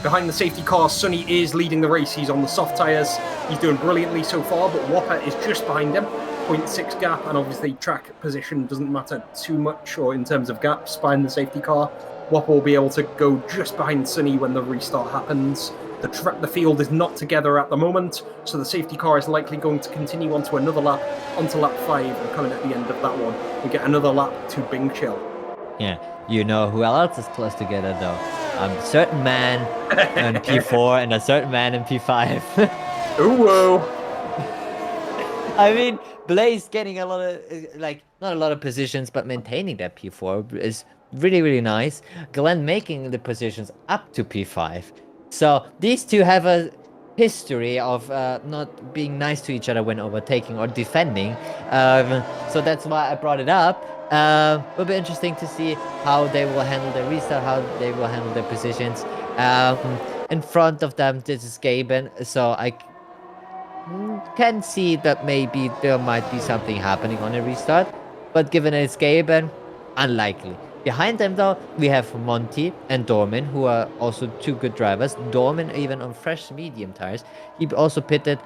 Behind the safety car, Sonny is leading the race. He's on the soft tyres. He's doing brilliantly so far, but Whopper is just behind him. 0.6 gap, and obviously track position doesn't matter too much, or in terms of gaps behind the safety car. Whopper will be able to go just behind Sonny when the restart happens. The field is not together at the moment, so the safety car is likely going to continue onto another lap, onto lap 5, and coming at the end of that one, we get another lap to Bing Chill. Yeah, you know who else is close together though? A certain man in P4 and a certain man in P5. Ooh, whoa. I mean, Blaze getting a lot of, like, not a lot of positions, but maintaining that P4 is really, really nice. Glenn making the positions up to P5. So these two have a history of not being nice to each other when overtaking or defending. So that's why I brought it up. It'll be interesting to see how they will handle the restart, how they will handle their positions. In front of them, this is Gaben, so I can see that maybe there might be something happening on a restart, but given it's Gaben, unlikely. Behind them though, we have Monty and Dormin, who are also two good drivers. Dormin even on fresh medium tires. He also pitted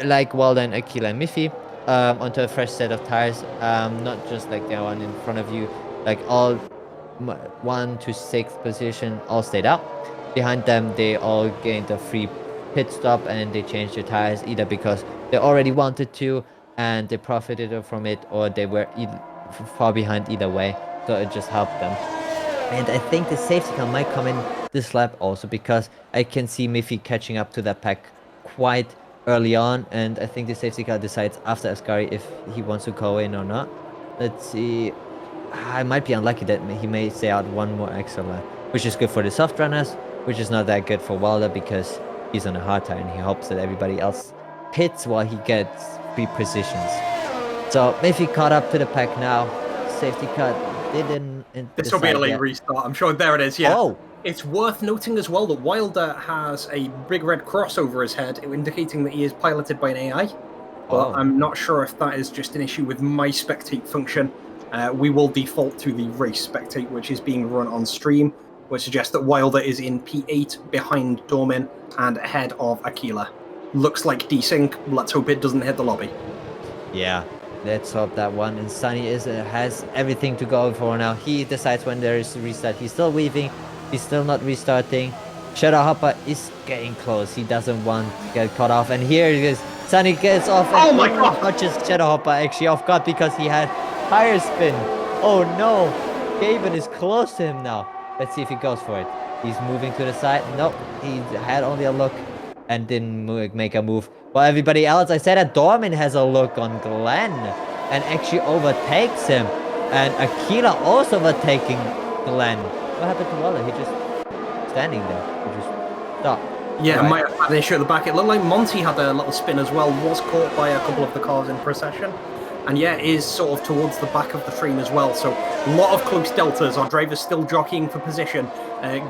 like Walden, Akila and Miffy onto a fresh set of tires, not just like the one in front of you, like all 1 to 6th position all stayed up. Behind them, they all gained a free pit stop and they changed their tires either because they already wanted to and they profited from it, or they were far behind either way, so it just helped them. And I think the safety car might come in this lap also because I can see Miffy catching up to that pack quite early on, and I think the safety car decides after Ascari if he wants to go in or not. Let's see. I might be unlucky that he may stay out one more extra lap, which is good for the soft runners, which is not that good for Wilder because he's on a hard tire and he hopes that everybody else pits while he gets free positions. So Miffy caught up to the pack now. Safety car didn't. This will be a late restart. I'm sure. There it is. Yeah. Oh. It's worth noting as well that Wilder has a big red cross over his head, indicating that he is piloted by an AI. But I'm not sure if that is just an issue with my spectate function. We will default to the race spectate, which is being run on stream, which suggests that Wilder is in P8 behind Dormin and ahead of Akila. Looks like desync. Let's hope it doesn't hit the lobby. Yeah, let's hope that one. And Sunny has everything to go for now. He decides when there is a restart. He's still weaving. He's still not restarting. Shadow Hopper is getting close. He doesn't want to get caught off. And here it is. Sunny gets off. Oh my god! Touches Shadow Hopper actually off guard because he had tire spin. Oh no. Gaben is close to him now. Let's see if he goes for it. He's moving to the side. Nope. He had only a look and didn't make a move. While everybody else, I said that Dormin has a look on Glenn and actually overtakes him. And Akila also overtaking Glenn. What happened to Waller? He just standing there. He just stopped. Yeah, might have had an issue at the back. It looked like Monty had a little spin as well, was caught by a couple of the cars in procession. And yeah, is sort of towards the back of the train as well. So a lot of close deltas. Our driver's still jockeying for position.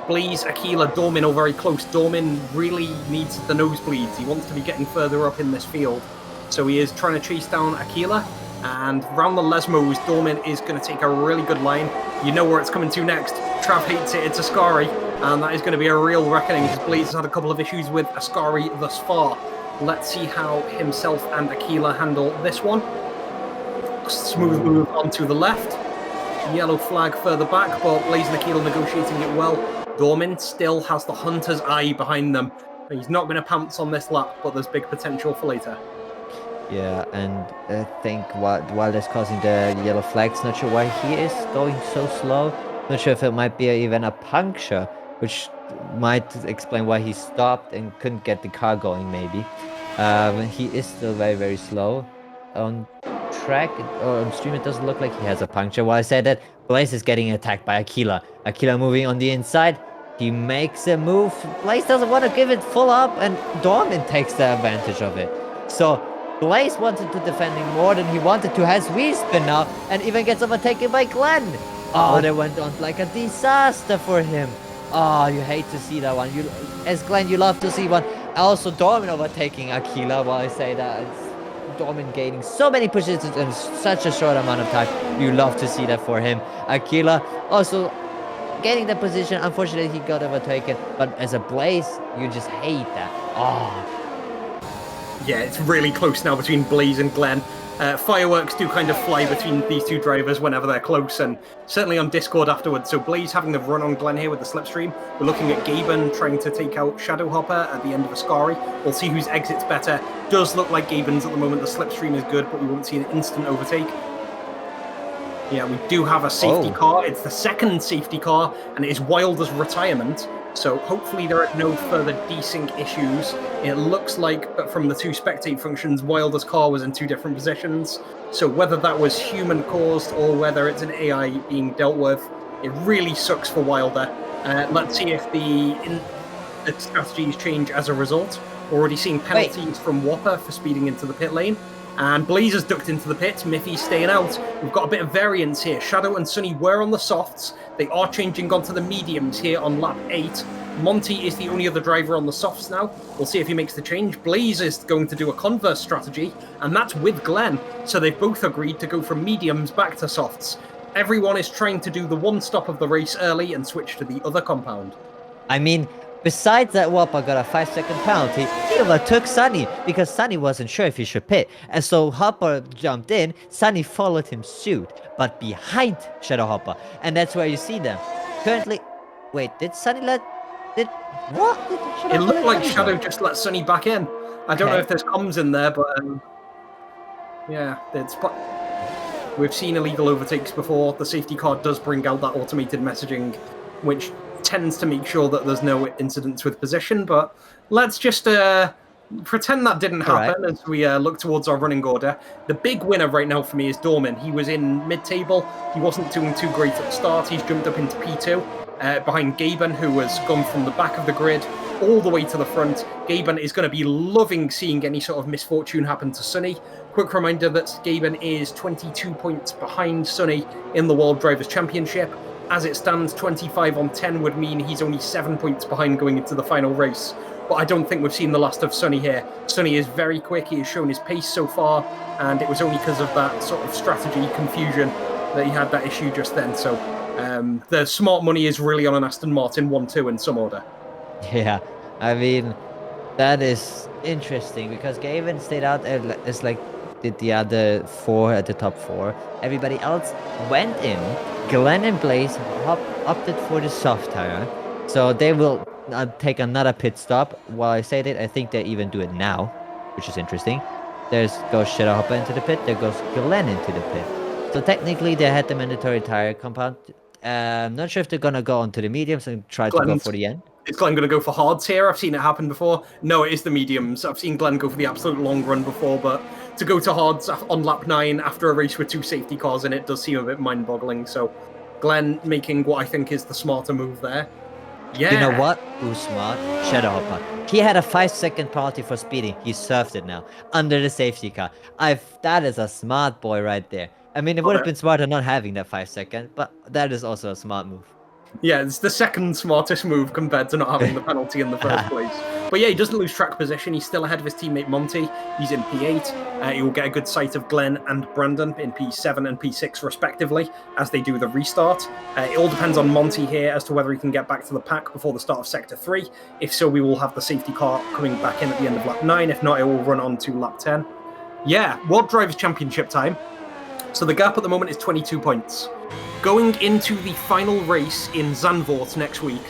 Blaze, Akila, Dormin all very close. Dormin really needs the nosebleeds. He wants to be getting further up in this field. So he is trying to chase down Akila. And round the Lesmos, Dormin is going to take a really good line. You know where it's coming to next. Trav hates it, it's Ascari. And that is going to be a real reckoning because Blaze has had a couple of issues with Ascari thus far. Let's see how himself and Akila handle this one. Smooth move onto the left. Yellow flag further back, but Blaze and Akila negotiating it well. Dormin still has the hunter's eye behind them. He's not going to pounce on this lap, but there's big potential for later. Yeah, and I think while that's causing the yellow flags, not sure why he is going so slow. Not sure if it might be even a puncture, which might explain why he stopped and couldn't get the car going, maybe. He is still very, very slow. On track or on stream, it doesn't look like he has a puncture. While I said that, Blaze is getting attacked by Akila. Akila moving on the inside. He makes a move. Blaze doesn't want to give it full up, and Dormin takes the advantage of it. So Blaze wanted to defend him more than he wanted to, has respin now, and even gets overtaken by Glenn. Oh, that went on like a disaster for him. Oh, you hate to see that one. As Glenn, you love to see one. Also, Dormin overtaking Akila, while I say that. Dorman gaining so many positions in such a short amount of time. You love to see that for him. Aquila also getting the position. Unfortunately, he got overtaken. But as a Blaze, you just hate that. Oh. Yeah, it's really close now between Blaze and Glenn. Fireworks do kind of fly between these two drivers whenever they're close, and certainly on Discord afterwards. So Blaze having the run on Glenn here with the slipstream. We're looking at Gaben trying to take out Shadowhopper at the end of Ascari. We'll see whose exit's better. Does look like Gaben's at the moment. The slipstream is good, but we won't see an instant overtake. Yeah, we do have a safety car. It's the second safety car, and it is Wilder's retirement. So hopefully there are no further desync issues. It looks like, but from the two spectate functions, Wilder's car was in two different positions. So whether that was human caused or whether it's an AI being dealt with, it really sucks for Wilder. Let's see if the strategies change as a result. We're already seeing penalties from Whopper for speeding into the pit lane. And Blaze has ducked into the pit. Miffy's staying out. We've got a bit of variance here. Shadow and Sunny were on the softs. They are changing onto the mediums here on lap 8. Monty is the only other driver on the softs now. We'll see if he makes the change. Blaze is going to do a converse strategy, and that's with Glenn. So they've both agreed to go from mediums back to softs. Everyone is trying to do the one stop of the race early and switch to the other compound. I mean, besides that, Whopper got a 5-second penalty. He overtook Sunny because Sunny wasn't sure if he should pit. And so Hopper jumped in. Sunny followed him suit, but behind Shadowhopper. And that's where you see them. Currently, wait, did Sunny let... What? It looked like Shadow just let Sunny back in. I don't know if there's comms in there, but... yeah, we've seen illegal overtakes before. The safety car does bring out that automated messaging, which tends to make sure that there's no incidents with position, but let's just pretend that didn't happen as we look towards our running order. The big winner right now for me is Dorman. He was in mid-table. He wasn't doing too great at the start. He's jumped up into P2 behind Gaben, who has gone from the back of the grid all the way to the front. Gaben is going to be loving seeing any sort of misfortune happen to Sunny. Quick reminder that Gaben is 22 points behind Sunny in the World Drivers' Championship. As it stands, 25 on 10 would mean he's only 7 points behind going into the final race. But I don't think we've seen the last of Sunny here. Sunny is very quick. He has shown his pace so far, and it was only because of that sort of strategy confusion that he had that issue just then. So the smart money is really on an Aston Martin 1-2 in some order. Yeah, I mean, that is interesting because Gavin stayed out as like did the other 4 at the top 4. Everybody else went in. Glenn and Blaze opted for the soft tire, so they will take another pit stop. While I say that, I think they even do it now, which is interesting. There goes Shadowhopper into the pit, there goes Glenn into the pit. So technically they had the mandatory tire compound. I'm not sure if they're gonna go onto the mediums and try to go for the end. Is Glenn going to go for hards here? I've seen it happen before. No, it is the mediums. I've seen Glenn go for the absolute long run before, but to go to hards on lap 9 after a race with 2 safety cars in it does seem a bit mind-boggling. So Glenn making what I think is the smarter move there. Yeah. You know what? Who's smart? Shadowhopper. He had a 5-second penalty for speeding. He served it now under the safety car. That is a smart boy right there. I mean, it would have been smarter not having that 5-second, but that is also a smart move. Yeah, it's the second smartest move compared to not having the penalty in the first place. But yeah, he doesn't lose track position. He's still ahead of his teammate Monty. He's in P8. He will get a good sight of Glenn and Brandon in P7 and P6 respectively as they do the restart. It all depends on Monty here as to whether he can get back to the pack before the start of Sector 3. If so, we will have the safety car coming back in at the end of lap 9. If not, it will run on to lap 10. Yeah, World Drivers' Championship time. So the gap at the moment is 22 points. Going into the final race in Zandvoort next week,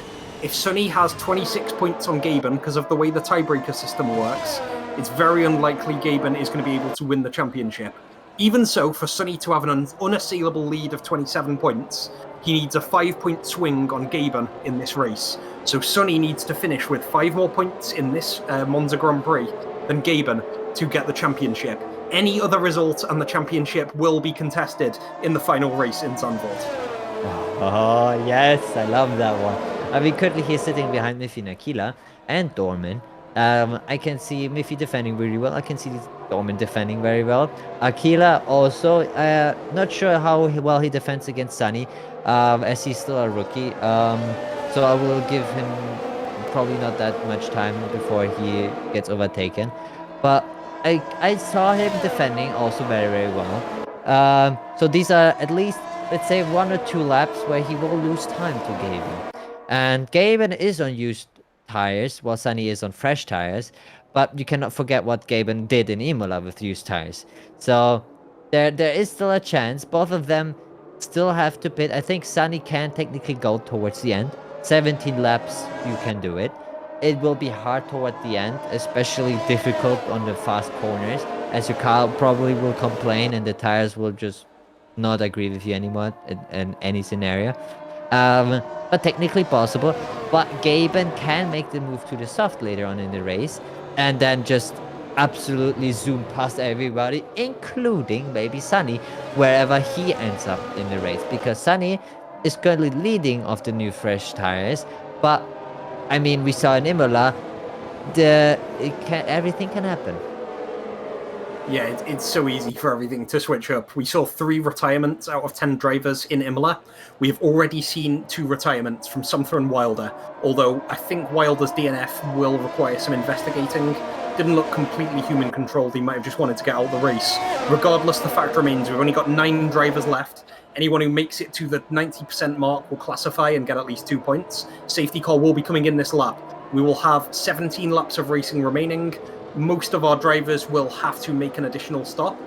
if Sunny has 26 points on Gaben because of the way the tiebreaker system works, it's very unlikely Gaben is going to be able to win the championship. Even so, for Sunny to have an unassailable lead of 27 points, he needs a 5-point swing on Gaben in this race. So Sunny needs to finish with 5 more points in this Monza Grand Prix than Gaben to get the championship. Any other result and the championship will be contested in the final race in Zandvoort. Oh, yes, I love that one. I mean, currently he's sitting behind Miffy and Aquila and Dorman. I can see Miffy defending really well. I can see Dorman defending very well. Aquila also, not sure how well he defends against Sunny, as he's still a rookie. So I will give him probably not that much time before he gets overtaken. But I saw him defending also very, very well. So these are at least, let's say, 1 or 2 laps where he will lose time to Gaben. And Gaben is on used tires, while Sunny is on fresh tires. But you cannot forget what Gaben did in Imola with used tires. So there is still a chance. Both of them still have to pit. I think Sunny can technically go towards the end. 17 laps, you can do it. It will be hard toward the end, especially difficult on the fast corners, as your car probably will complain and the tires will just not agree with you anymore in any scenario. But technically possible. But Gaben can make the move to the soft later on in the race, and then just absolutely zoom past everybody, including maybe Sunny, wherever he ends up in the race. Because Sunny is currently leading off the new fresh tires, but I mean, we saw in Imola, everything can happen. Yeah, it's so easy for everything to switch up. We saw 3 retirements out of 10 drivers in Imola. We have already seen 2 retirements from Sumter and Wilder, although I think Wilder's DNF will require some investigating. Didn't look completely human controlled. He might have just wanted to get out of the race. Regardless, the fact remains we've only got 9 drivers left. Anyone who makes it to the 90% mark will classify and get at least 2 points. Safety car will be coming in this lap. We will have 17 laps of racing remaining. Most of our drivers will have to make an additional stop.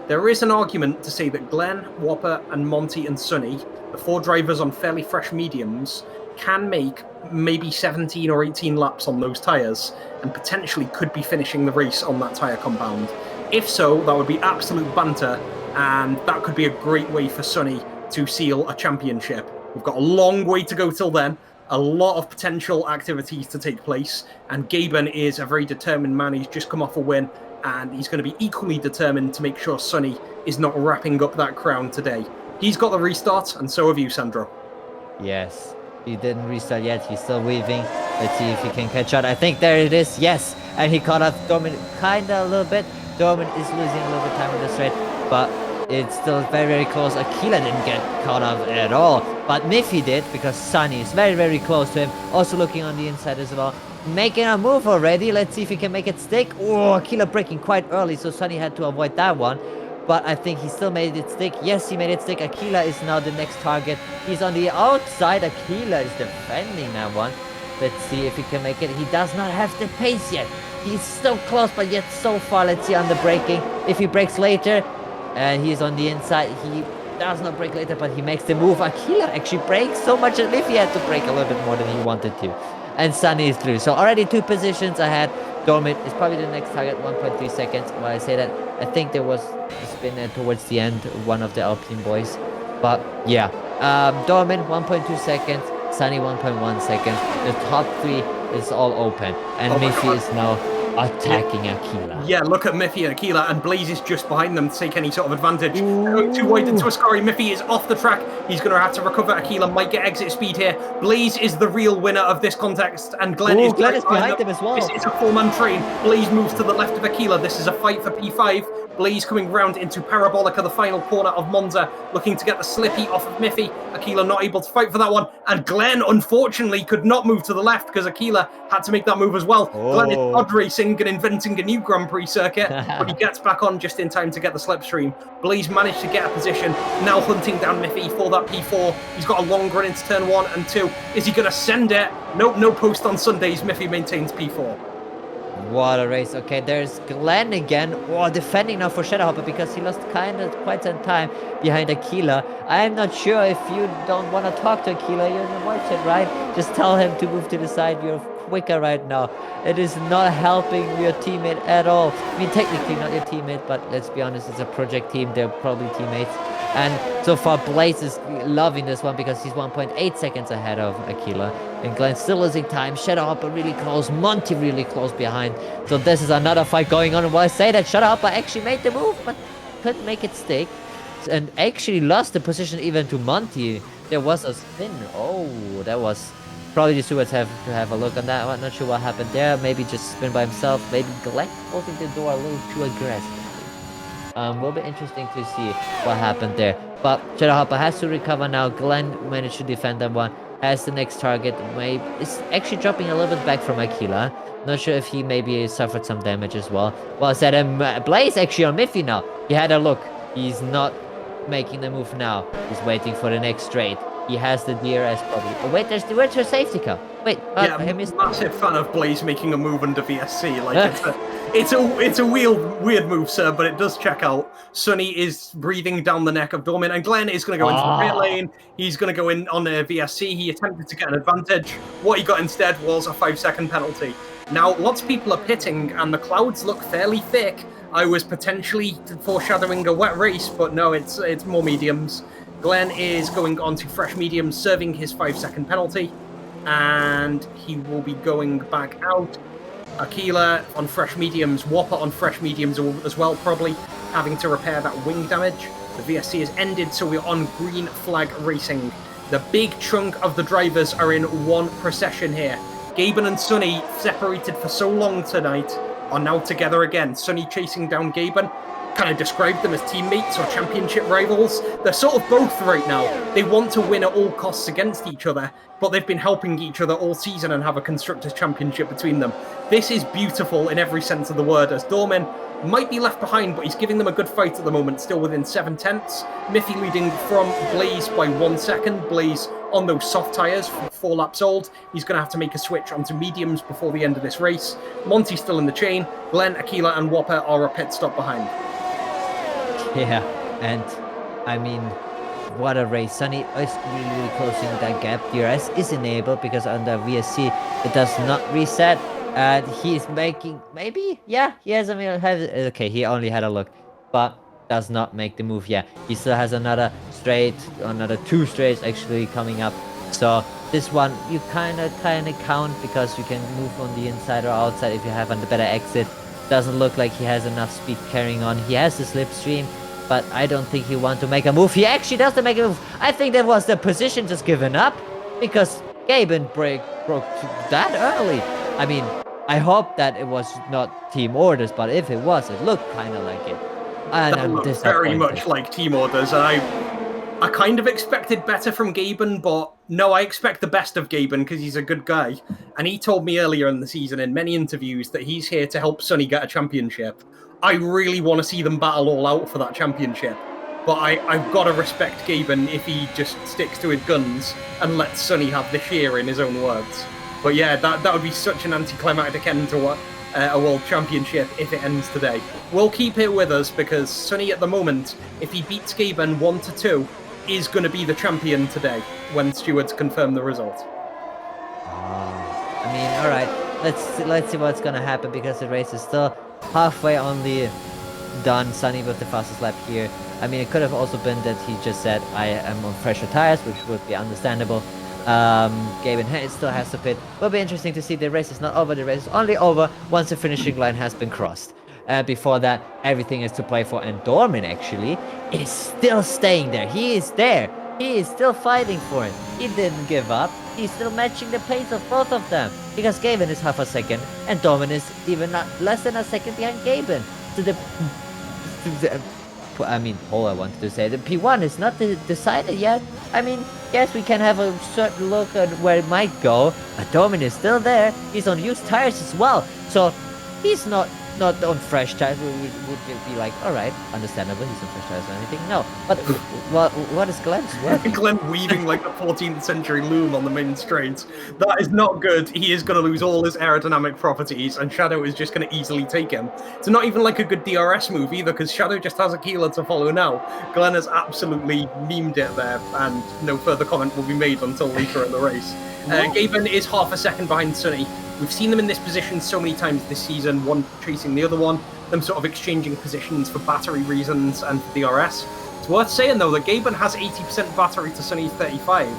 There is an argument to say that Glenn, Whopper, and Monty and Sonny, the 4 drivers on fairly fresh mediums, can make maybe 17 or 18 laps on those tyres and potentially could be finishing the race on that tyre compound. If so, that would be absolute banter, and that could be a great way for Sonny to seal a championship. We've got a long way to go till then, a lot of potential activities to take place, and Gaben is a very determined man. He's just come off a win, and he's going to be equally determined to make sure Sonny is not wrapping up that crown today. He's got the restart, and so have you, Sandro. Yes, he didn't restart yet. He's still weaving. Let's see if he can catch up. I think there it is. Yes, and he caught up Dorman kinda a little bit. Dorman is losing a little bit of time on the straight, but it's still very, very close. Aquila didn't get caught up at all, but Miffy did, because Sunny is very, very close to him. Also looking on the inside as well. Making a move already. Let's see if he can make it stick. Oh, Aquila breaking quite early, so Sunny had to avoid that one. But I think he still made it stick. Yes, he made it stick. Aquila is now the next target. He's on the outside. Aquila is defending that one. Let's see if he can make it. He does not have the pace yet. He's so close, but yet so far. Let's see on the braking. If he brakes later, and he's on the inside. He does not brake later, but he makes the move. Aquila actually brakes so much as if he had to brake a little bit more than he wanted to. And Sunny is through. So already 2 positions ahead. Dormit is probably the next target, 1.3 seconds. While I say that, I think there was a spin towards the end, one of the Alpine boys. But yeah, Dormit 1.2 seconds, Sunny 1.1 seconds. The top 3 is all open. And Miffy is now attacking Aquila. Yeah, look at Miffy and Aquila, and Blaze is just behind them to take any sort of advantage. Going too wide into Ascari. Miffy is off the track. He's going to have to recover. Aquila might get exit speed here. Blaze is the real winner of this contest, and Glenn is behind him as well. This is a 4-man train. Blaze moves to the left of Aquila. This is a fight for P5. Blaze coming round into Parabolica, the final corner of Monza, looking to get the slippy off of Miffy. Aquila not able to fight for that one, and Glenn unfortunately could not move to the left because Aquila had to make that move as well. Glenn is odd racing and inventing a new Grand Prix circuit, but he gets back on just in time to get the slipstream. Blaze managed to get a position, now hunting down Miffy for that P4. He's got a long run into turn 1 and 2. Is he going to send it? Nope, no post on Sundays. Miffy maintains P4. What a race. Okay, there's Glenn again. Oh, defending now for Shadowhopper because he lost quite some time behind Aquila. I'm not sure if you don't want to talk to Aquila. You're in the voice chat, right? Just tell him to move to the side. You're quicker right now. It is not helping your teammate at all. I mean, technically not your teammate, but let's be honest, it's a project team. They're probably teammates. And so far, Blaze is loving this one because he's 1.8 seconds ahead of Aquila. And Glenn's still losing time. Shadowhopper really close. Monty really close behind. So this is another fight going on. And while I say that, Shadowhopper actually made the move, but couldn't make it stick. And actually lost the position even to Monty. There was a spin. Oh, that was... Probably the stewards have to have a look on that. I'm not sure what happened there. Maybe just spin by himself. Maybe Glenn closing the door a little too aggressively. Will be interesting to see what happened there. But Shadowhopper has to recover now. Glenn managed to defend that one. as the next target. Maybe is actually dropping a little bit back from Aquila. Not sure if he maybe suffered some damage as well. Well, is that Blaze actually on Miffy now? He had a look. He's not making the move now. He's waiting for the next straight. He has the DRS probably. Oh wait, where's her safety car? Wait, Yeah, I missed. massive fan of Blaze making a move under VSC. Like it's a weird move, sir, but it does check out. Sunny is breathing down the neck of Dormin, and Glenn is going to go into the pit lane. He's going to go in on a VSC. He attempted to get an advantage. What he got instead was a 5-second penalty. Now, lots of people are pitting, and the clouds look fairly thick. I was potentially foreshadowing a wet race, but no, it's more mediums. Glenn is going on to fresh mediums, serving his 5-second penalty, and he will be going back out. Aquila on fresh mediums, Whopper on fresh mediums as well, probably having to repair that wing damage. The VSC is ended, so we're on green flag racing. The big chunk of the drivers are in one procession here. Gaben and Sunny, separated for so long tonight, are now together again. Sunny chasing down Gaben. Kind of described them as teammates or championship rivals. They're sort of both right now. They want to win at all costs against each other, but they've been helping each other all season and have a Constructors' Championship between them. This is beautiful in every sense of the word, as Dorman might be left behind, but he's giving them a good fight at the moment, still within 7 tenths. Miffy leading from Blaze by 1 second. Blaze on those soft tyres, 4 laps old. He's going to have to make a switch onto mediums before the end of this race. Monty's still in the chain. Glenn, Aquila and Whopper are a pit stop behind. Yeah, and I mean, what a race. Sunny is really closing that gap. DRS is enabled because under VSC it does not reset. And he's making, maybe? Yeah, he hasn't even had, okay, he only had a look, but does not make the move yet. He still has another straight, another 2 straights actually coming up. So this one you kind of count because you can move on the inside or outside if you have a better exit. Doesn't look like he has enough speed carrying on. He has the slipstream, but I don't think he wants to make a move. He actually doesn't make a move. I think that was the position just given up because Gaben broke that early. I mean, I hope that it was not team orders, but if it was, it looked kind of like it. And that looked very much like team orders. I kind of expected better from Gaben, but no, I expect the best of Gaben because he's a good guy. And he told me earlier in the season in many interviews that he's here to help Sunny get a championship. I really want to see them battle all out for that championship. But I've got to respect Gaben if he just sticks to his guns and lets Sunny have the share in his own words. But yeah, that would be such an anticlimactic end to a world championship if it ends today. We'll keep it with us because Sunny at the moment, if he beats Gaben 1-2, is going to be the champion today when stewards confirm the result. I mean, all right, let's see what's gonna happen because the race is still halfway only done. Sunny with the fastest lap here. I mean, it could have also been that he just said I am on fresher tires, which would be understandable. Gaben still has to pit. Will be interesting to see. The race is not over. The race is only over once the finishing line has been crossed. Before that, everything is to play for. And Dorman actually is still staying there. He is there. He is still fighting for it. He didn't give up. He's still matching the pace of both of them. Because Gaben is half a second and Dorman is even not less than a second behind Gaben. I mean, all I wanted to say, the P1 is not decided yet. I mean, yes, we can have a certain look at where it might go, but Dorman is still there. He's on used tires as well, so he's not on fresh tires. We would be like, all right, understandable, he's on fresh tires or anything. No, but what is Glenn's work? Glenn weaving like a 14th century loom on the main straight. That is not good. He is going to lose all his aerodynamic properties, and Shadow is just going to easily take him. It's not even like a good DRS move either, because Shadow just has Aquila to follow now. Glenn has absolutely memed it there, and no further comment will be made until later in the race. Gaben is half a second behind Sunny. We've seen them in this position so many times this season, one chasing the other one, them sort of exchanging positions for battery reasons and for DRS. It's worth saying, though, that Gaben has 80% battery to Sunny's 35.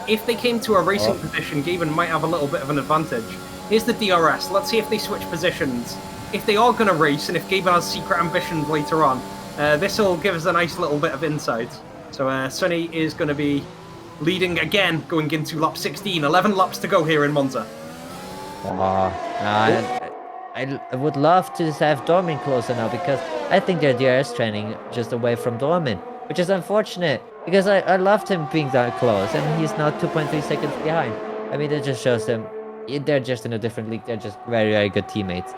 If they came to a racing position, Gaben might have a little bit of an advantage. Here's the DRS. Let's see if they switch positions. If they are going to race, and if Gaben has secret ambitions later on, this will give us a nice little bit of insight. So Sunny is going to be leading again, going into lap 16. 11 laps to go here in Monza. I would love to have Dormin closer now because I think their DRS training just away from Dormin. which is unfortunate because I loved him being that close, and he's now 2.3 seconds behind. I mean, it just shows them they're just in a different league. They're just very, very good teammates.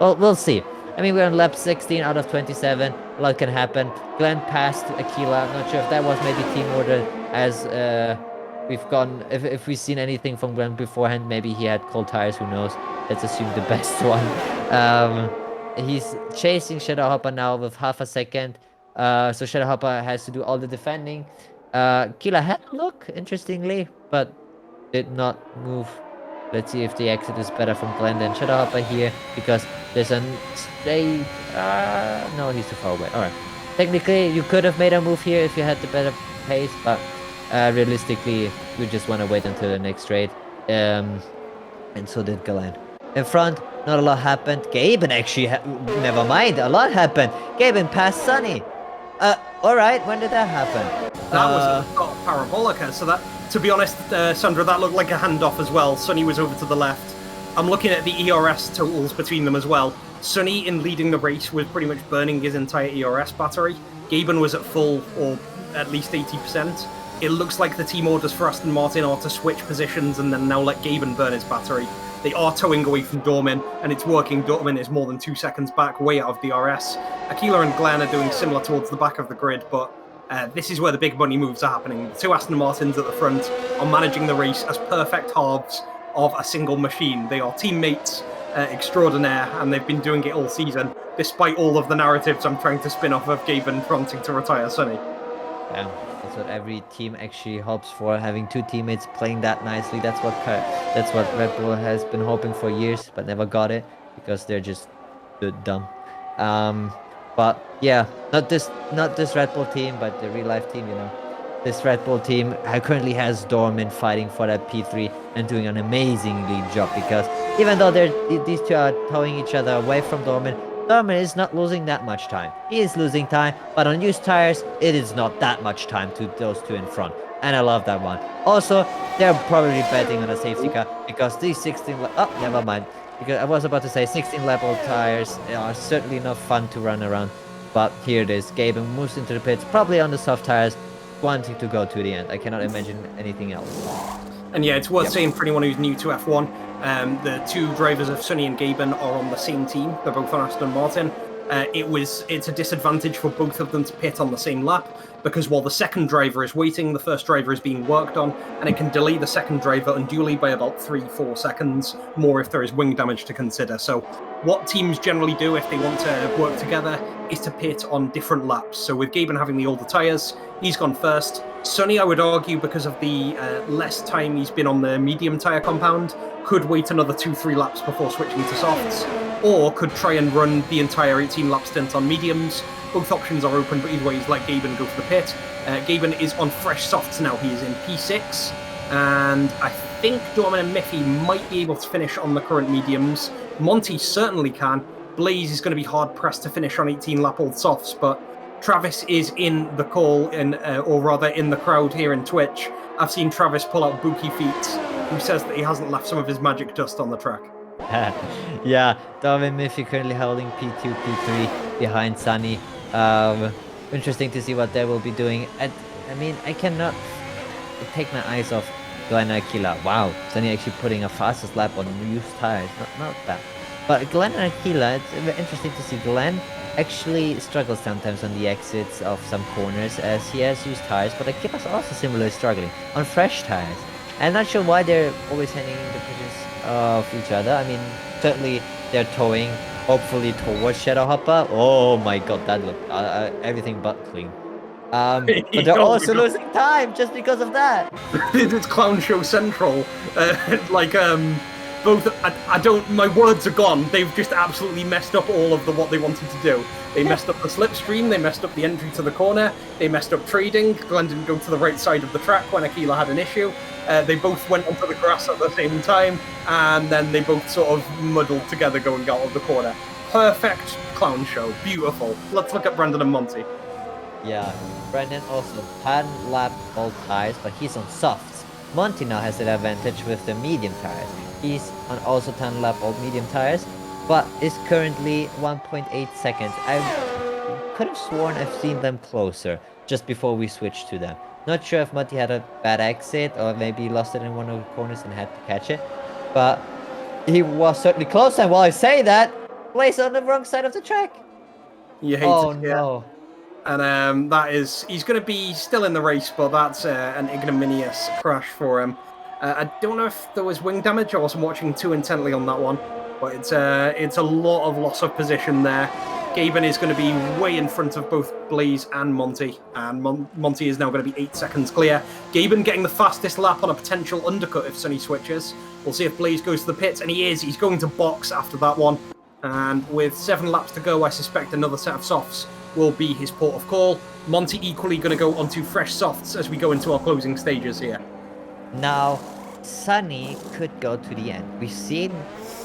Well, we'll see. I mean, we're on lap 16 out of 27. A lot can happen. Glenn passed Aquila. I'm not sure if that was maybe team order as we've gone. If we've seen anything from Glenn beforehand, maybe he had cold tires. Who knows? Let's assume the best one. He's chasing Shadowhopper now with half a second. So Shadowhopper has to do all the defending. Kila had a look, interestingly, but did not move. Let's see if the exit is better from Glenn than Shadowhopper here, because there's a straight... no, he's too far away. Alright. Technically, you could have made a move here if you had the better pace, but realistically, you just want to wait until the next straight. And so did Glenn. In front, not a lot happened. Gaben actually, never mind, a lot happened. Gaben passed Sunny. Alright, when did that happen? That was a parabolica, so that, to be honest, Sandra, that looked like a handoff as well. Sunny was over to the left. I'm looking at the ERS totals between them as well. Sunny, in leading the race, was pretty much burning his entire ERS battery. Gaben was at full, or at least 80%. It looks like the team orders for Aston Martin are to switch positions and then now let Gaben burn his battery. They are towing away from Dormin, and it's working. Dormin is more than 2 seconds back, way out of the RS. Aquila and Glenn are doing similar towards the back of the grid, but this is where the big money moves are happening. The two Aston Martins at the front are managing the race as perfect halves of a single machine. They are teammates extraordinaire, and they've been doing it all season, despite all of the narratives I'm trying to spin off of Gaben wanting to retire Sunny. Yeah, that's what every team actually hopes for, having two teammates playing that nicely. That's what Red Bull has been hoping for years, but never got it because they're just dumb. But yeah, not this Red Bull team, but the real life team, you know. This Red Bull team currently has Dormin fighting for that P3 and doing an amazing lead job, because even though these two are towing each other away from Dormin is not losing that much time. He is losing time, but on used tires, it is not that much time to those two in front. And I love that one. Also, they're probably betting on a safety car, because these 16... Oh, never mind. Because I was about to say 16 level tires are certainly not fun to run around. But here it is. Gaben moves into the pits, probably on the soft tires, wanting to go to the end. I cannot imagine anything else. And yeah, it's worth saying for anyone who's new to F1, the two drivers of Sunny and Gaben are on the same team. They're both on Aston Martin. It's a disadvantage for both of them to pit on the same lap, because while the second driver is waiting, the first driver is being worked on, and it can delay the second driver unduly by about 3-4 seconds more if there is wing damage to consider. So what teams generally do if they want to work together is to pit on different laps. So with Gaben having the older tyres, he's gone first. Sunny, I would argue, because of the less time he's been on the medium tyre compound, could wait another 2-3 laps before switching to softs, or could try and run the entire 18-lap stint on mediums. Both options are open, but either way, he's let Gaben go to the pit. Gaben is on fresh softs now. He is in P6, and I think Dorman and Miffy might be able to finish on the current mediums. Monty certainly can. Blaze is going to be hard-pressed to finish on 18-lap old softs, but Travis is in the call, or rather in the crowd here in Twitch. I've seen Travis pull out Buki feet, who says that he hasn't left some of his magic dust on the track. Yeah, Darwin Miffy currently holding P2, P3 behind Sunny. Interesting to see what they will be doing. I mean, I cannot take my eyes off Glenn and Aquila. Wow, Sunny actually putting a fastest lap on used tires. Not bad. But Glenn and Aquila, it's very interesting to see. Glenn actually struggles sometimes on the exits of some corners as he has used tires, but Aquila's also similarly struggling on fresh tires. I'm not sure why they're always handing in the positions of each other. I mean, certainly they're towing, hopefully towards Shadowhopper. Oh my god, that looked everything but clean. But they're also losing time just because of that. It's Clown Show Central. Both, my words are gone. They've just absolutely messed up all of what they wanted to do. They messed up the slipstream, they messed up the entry to the corner, they messed up trading. Glenn didn't go to the right side of the track when Aquila had an issue. They both went onto the grass at the same time, and then they both sort of muddled together going out of the corner. Perfect Clown Show. Beautiful. Let's look at Brandon and Monty. Yeah, Brandon also 10 lap old tires, but he's on softs. Monty now has the advantage with the medium tires. He's on also 10 lap old medium tires, but is currently 1.8 seconds. I could have sworn I've seen them closer. just before we switched to them. Not sure if Monty had a bad exit or maybe lost it in one of the corners and had to catch it. But he was certainly close. And while I say that, Blaze on the wrong side of the track. You hate Oh, to see it. no. And he's going to be still in the race, but that's an ignominious crash for him. I don't know if there was wing damage. I wasn't watching too intently on that one, but it's a lot of loss of position there. Gaben is going to be way in front of both Blaze and Monty, and Monty is now going to be 8 seconds clear. Gaben getting the fastest lap on a potential undercut if Sonny switches. We'll see if Blaze goes to the pits, and he is. He's going to box after that one. And with 7 laps to go, I suspect another set of softs will be his port of call. Monty equally going to go onto fresh softs as we go into our closing stages here. Now, Sonny could go to the end. We've seen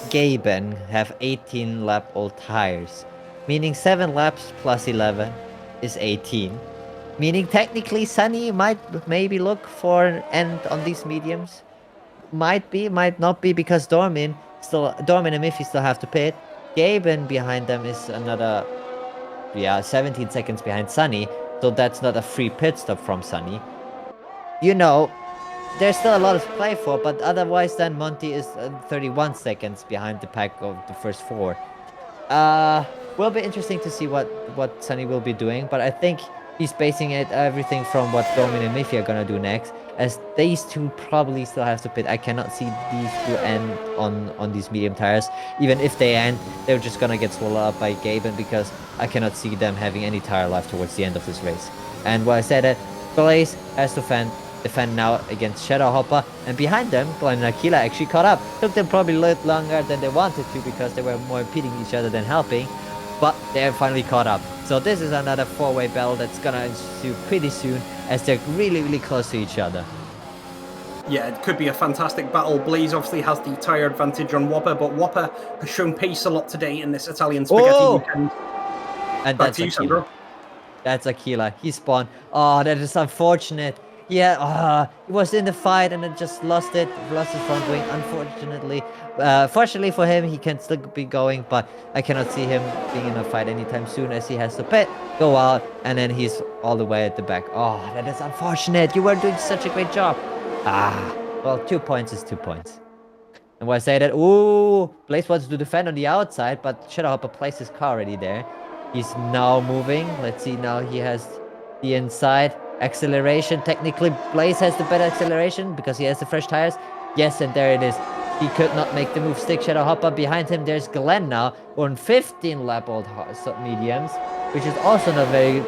Gaben have 18 lap old tires, meaning 7 laps plus 11 is 18. Meaning technically Sonny might maybe look for an end on these mediums. Might be, might not be, because Dormin and Miffy still have to pit. Gaben behind them is another 17 seconds behind Sonny, so that's not a free pit stop from Sonny. You know, there's still a lot to play for, but otherwise then Monty is 31 seconds behind the pack of the first 4. Will be interesting to see what Sonny will be doing, but I think he's basing everything from what Domin and Miffy are gonna do next, as these two probably still have to pit. I cannot see these two end on these medium tires. Even if they end, they're just gonna get swallowed up by Gaben, because I cannot see them having any tire life towards the end of this race. And while I said it, Blaze has to defend now against Shadow Hopper, and behind them, Glenn and Aquila actually caught up. Took them probably a little longer than they wanted to, because they were more impeding each other than helping, but they're finally caught up. So this is another 4-way battle that's gonna ensue pretty soon, as they're really, really close to each other. Yeah, it could be a fantastic battle. Blaze obviously has the tyre advantage on Whopper, but Whopper has shown pace a lot today in this Italian spaghetti weekend. And Back that's to you, Aquila. Sandro. That's Aquila. He spawned. Oh, that is unfortunate. Yeah, he was in the fight and then just lost his front wing, unfortunately. Fortunately for him, he can still be going, but I cannot see him being in a fight anytime soon, as he has to pit, go out, and then he's all the way at the back. Oh, that is unfortunate. You were doing such a great job. Well, 2 points is 2 points. And when I say that, ooh, Blaze wants to defend on the outside, but Shadowhopper placed his car already there. He's now moving. Let's see, now he has the inside. Acceleration, technically Blaze has the better acceleration because he has the fresh tires. Yes, and there it is. He could not make the move stick. Shadow Hopper behind him. There's Glenn now on 15 lap old mediums, which is also not very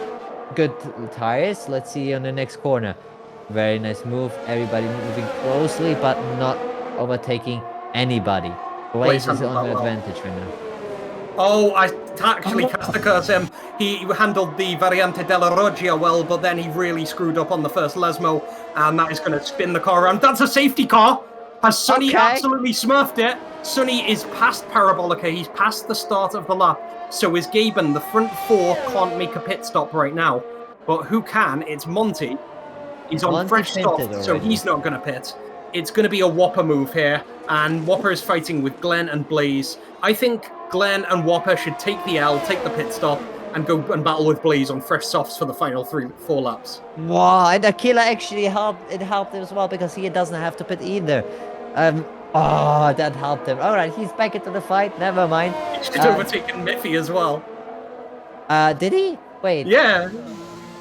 good tires. Let's see on the next corner. Very nice move. Everybody moving closely, but not overtaking anybody. Blaze is on the advantage right now. Oh, I actually cast the curse him. He handled the Variante della Roggia well, but then he really screwed up on the first Lesmo, and that is going to spin the car around. That's a safety car! Has Sonny absolutely smurfed it? Sonny is past Parabolica. He's past the start of the lap. So is Gaben. The front 4 can't make a pit stop right now. But who can? It's Monty. He's on fresh soft, so he's not going to pit. It's going to be a Whopper move here, and Whopper is fighting with Glenn and Blaze. I think Glenn and Whopper should take the L, take the pit stop, and go and battle with Blaze on fresh softs for the final 4 laps. Wow, and Aquila actually helped. It helped him as well, because he doesn't have to pit either. Oh, that helped him. All right, he's back into the fight. Never mind. He should have overtaken Miffy as well. Did he? Wait. Yeah.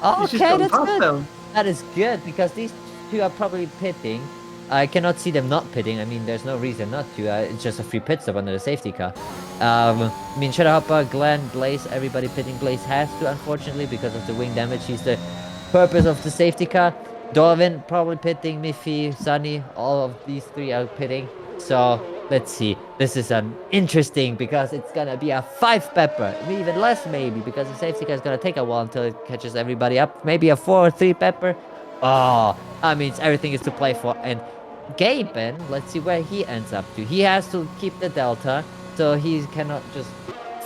Oh, okay, that's good. Them. That is good, because these two are probably pitting. I cannot see them not pitting. I mean, there's no reason not to. It's just a free pit stop under the safety car. I mean, Shadowhopper, Glenn, Blaze, everybody pitting. Blaze has to, unfortunately, because of the wing damage. He's the purpose of the safety car. Dorvin probably pitting. Miffy, Sunny, all of these 3 are pitting. So, let's see. This is interesting, because it's gonna be a 5 pepper. Even less, maybe, because the safety car is gonna take a while until it catches everybody up. Maybe a 4 or 3 pepper. Oh, that means everything is to play for. And Gaben, let's see where he ends up to. He has to keep the delta, so he cannot just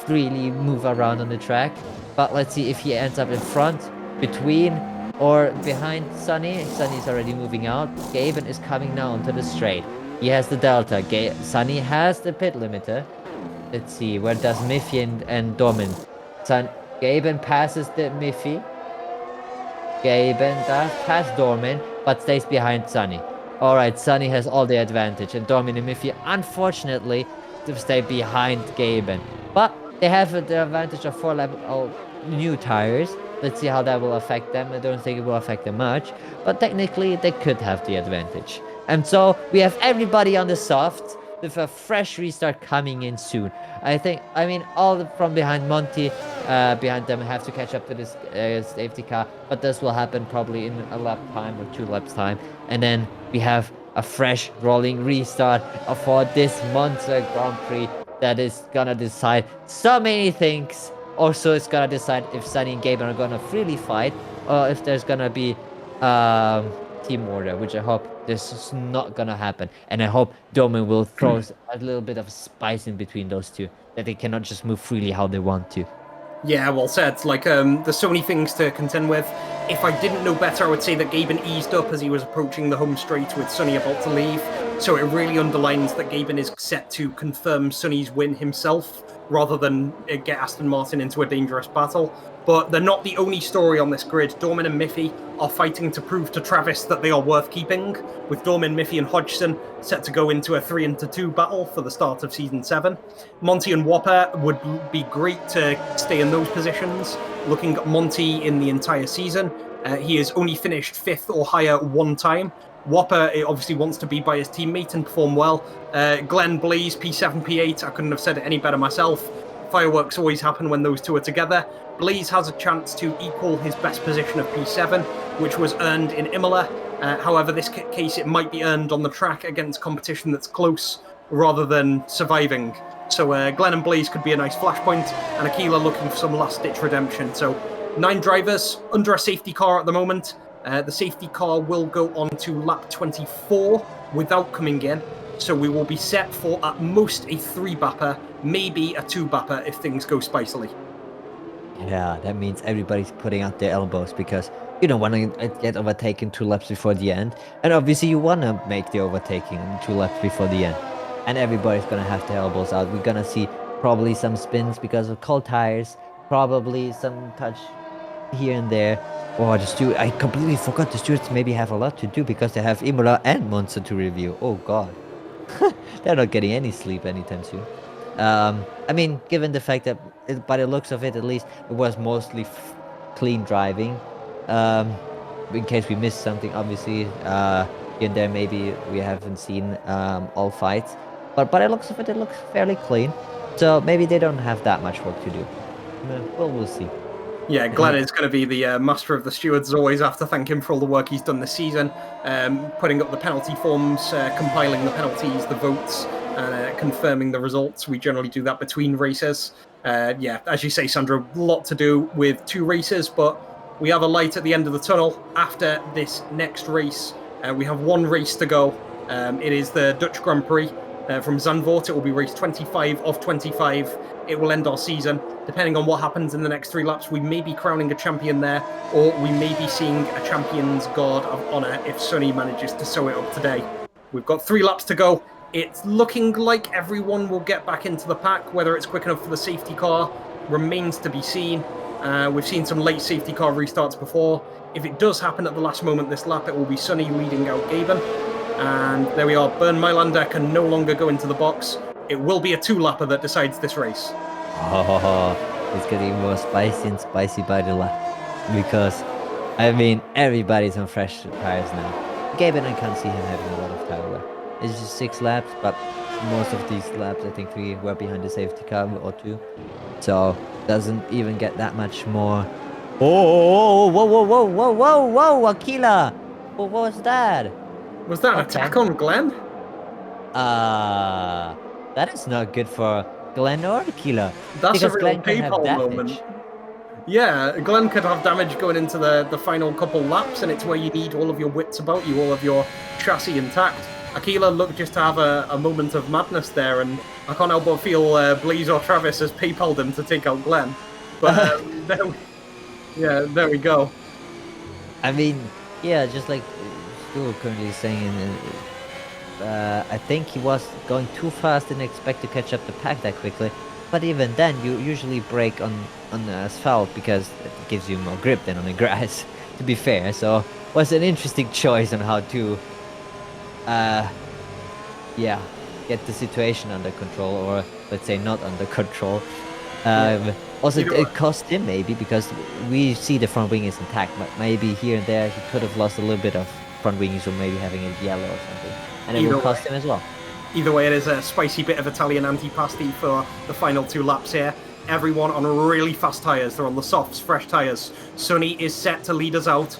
freely move around on the track. But let's see if he ends up in front, between, or behind Sunny. Sunny's already moving out. Gaben is coming now onto the straight. He has the delta. Sunny has the pit limiter. Let's see, where does Miffy and Domin? Gaben passes the Miffy. Gaben does pass Dormin, but stays behind Sunny. Alright, Sunny has all the advantage, and Dormin and Miffy, unfortunately, to stay behind Gaben. But they have the advantage of 4 level new tires. Let's see how that will affect them. I don't think it will affect them much, but technically they could have the advantage. And so we have everybody on the soft with a fresh restart coming in soon. I mean, all from behind Monty, behind them have to catch up to this safety car, but this will happen probably in a lap time or 2 laps time. And then we have a fresh rolling restart for this Monza Grand Prix that is gonna decide so many things. Also, it's gonna decide if Sunny and Gaben are gonna freely fight, or if there's gonna be team order, which I hope this is not gonna happen. And I hope Domin will throw a little bit of spice in between those two, that they cannot just move freely how they want to. Yeah, well said. Like, there's so many things to contend with. If I didn't know better, I would say that Gaben eased up as he was approaching the home straight with Sunny about to leave. So it really underlines that Gaben is set to confirm Sunny's win himself, rather than get Aston Martin into a dangerous battle. But they're not the only story on this grid. Dormin and Miffy are fighting to prove to Travis that they are worth keeping, with Dormin, Miffy and Hodgson set to go into a 3-2 battle for the start of Season 7. Monty and Whopper would be great to stay in those positions. Looking at Monty in the entire season, he has only finished 5th or higher 1 time. Whopper obviously wants to be by his teammate and perform well. Glenn, Blaze, P7, P8, I couldn't have said it any better myself. Fireworks always happen when those two are together. Blaze has a chance to equal his best position of P7, which was earned in Imola. However, this case it might be earned on the track against competition that's close rather than surviving. So Glenn and Blaze could be a nice flashpoint, and Aquila looking for some last-ditch redemption. So 9 drivers under a safety car at the moment. The safety car will go on to lap 24 without coming in. So we will be set for at most a 3-bapper, maybe a 2-bapper if things go spicily. Yeah, that means everybody's putting out their elbows, because you don't want to get overtaken 2 laps before the end. And obviously you want to make the overtaking 2 laps before the end. And everybody's going to have their elbows out. We're going to see probably some spins because of cold tires, probably some touch here and there. Oh, I completely forgot the stewards maybe have a lot to do, because they have Imola and Monza to review. Oh god. They're not getting any sleep anytime soon. I mean, given the fact that, by the looks of it at least, it was mostly clean driving. In case we missed something, obviously, here and there maybe we haven't seen all fights. But by the looks of it, it looks fairly clean. So maybe they don't have that much work to do. Well, we'll see. Yeah, Glenn is going to be the master of the stewards. As always, I have to thank him for all the work he's done this season, putting up the penalty forms, compiling the penalties, the votes, and confirming the results. We generally do that between races. Yeah, as you say, Sandra, a lot to do with 2 races, but we have a light at the end of the tunnel after this next race. We have 1 race to go. It is the Dutch Grand Prix from Zandvoort. It will be race 25 of 25. It will end our season. Depending on what happens in the next 3 laps, we may be crowning a champion there, or we may be seeing a champion's guard of honour if Sunny manages to sew it up today. We've got 3 laps to go. It's looking like everyone will get back into the pack. Whether it's quick enough for the safety car remains to be seen. We've seen some late safety car restarts before. If it does happen at the last moment this lap, it will be Sunny leading out Gaben. And there we are. Bernd Mailander can no longer go into the box. It will be a 2-lapper that decides this race. Oh, it's getting more spicy and spicy by the lap. Because, I mean, everybody's on fresh tires now. Gaben, I can't see him having a lot of tire wear. It's just 6 laps, but most of these laps, I think 3 were behind the safety car or 2. So, doesn't even get that much more. Oh, whoa, whoa, whoa, whoa, whoa, whoa, Aquila! What was that? Was that an attack on Glenn? That is not good for Glenn or Aquila. That's because a real Glenn can have PayPal damage. moment. Yeah, Glenn could have damage going into the final couple laps, and it's where you need all of your wits about you, all of your chassis intact. Aquila looked just to have a moment of madness there, and I can't help but feel Blaze or Travis has PayPal'd him to take out Glenn. But there we go. I mean, yeah, just like Stu currently saying, I think he was going too fast and expect to catch up the pack that quickly. But even then, you usually brake on the asphalt because it gives you more grip than on the grass to be fair. So was an interesting choice on how to, yeah, get the situation under control, or let's say not under control. Also, it cost him maybe, because we see the front wing is intact, but maybe here and there he could have lost a little bit of front wings, or maybe having a yellow or something, and it will cost him as well. Either way, it is a spicy bit of Italian antipasti for the final 2 laps here. Everyone on really fast tyres. They're on the softs, fresh tyres. Sonny is set to lead us out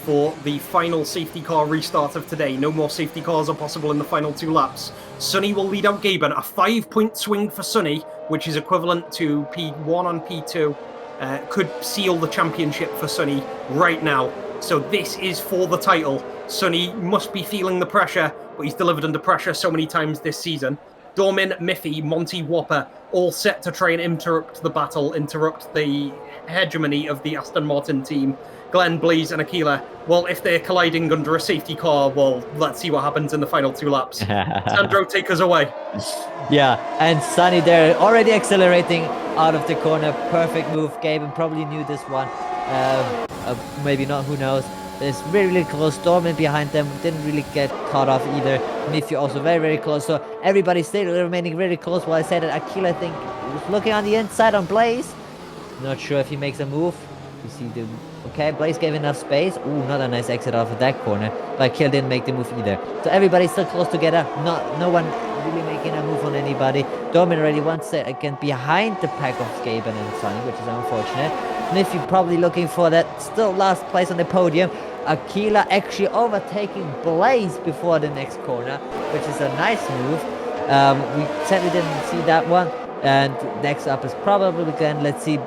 for the final safety car restart of today. No more safety cars are possible in the final 2 laps. Sonny will lead out Gaben. A 5-point swing for Sonny, which is equivalent to P1 on P2, could seal the championship for Sonny right now. So this is for the title. Sonny must be feeling the pressure, but he's delivered under pressure so many times this season. Dormin, Miffy, Monty, Whopper, all set to try and interrupt the battle, interrupt the hegemony of the Aston Martin team. Glenn, Blaze, and Aquila, well, if they're colliding under a safety car, well, let's see what happens in the final 2 laps. Sandro, take us away. Yeah, and Sonny there already accelerating out of the corner. Perfect move. Gaben probably knew this one. Maybe not, who knows. It's really close. Dorman behind them didn't really get caught off either. Miffy also very close. So everybody stayed remaining really close. While I said that Aquila, I think, was looking on the inside on Blaze. Not sure if he makes a move. You see the... Okay, Blaze gave enough space. Ooh, not a nice exit off of that corner. But Aquila didn't make the move either. So everybody's still close together. No one really making a move on anybody. Dorman already once again behind the pack of Gaben and Sonny, which is unfortunate. Miffy probably looking for that still last place on the podium. Aquila actually overtaking Blaze before the next corner, which is a nice move. We sadly didn't see that one. And next up is probably Glenn. Let's see,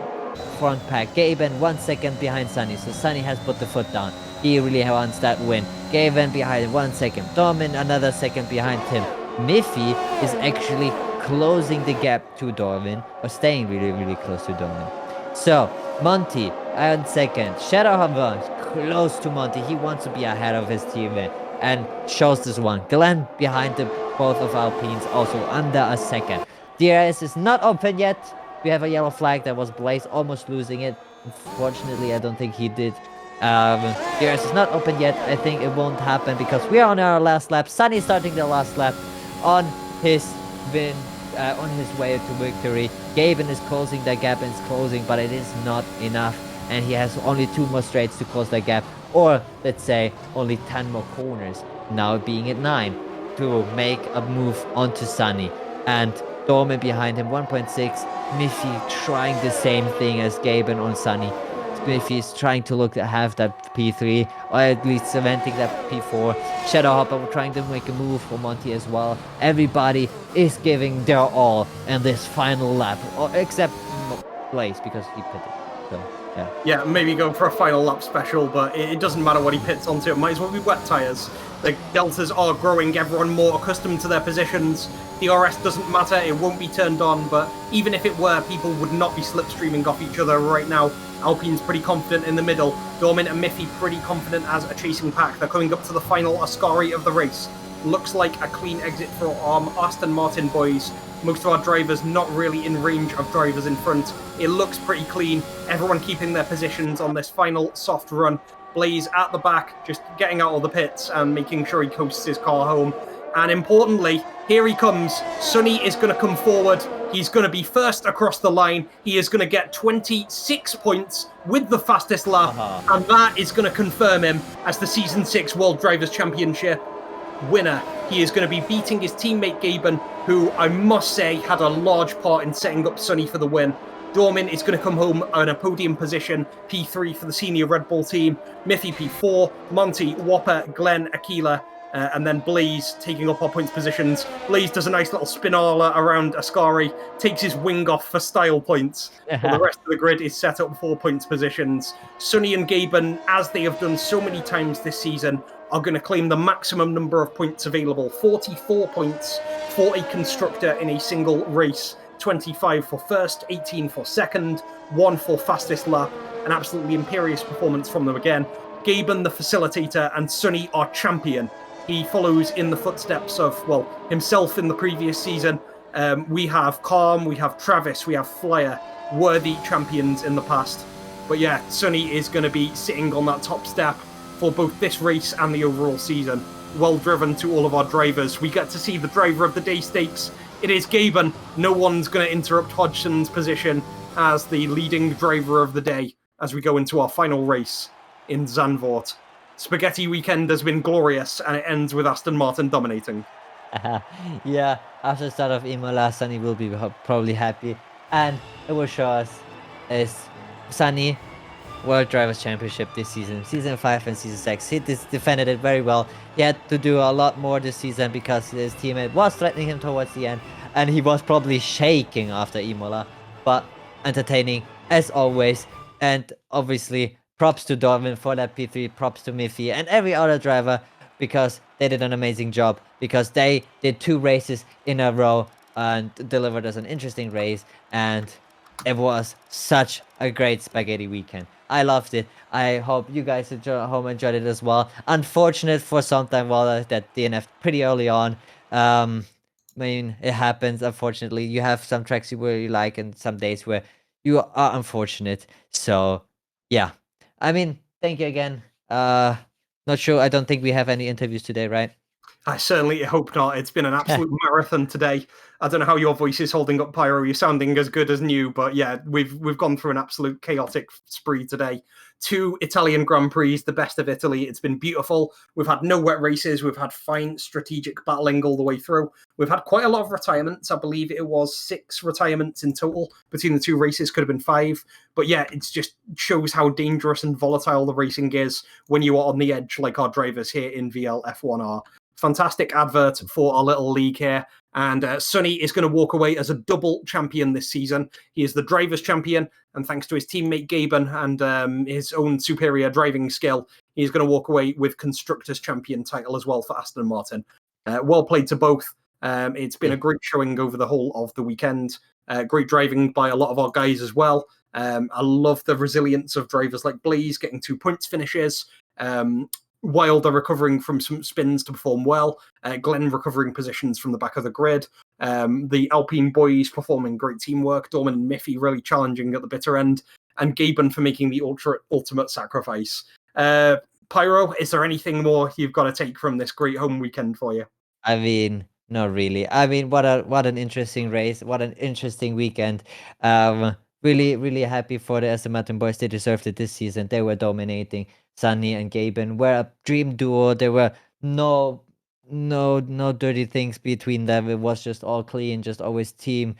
front pack. Gaben 1 second behind Sonny. So Sonny has put the foot down. He really wants that win. Gaben behind 1 second. Dorman another second behind him. Miffy is actually closing the gap to Dorman, or staying really close to Dorman. So Monty on second. Shadow Hamburg close to Monty. He wants to be ahead of his teammate and shows this one. Glenn behind the both of Alpines, also under a second. DRS is not open yet. We have a yellow flag. That was Blaze almost losing it. Unfortunately, I don't think he did. DRS is not open yet. I think it won't happen because we are on our last lap. Sonny starting the last lap on his win. On his way to victory. Gaben is closing that gap and is closing, but it is not enough, and he has only 2 more straights to close that gap, or let's say only 10 more corners, now being at 9, to make a move onto Sonny. And Dorman behind him 1.6. Miffy trying the same thing as Gaben on Sonny. Miffy is trying to look to have that P3, or at least cementing that P4. Shadowhopper trying to make a move for Monty as well. Everybody is giving their all in this final lap, except Blaze, because he pitted. So, yeah. Yeah, maybe go for a final lap special, but it doesn't matter what he pits onto. It might as well be wet tyres. The deltas are growing, everyone more accustomed to their positions. The RS doesn't matter, it won't be turned on, but even if it were, people would not be slipstreaming off each other right now. Alpine's pretty confident in the middle. Dorman and Miffy pretty confident as a chasing pack. They're coming up to the final Ascari of the race. Looks like a clean exit for Aston Martin boys. Most of our drivers not really in range of drivers in front. It looks pretty clean. Everyone keeping their positions on this final soft run. Blaze at the back, just getting out of the pits and making sure he coasts his car home. And importantly, here he comes. Sonny is going to come forward. He's going to be first across the line. He is going to get 26 points with the fastest lap. And that is going to confirm him as the Season 6 World Drivers' Championship winner. He is going to be beating his teammate Gaben, who I must say had a large part in setting up Sonny for the win. Dorman is going to come home in a podium position, P3 for the senior Red Bull team. Miffy P4, Monty, Whopper, Glenn, Aquila, and then Blaze taking up our points positions. Blaze does a nice little spinala around Ascari, takes his wing off for style points. While the rest of the grid is set up 4 points positions. Sonny and Gaben, as they have done so many times this season, are going to claim the maximum number of points available. 44 points for a constructor in a single race. 25 for first, 18 for second, 1 for fastest lap. An absolutely imperious performance from them again. Gaben, the facilitator, and Sonny, our champion. He follows in the footsteps of, well, himself in the previous season. We have Calm, we have Travis, we have Flyer, worthy champions in the past. But yeah, Sonny is going to be sitting on that top step for both this race and the overall season. Well driven to all of our drivers. We get to see the driver of the day stakes. It is Gaben. No one's going to interrupt Hodgson's position as the leading driver of the day as we go into our final race in Zandvoort. Spaghetti weekend has been glorious, and it ends with Aston Martin dominating. Yeah, after the start of Imola, Sunny will be probably happy, and it will show us is Sunny World Drivers' Championship this season, Season 5 and Season 6. He defended it very well. He had to do a lot more this season because his teammate was threatening him towards the end, and he was probably shaking after Imola, but entertaining as always. And obviously, props to Dorvin for that P3, props to Miffy and every other driver because they did an amazing job, because they did 2 races in a row and delivered us an interesting race, and it was such a great spaghetti weekend. I loved it. I hope you guys at home enjoyed it as well. Unfortunate for Sometime Waller that DNF pretty early on. I mean, it happens, unfortunately. You have some tracks you really like and some days where you are unfortunate. So, yeah. I mean, thank you again. Not sure. I don't think we have any interviews today, right? I certainly hope not. It's been an absolute marathon today. I don't know how your voice is holding up, Pyro. You're sounding as good as new, but yeah, we've gone through an absolute chaotic spree today. 2 Italian Grand Prix, the best of Italy. It's been beautiful. We've had no wet races. We've had fine strategic battling all the way through. We've had quite a lot of retirements. I believe it was 6 retirements in total between the 2 races. Could have been 5. But yeah, it just shows how dangerous and volatile the racing is when you are on the edge like our drivers here in VL F1 are. Fantastic advert for our little league here. And Sonny is going to walk away as a double champion this season. He is the driver's champion, and thanks to his teammate Gaben and his own superior driving skill, he's going to walk away with constructor's champion title as well for Aston Martin. Well played to both. It's been a great showing over the whole of the weekend. Great driving by a lot of our guys as well. I love the resilience of drivers like Blaze getting 2 points finishes. Wilder recovering from some spins to perform well. Glenn recovering positions from the back of the grid. The Alpine boys performing great teamwork. Dorman and Miffy really challenging at the bitter end. And Gaben for making the ultimate sacrifice. Pyro, is there anything more you've got to take from this great home weekend for you? I mean, not really. I mean, what an interesting race. What an interesting weekend. Really happy for the Aston Martin boys. They deserved it this season. They were dominating. Sunny and Gaben were a dream duo. There were no dirty things between them. It was just all clean, just always team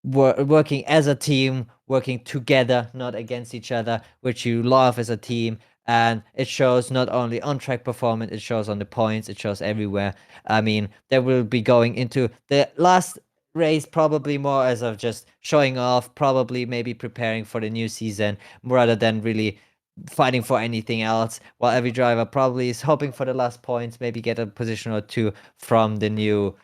working as a team, working together, not against each other, which you love as a team. And it shows not only on track performance, it shows on the points, it shows everywhere. I mean, they will be going into the last race probably more as of just showing off, probably maybe preparing for the new season rather than really fighting for anything else, while every driver probably is hoping for the last points, maybe get a position or 2 from the new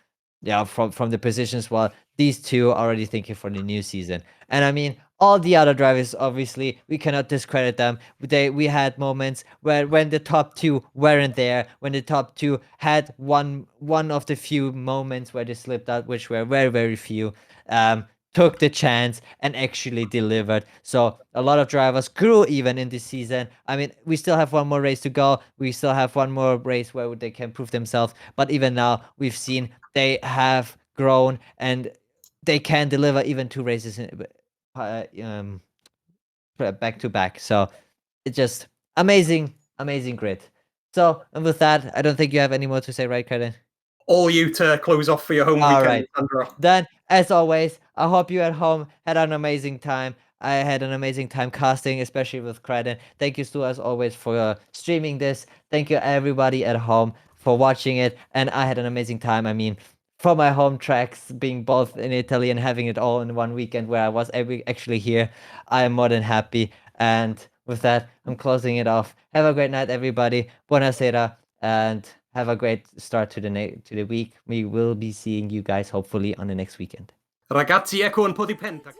from the positions, while these 2 are already thinking for the new season. And I mean, all the other drivers, obviously, we cannot discredit them. We had moments where when the top 2 weren't there, when the top 2 had one of the few moments where they slipped out, which were very few, took the chance and actually delivered. So a lot of drivers grew even in this season. I mean, we still have one more race to go. We still have one more race where they can prove themselves. But even now, we've seen they have grown and they can deliver even 2 races back to back. So it's just amazing grid. So, and with that, I don't think you have any more to say, right, Kaden? All you to close off for your home All weekend, right. Sandra. Then, as always, I hope you at home had an amazing time. I had an amazing time casting, especially with Credit. Thank you, Stu, as always, for streaming this. Thank you, everybody at home, for watching it. And I had an amazing time. I mean, for my home tracks, being both in Italy and having it all in one weekend where I was actually here, I am more than happy. And with that, I'm closing it off. Have a great night, everybody. Buonasera. And have a great start to the week. We will be seeing you guys hopefully on the next weekend. Ragazzi, ecco un po' di penta.